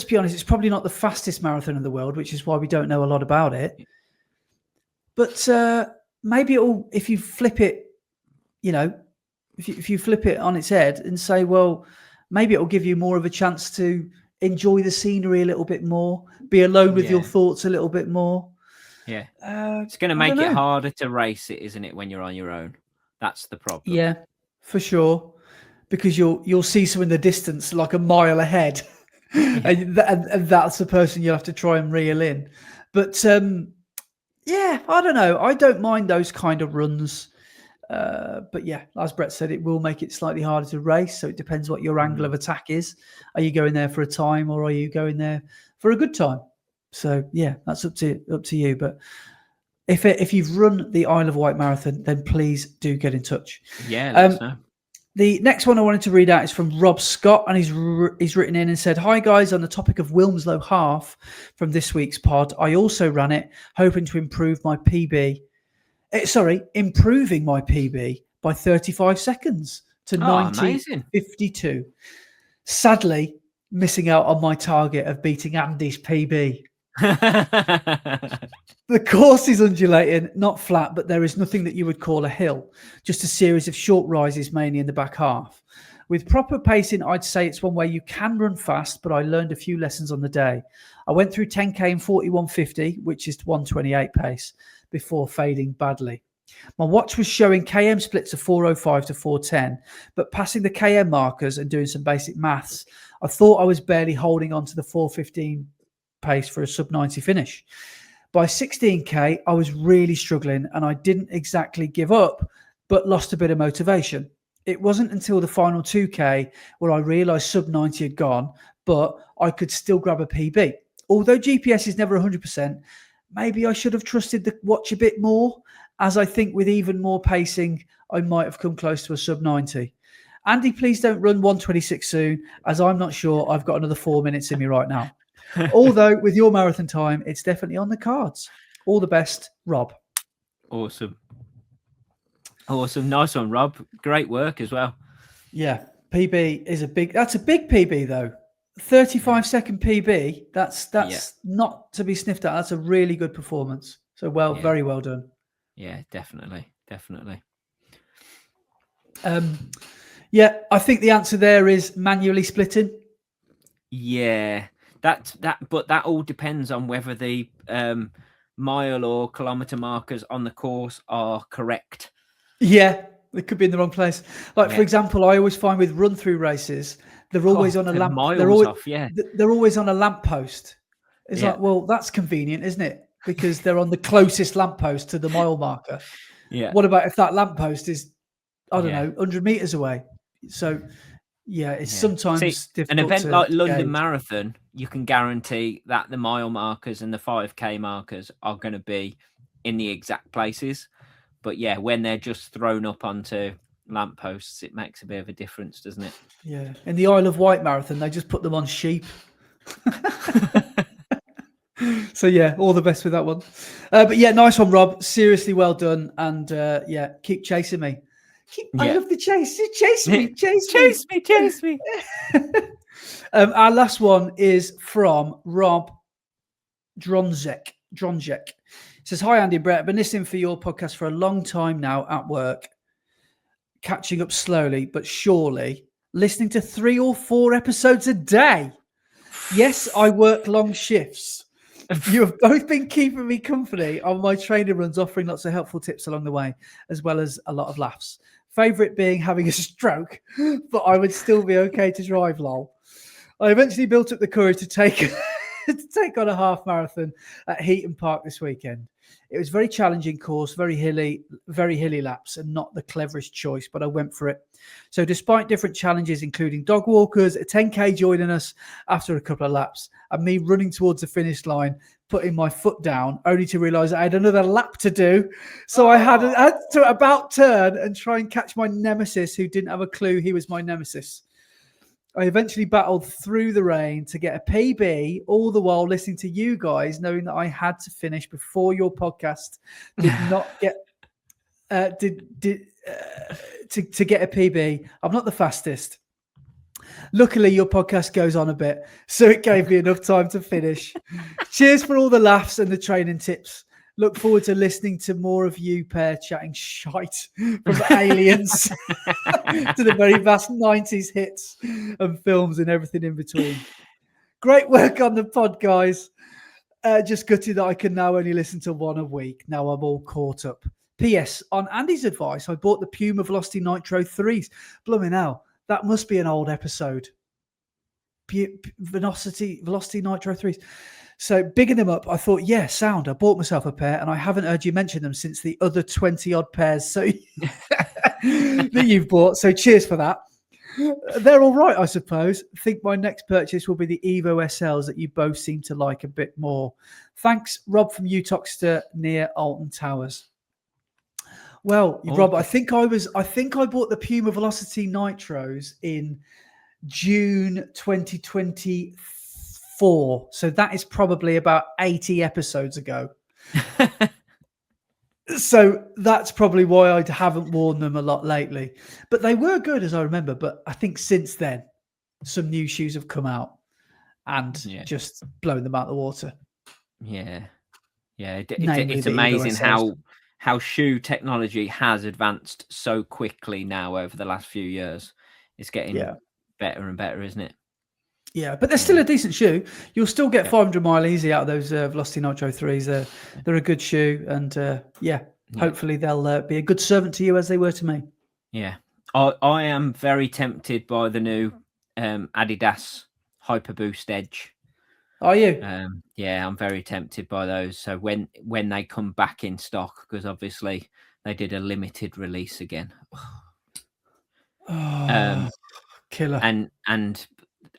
be honest, it's probably not the fastest marathon in the world, which is why we don't know a lot about it. But maybe it'll, if you flip it, if you flip it on its head and say, well, maybe it'll give you more of a chance to enjoy the scenery a little bit more, be alone with your thoughts a little bit more. Yeah. It's going to make it harder to race it, isn't it, when you're on your own? That's the problem. Yeah, for sure. Because you'll see someone in the distance, like a mile ahead, and that's the person you'll have to try and reel in. But yeah, I don't know. I don't mind those kind of runs. But yeah, as Brett said, it will make it slightly harder to race. So it depends what your angle of attack is. Are you going there for a time, or are you going there for a good time? So yeah, that's up to you. But if you've run the Isle of Wight Marathon, then please do get in touch. Yeah, let us know. The next one I wanted to read out is from Rob Scott, and he's written in and said, "Hi guys, on the topic of Wilmslow half from this week's pod, I also ran it, hoping to improve my PB. Improving my PB by 35 seconds to 19:52. Sadly, missing out on my target of beating Andy's PB. The course is undulating, not flat, but there is nothing that you would call a hill, just a series of short rises, mainly in the back half. With proper pacing, I'd say it's one where you can run fast, but I learned a few lessons on the day. I went through 10k in 41:50, which is 1:28 pace, before fading badly. My watch was showing km splits of 4:05 to 4:10, but passing the km markers and doing some basic maths, I thought I was barely holding on to the 4:15 pace for a sub-90 finish. By 16k, I was really struggling, and I didn't exactly give up, but lost a bit of motivation. It wasn't until the final 2k where I realised sub-90 had gone, but I could still grab a PB. Although GPS is never 100%, maybe I should have trusted the watch a bit more, as I think with even more pacing, I might have come close to a sub-90. Andy, please don't run 1:26 soon, as I'm not sure I've got another 4 minutes in me right now. Although with your marathon time, it's definitely on the cards. All the best, Rob." Awesome. Nice one, Rob. Great work as well. Yeah. PB is that's a big PB though. 35-second PB. That's not to be sniffed at. That's a really good performance. So very well done. Yeah, definitely. Yeah, I think the answer there is manually splitting. Yeah. But that all depends on whether the mile or kilometer markers on the course are correct. Yeah, they could be in the wrong place. For example, I always find with run-through races, they're always on a lamp. They're always on a lamppost. It's like, well, that's convenient, isn't it? Because they're on the closest lamppost to the mile marker. Yeah. What about if that lamppost is, I don't know, 100 meters away? So. Yeah, it's sometimes difficult. An event like London Marathon, you can guarantee that the mile markers and the 5k markers are going to be in the exact places. But yeah, when they're just thrown up onto lampposts, it makes a bit of a difference, doesn't it? Yeah. In the Isle of Wight Marathon, they just put them on sheep. So yeah, all the best with that one. But yeah, nice one, Rob. Seriously well done. And keep chasing me. I love the chase. Chase me. Our last one is from Rob Dronzek. It says, "Hi Andy and Brett, I've been listening for your podcast for a long time now at work, catching up slowly but surely, listening to 3 or 4 episodes a day. Yes, I work long shifts. You have both been keeping me company on my training runs, offering lots of helpful tips along the way, as well as a lot of laughs. Favourite being having a stroke, but I would still be okay to drive, lol. I eventually built up the courage to take on a half marathon at Heaton Park this weekend. It was very challenging course, very hilly laps, and not the cleverest choice, but I went for it. So despite different challenges, including dog walkers, a 10K joining us after a couple of laps, and me running towards the finish line, putting my foot down, only to realise I had another lap to do. So I had to about turn and try and catch my nemesis, who didn't have a clue he was my nemesis. I eventually battled through the rain to get a PB, all the while listening to you guys, knowing that I had to finish before your podcast did not get to get a PB. I'm not the fastest. Luckily, your podcast goes on a bit, so it gave me enough time to finish. Cheers for all the laughs and the training tips. Look forward to listening to more of you pair chatting shite from aliens to the very vast 90s hits and films and everything in between. Great work on the pod, guys. Just gutted that I can now only listen to one a week. Now I'm all caught up. P.S. On Andy's advice, I bought the Puma Velocity Nitro 3s. Blooming hell, that must be an old episode. Velocity Nitro 3s. So bigging them up, I thought, yeah, sound. I bought myself a pair, and I haven't heard you mention them since the other 20 odd pairs that you've bought. So cheers for that. They're all right, I suppose. I think my next purchase will be the Evo SLs that you both seem to like a bit more. Thanks, Rob from Utoxeter near Alton Towers. Well, Rob, I think I bought the Puma Velocity Nitros in June 2024. So that is probably about 80 episodes ago. So that's probably why I haven't worn them a lot lately. But they were good, as I remember. But I think since then, some new shoes have come out and just blown them out of the water. Yeah. It's amazing how shoe technology has advanced so quickly now over the last few years. It's getting better and better, isn't it? Yeah, but they're still a decent shoe. You'll still get 500 mile easy out of those Velocity Nitro 3s. They're a good shoe, and hopefully they'll be a good servant to you as they were to me. Yeah, I am very tempted by the new Adidas Hyper Boost Edge. Are you? Yeah, I'm very tempted by those. So when they come back in stock, because obviously they did a limited release again. Killer. And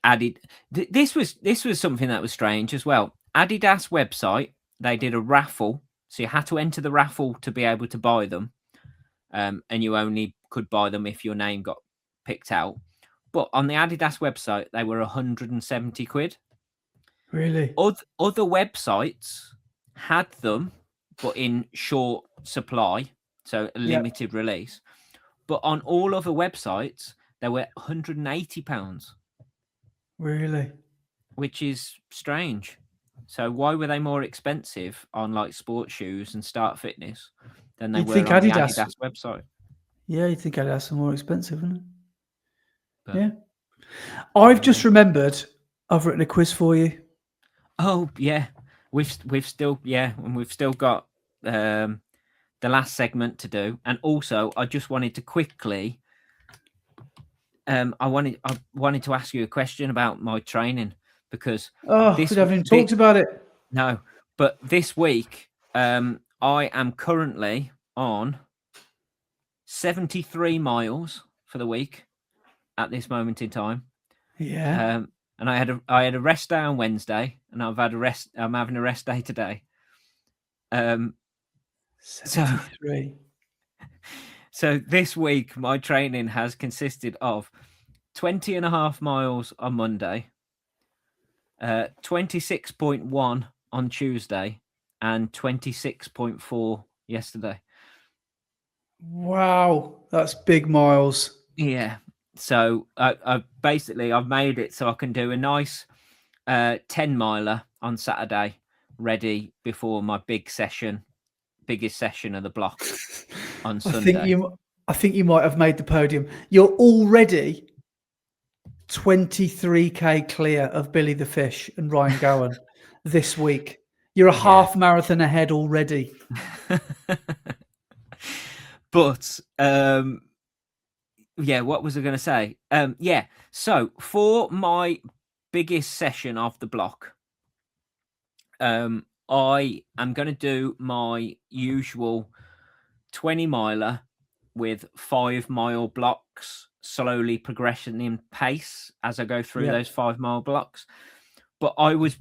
added this was something that was strange as well. Adidas website, they did a raffle, so you had to enter the raffle to be able to buy them, and you only could buy them if your name got picked out. But on the Adidas website, they were 170 quid. Really? Other websites had them, but in short supply, so a limited release. But on all other websites, they were £180. Really? Which is strange. So why were they more expensive on like sports shoes and Start Fitness than they were on the Adidas website? Yeah, you'd think Adidas are more expensive, wouldn't it? But, yeah. I've just remembered I've written a quiz for you. Oh yeah, we've still got the last segment to do, and also I just wanted to quickly. I wanted to ask you a question about my training, because we haven't even talked about it. No, but this week I am currently on 73 miles for the week at this moment in time. Yeah. And I had a rest day on Wednesday, and I'm having a rest day today. 73. So this week my training has consisted of 20 and a half miles on Monday, 26.1 on Tuesday, and 26.4 yesterday. Wow, that's big miles. Yeah. So I've made it so I can do a nice 10 miler on Saturday, ready before my biggest session of the block on Sunday. I think you might have made the podium. You're already 23k clear of Billy the Fish and Ryan Gowan this week. You're a half marathon ahead already. But what was I going to say? So for my biggest session of the block, I I am going to do my usual 20 miler with 5 mile blocks, slowly progressing in pace as I go through those 5 mile blocks. But I was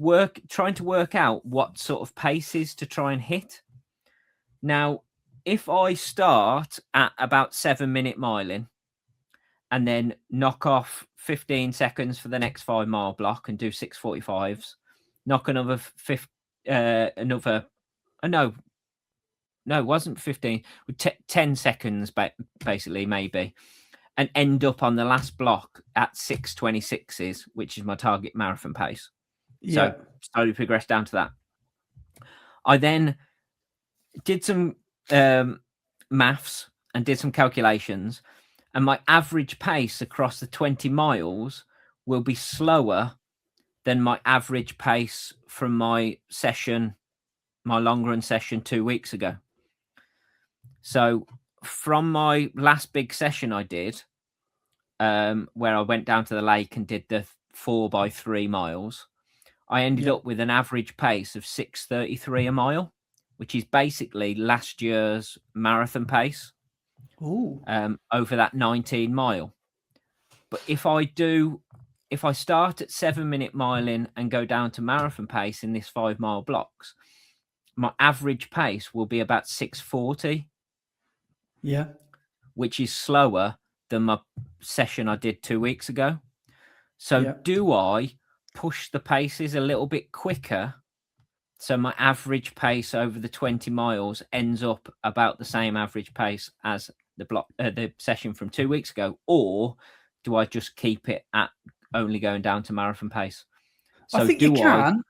trying to work out what sort of paces to try and hit. Now, if I start at about 7-minute miling and then knock off 15 seconds for the next 5 mile block and do 6:45s, knock another no, it wasn't 15, 10 seconds basically, maybe, and end up on the last block at 6:26s, which is my target marathon pace. So slowly progress down to that. I then did some maths and did some calculations, and my average pace across the 20 miles will be slower than my average pace from my long run session 2 weeks ago. So from my last big session I did, where I went down to the lake and did the 4x3 miles, I ended up with an average pace of 6:33 a mile, which is basically last year's marathon pace. Over that 19 mile. But if I start at 7-minute miling and go down to marathon pace in this 5 mile blocks, my average pace will be about 6:40. Which is slower than my session I did 2 weeks ago. So do I push the paces a little bit quicker so my average pace over the 20 miles ends up about the same average pace as the session from 2 weeks ago, or do I just keep it at only going down to marathon pace? So I think you can.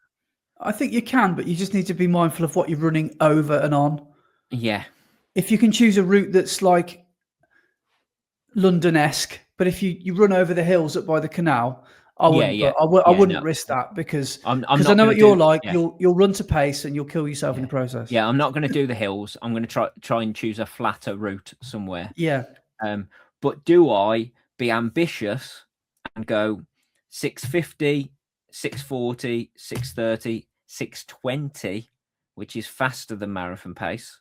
I think you can, but you just need to be mindful of what you're running over and on. Yeah. If you can choose a route that's like London-esque, but if you run over the hills up by the canal, I wouldn't risk that because I know what you're like. Yeah. You'll run to pace and you'll kill yourself in the process. Yeah, I'm not going to do the hills. I'm going to try and choose a flatter route somewhere. Yeah. But do I be ambitious and go 6:50, 6:40, 6:30, 6:20, which is faster than marathon pace?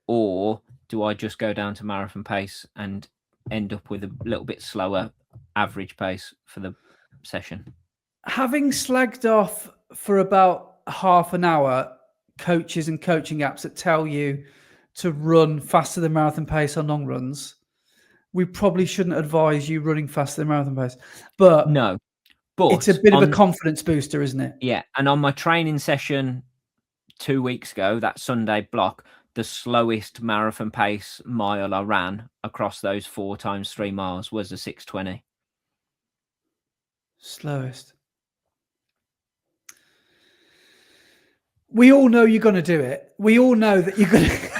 Or do I just go down to marathon pace and end up with a little bit slower average pace for the session? Having slagged off for about half an hour coaches and coaching apps that tell you to run faster than marathon pace on long runs, we probably shouldn't advise you running faster than marathon pace. But no, but it's a bit of a confidence booster, isn't it? Yeah, and on my training session 2 weeks ago, that Sunday block, the slowest marathon pace mile I ran across those 4 times 3 miles was a 6:20. Slowest. We all know you're going to do it. We all know that you're going to.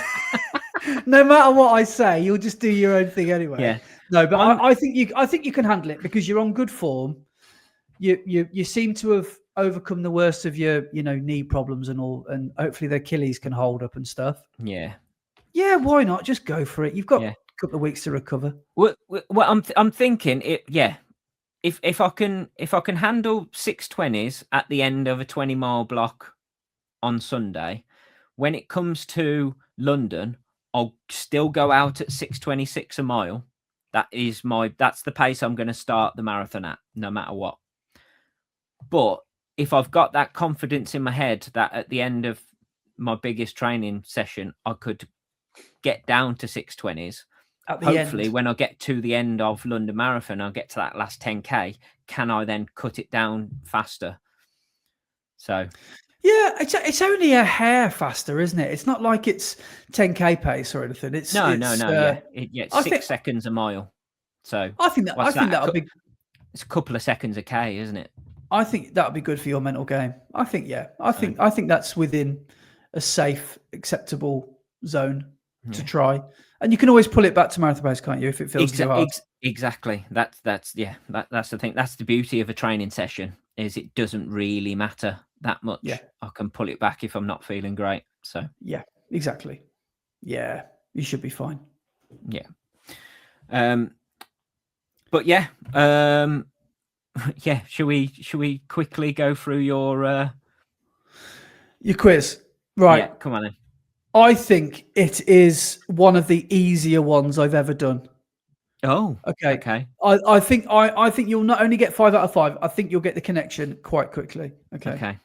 No matter what I say, you'll just do your own thing anyway. Yeah. No, but I think you can handle it because you're on good form. You seem to have overcome the worst of your knee problems and all, and hopefully the Achilles can hold up and stuff. Yeah. Why not? Just go for it. You've got a couple of weeks to recover. Well, I'm thinking it. Yeah. If I can handle 6:20s at the end of a 20 mile block on Sunday, when it comes to London, I'll still go out at 6:26 a mile. That's the pace I'm going to start the marathon at, no matter what. But if I've got that confidence in my head that at the end of my biggest training session, I could get down to 6:20s. Hopefully, when I get to the end of London Marathon, I'll get to that last 10K. Can I then cut it down faster? So, yeah, it's only a hair faster, isn't it? It's not like it's 10K pace or anything. It's no. It's 6 seconds a mile. So I think that'll be. It's a couple of seconds a K, isn't it? I think that'll be good for your mental game. I think I think that's within a safe, acceptable zone to try. And you can always pull it back to marathon pace, can't you, if it feels too hard? Exactly. That's the thing. That's the beauty of a training session, is it doesn't really matter that much. Yeah. I can pull it back if I'm not feeling great. So yeah, exactly. Yeah, you should be fine. Yeah. But yeah. Yeah. Should we quickly go through your Your quiz. Right. Yeah, come on then. I think it is one of the easier ones I've ever done. Oh, Okay. okay. I think you'll not only get 5 out of 5, I think you'll get the connection quite quickly. Okay.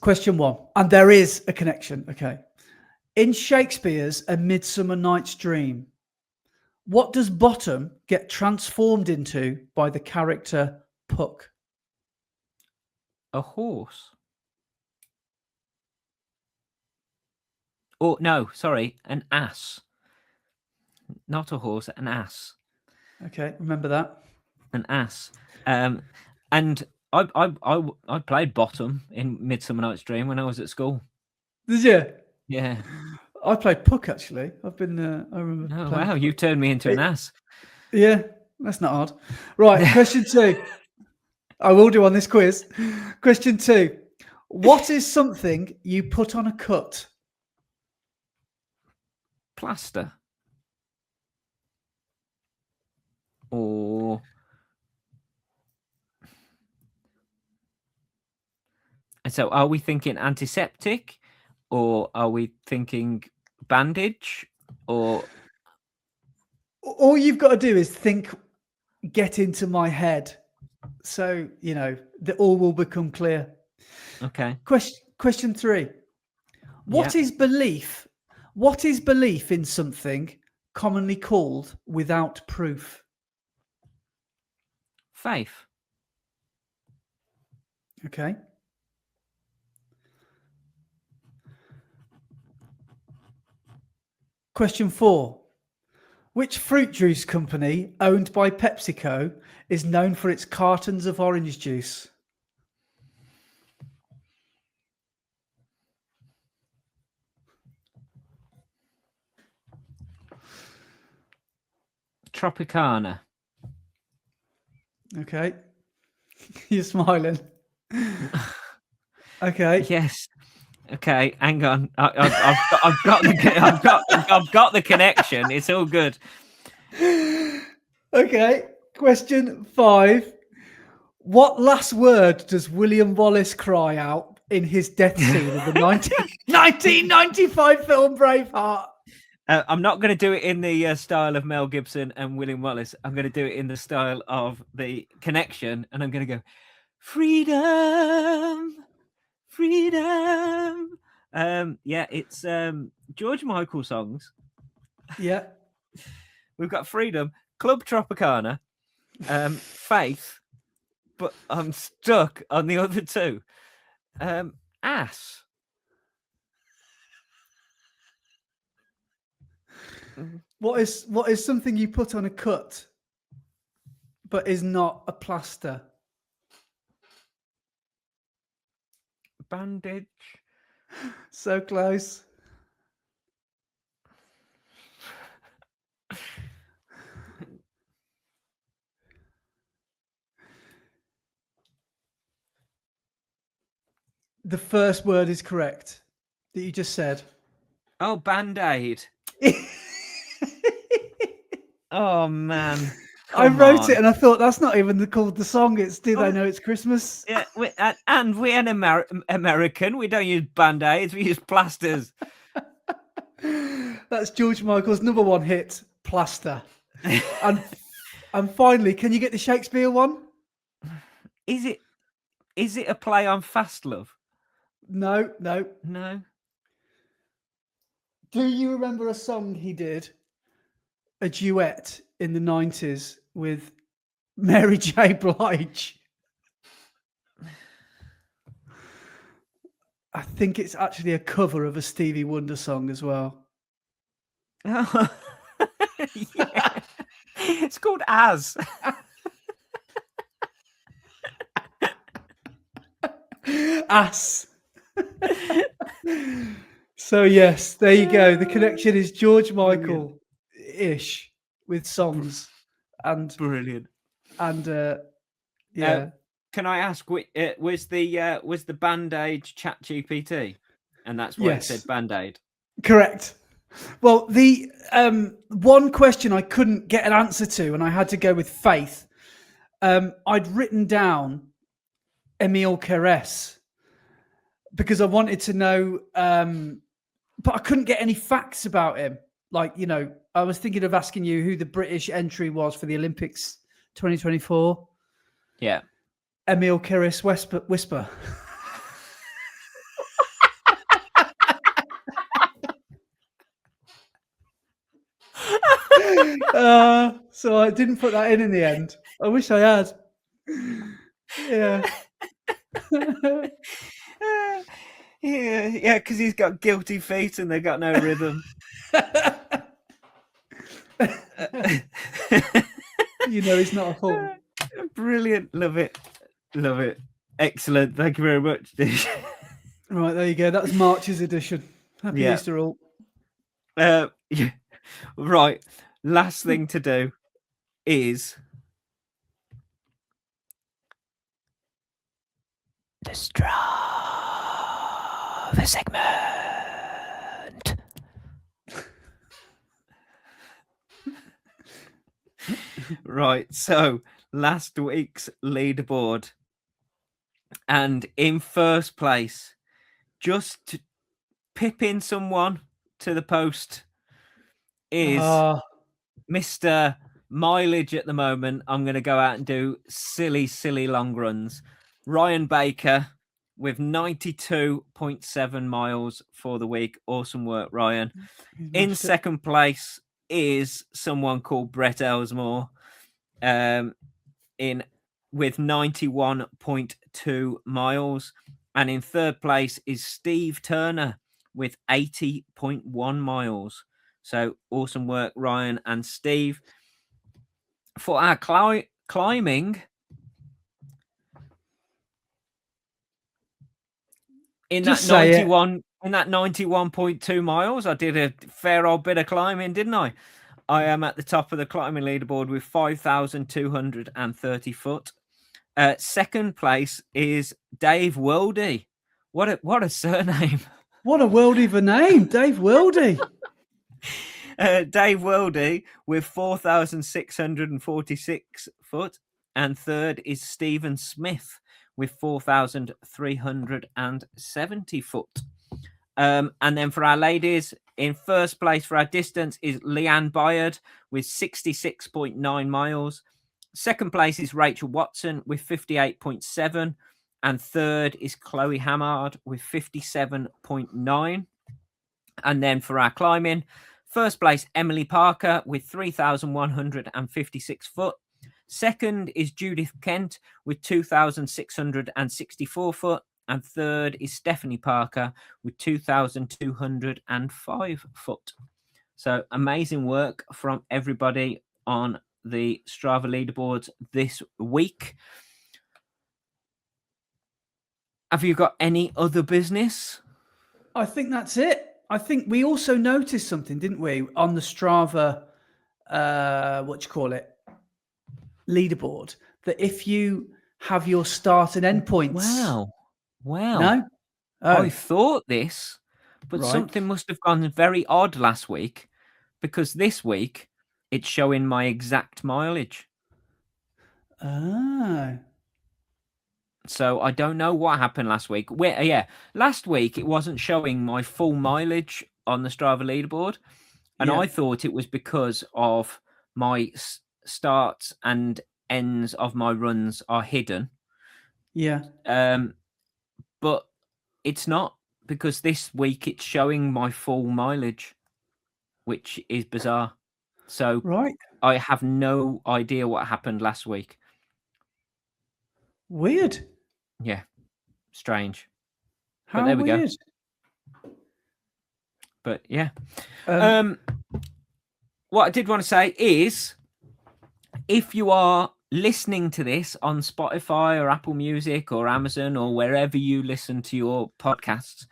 Question 1. And there is a connection. Okay. In Shakespeare's A Midsummer Night's Dream, what does Bottom get transformed into by the character Puck? A horse. Oh, no, sorry, an ass. Not a horse, an ass. Okay, remember that. An ass. And I played Bottom in Midsummer Night's Dream when I was at school. Did you? Yeah. I played Puck actually. I remember. Oh wow, you turned me into an ass. Yeah, that's not hard. Right, question 2. I will do on this quiz. Question 2. What is something you put on a cut? Plaster. Or so are we thinking antiseptic, or are we thinking bandage, or All you've got to do is think, get into my head. So, that all will become clear. okay. Question 3. What is belief? What is belief in something commonly called without proof? Faith. Okay. Question 4. Which fruit juice company owned by PepsiCo is known for its cartons of orange juice? Tropicana. Okay. You're smiling. Okay. Yes. Okay, hang on. I've got the connection. It's all good. Okay. Question 5. What last word does William Wallace cry out in his death scene of the 1995 film Braveheart? I'm not going to do it in the style of Mel Gibson and William Wallace. I'm going to do it in the style of The Connection, and I'm going to go, freedom, freedom. Yeah, it's George Michael songs. Yeah. We've got Freedom, Club Tropicana, Faith, but I'm stuck on the other two. Ass. What is something you put on a cut but is not a plaster? Bandage. So close. The first word is correct that you just said. Oh, Band-Aid. Oh, man. I wrote it and I thought that's not even called the song. It's Do They Know It's Christmas? Yeah, and we're an American. We don't use Band-Aids. We use plasters. That's George Michael's number 1 hit, Plaster. and finally, can you get the Shakespeare one? Is it a play on Fast Love? No. Do you remember a song he did, a duet in the 90s with Mary J. Blige? I think it's actually a cover of a Stevie Wonder song as well. Oh, yeah. It's called As. Ass. So yes, there you go. The connection is George Michael-ish with songs and brilliant. And yeah. Can I ask, was the Band-Aid ChatGPT, and that's why it said Band-Aid? Correct. Well, the one question I couldn't get an answer to, and I had to go with Faith. I'd written down Emile Carrès, because I wanted to know, but I couldn't get any facts about him. Like, you know, I was thinking of asking you who the British entry was for the Olympics 2024. Yeah. Emil Kiris Whisper. So I didn't put that in the end. I wish I had. Yeah. Yeah, because he's got guilty feet and they got no rhythm. You know, he's not a fool. Brilliant. Love it. Love it. Excellent. Thank you very much, Dish. Right, there you go. That's March's edition. Happy Easter all. Yeah. Right. Last thing to do is the Strava segment. Right. So last week's leaderboard. And in first place, just to pip in someone to the post, is Mr. Mileage at the moment. I'm going to go out and do silly long runs. Ryan Baker with 92.7 miles for the week. Awesome work, Ryan. In second place is someone called Brett Elesmore with 91.2 miles. And in third place is Steve Turner with 80.1 miles. So awesome work, Ryan and Steve. For our climbing, in that 91.2 miles, I did a fair old bit of climbing, didn't I? I am at the top of the climbing leaderboard with 5,230 foot. Second place is Dave Worldy. What a surname! What a worldie of a name, Dave Worldy. Dave Worldy with 4,646 foot, and third is Stephen Smith with 4,370 foot. And then for our ladies, in first place for our distance is Leanne Byard with 66.9 miles. Second place is Rachel Watson with 58.7. And third is Chloe Hamard with 57.9. And then for our climbing, first place, Emily Parker with 3,156 foot. Second is Judith Kent with 2,664 foot. And third is Stephanie Parker with 2,205 foot. So amazing work from everybody on the Strava leaderboards this week. Have you got any other business? I think that's it. I think we also noticed something, didn't we, on the Strava, leaderboard, that if you have your start and end points. Wow. No? Oh. I thought this, but something must have gone very odd last week, because this week it's showing my exact mileage. So I don't know what happened last week. Last week it wasn't showing my full mileage on the Strava leaderboard. And I thought it was because of my starts and ends of my runs are hidden. Yeah. But it's not, because this week it's showing my full mileage, which is bizarre. So I have no idea what happened last week. Weird. Yeah. Strange. How there we go. But yeah. What I did want to say is, if you are listening to this on Spotify or Apple Music or Amazon or wherever you listen to your podcasts,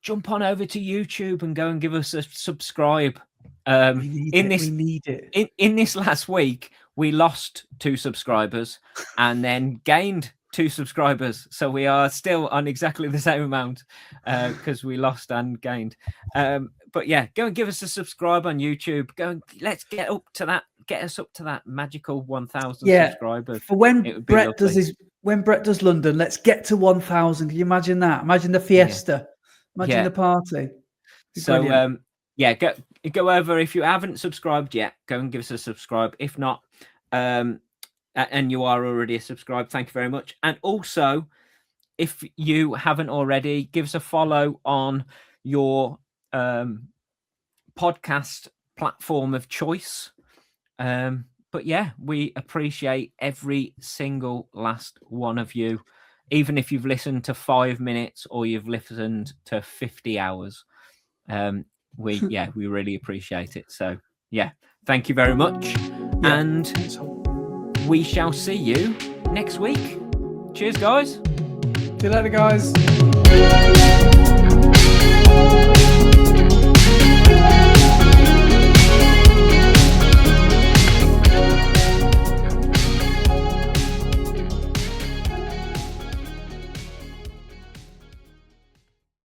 jump on over to YouTube and go and give us a subscribe. We need it. In this last week, we lost 2 subscribers and then gained 2 subscribers. So we are still on exactly the same amount because we lost and gained. But yeah, go and give us a subscribe on YouTube. Let's get us up to that magical 1,000 subscribers. For when Brett does when Brett does London, let's get to 1,000. Can you imagine that? Imagine the fiesta. Imagine the party. So, go over. If you haven't subscribed yet, go and give us a subscribe. If not, and you are already a subscribe, thank you very much. And also, if you haven't already, give us a follow on your podcast platform of choice. But yeah, we appreciate every single last one of you, even if you've listened to 5 minutes or you've listened to 50 hours. We really appreciate it. So yeah, thank you very much. Yeah. And we shall see you next week. Cheers, guys. See you later, guys.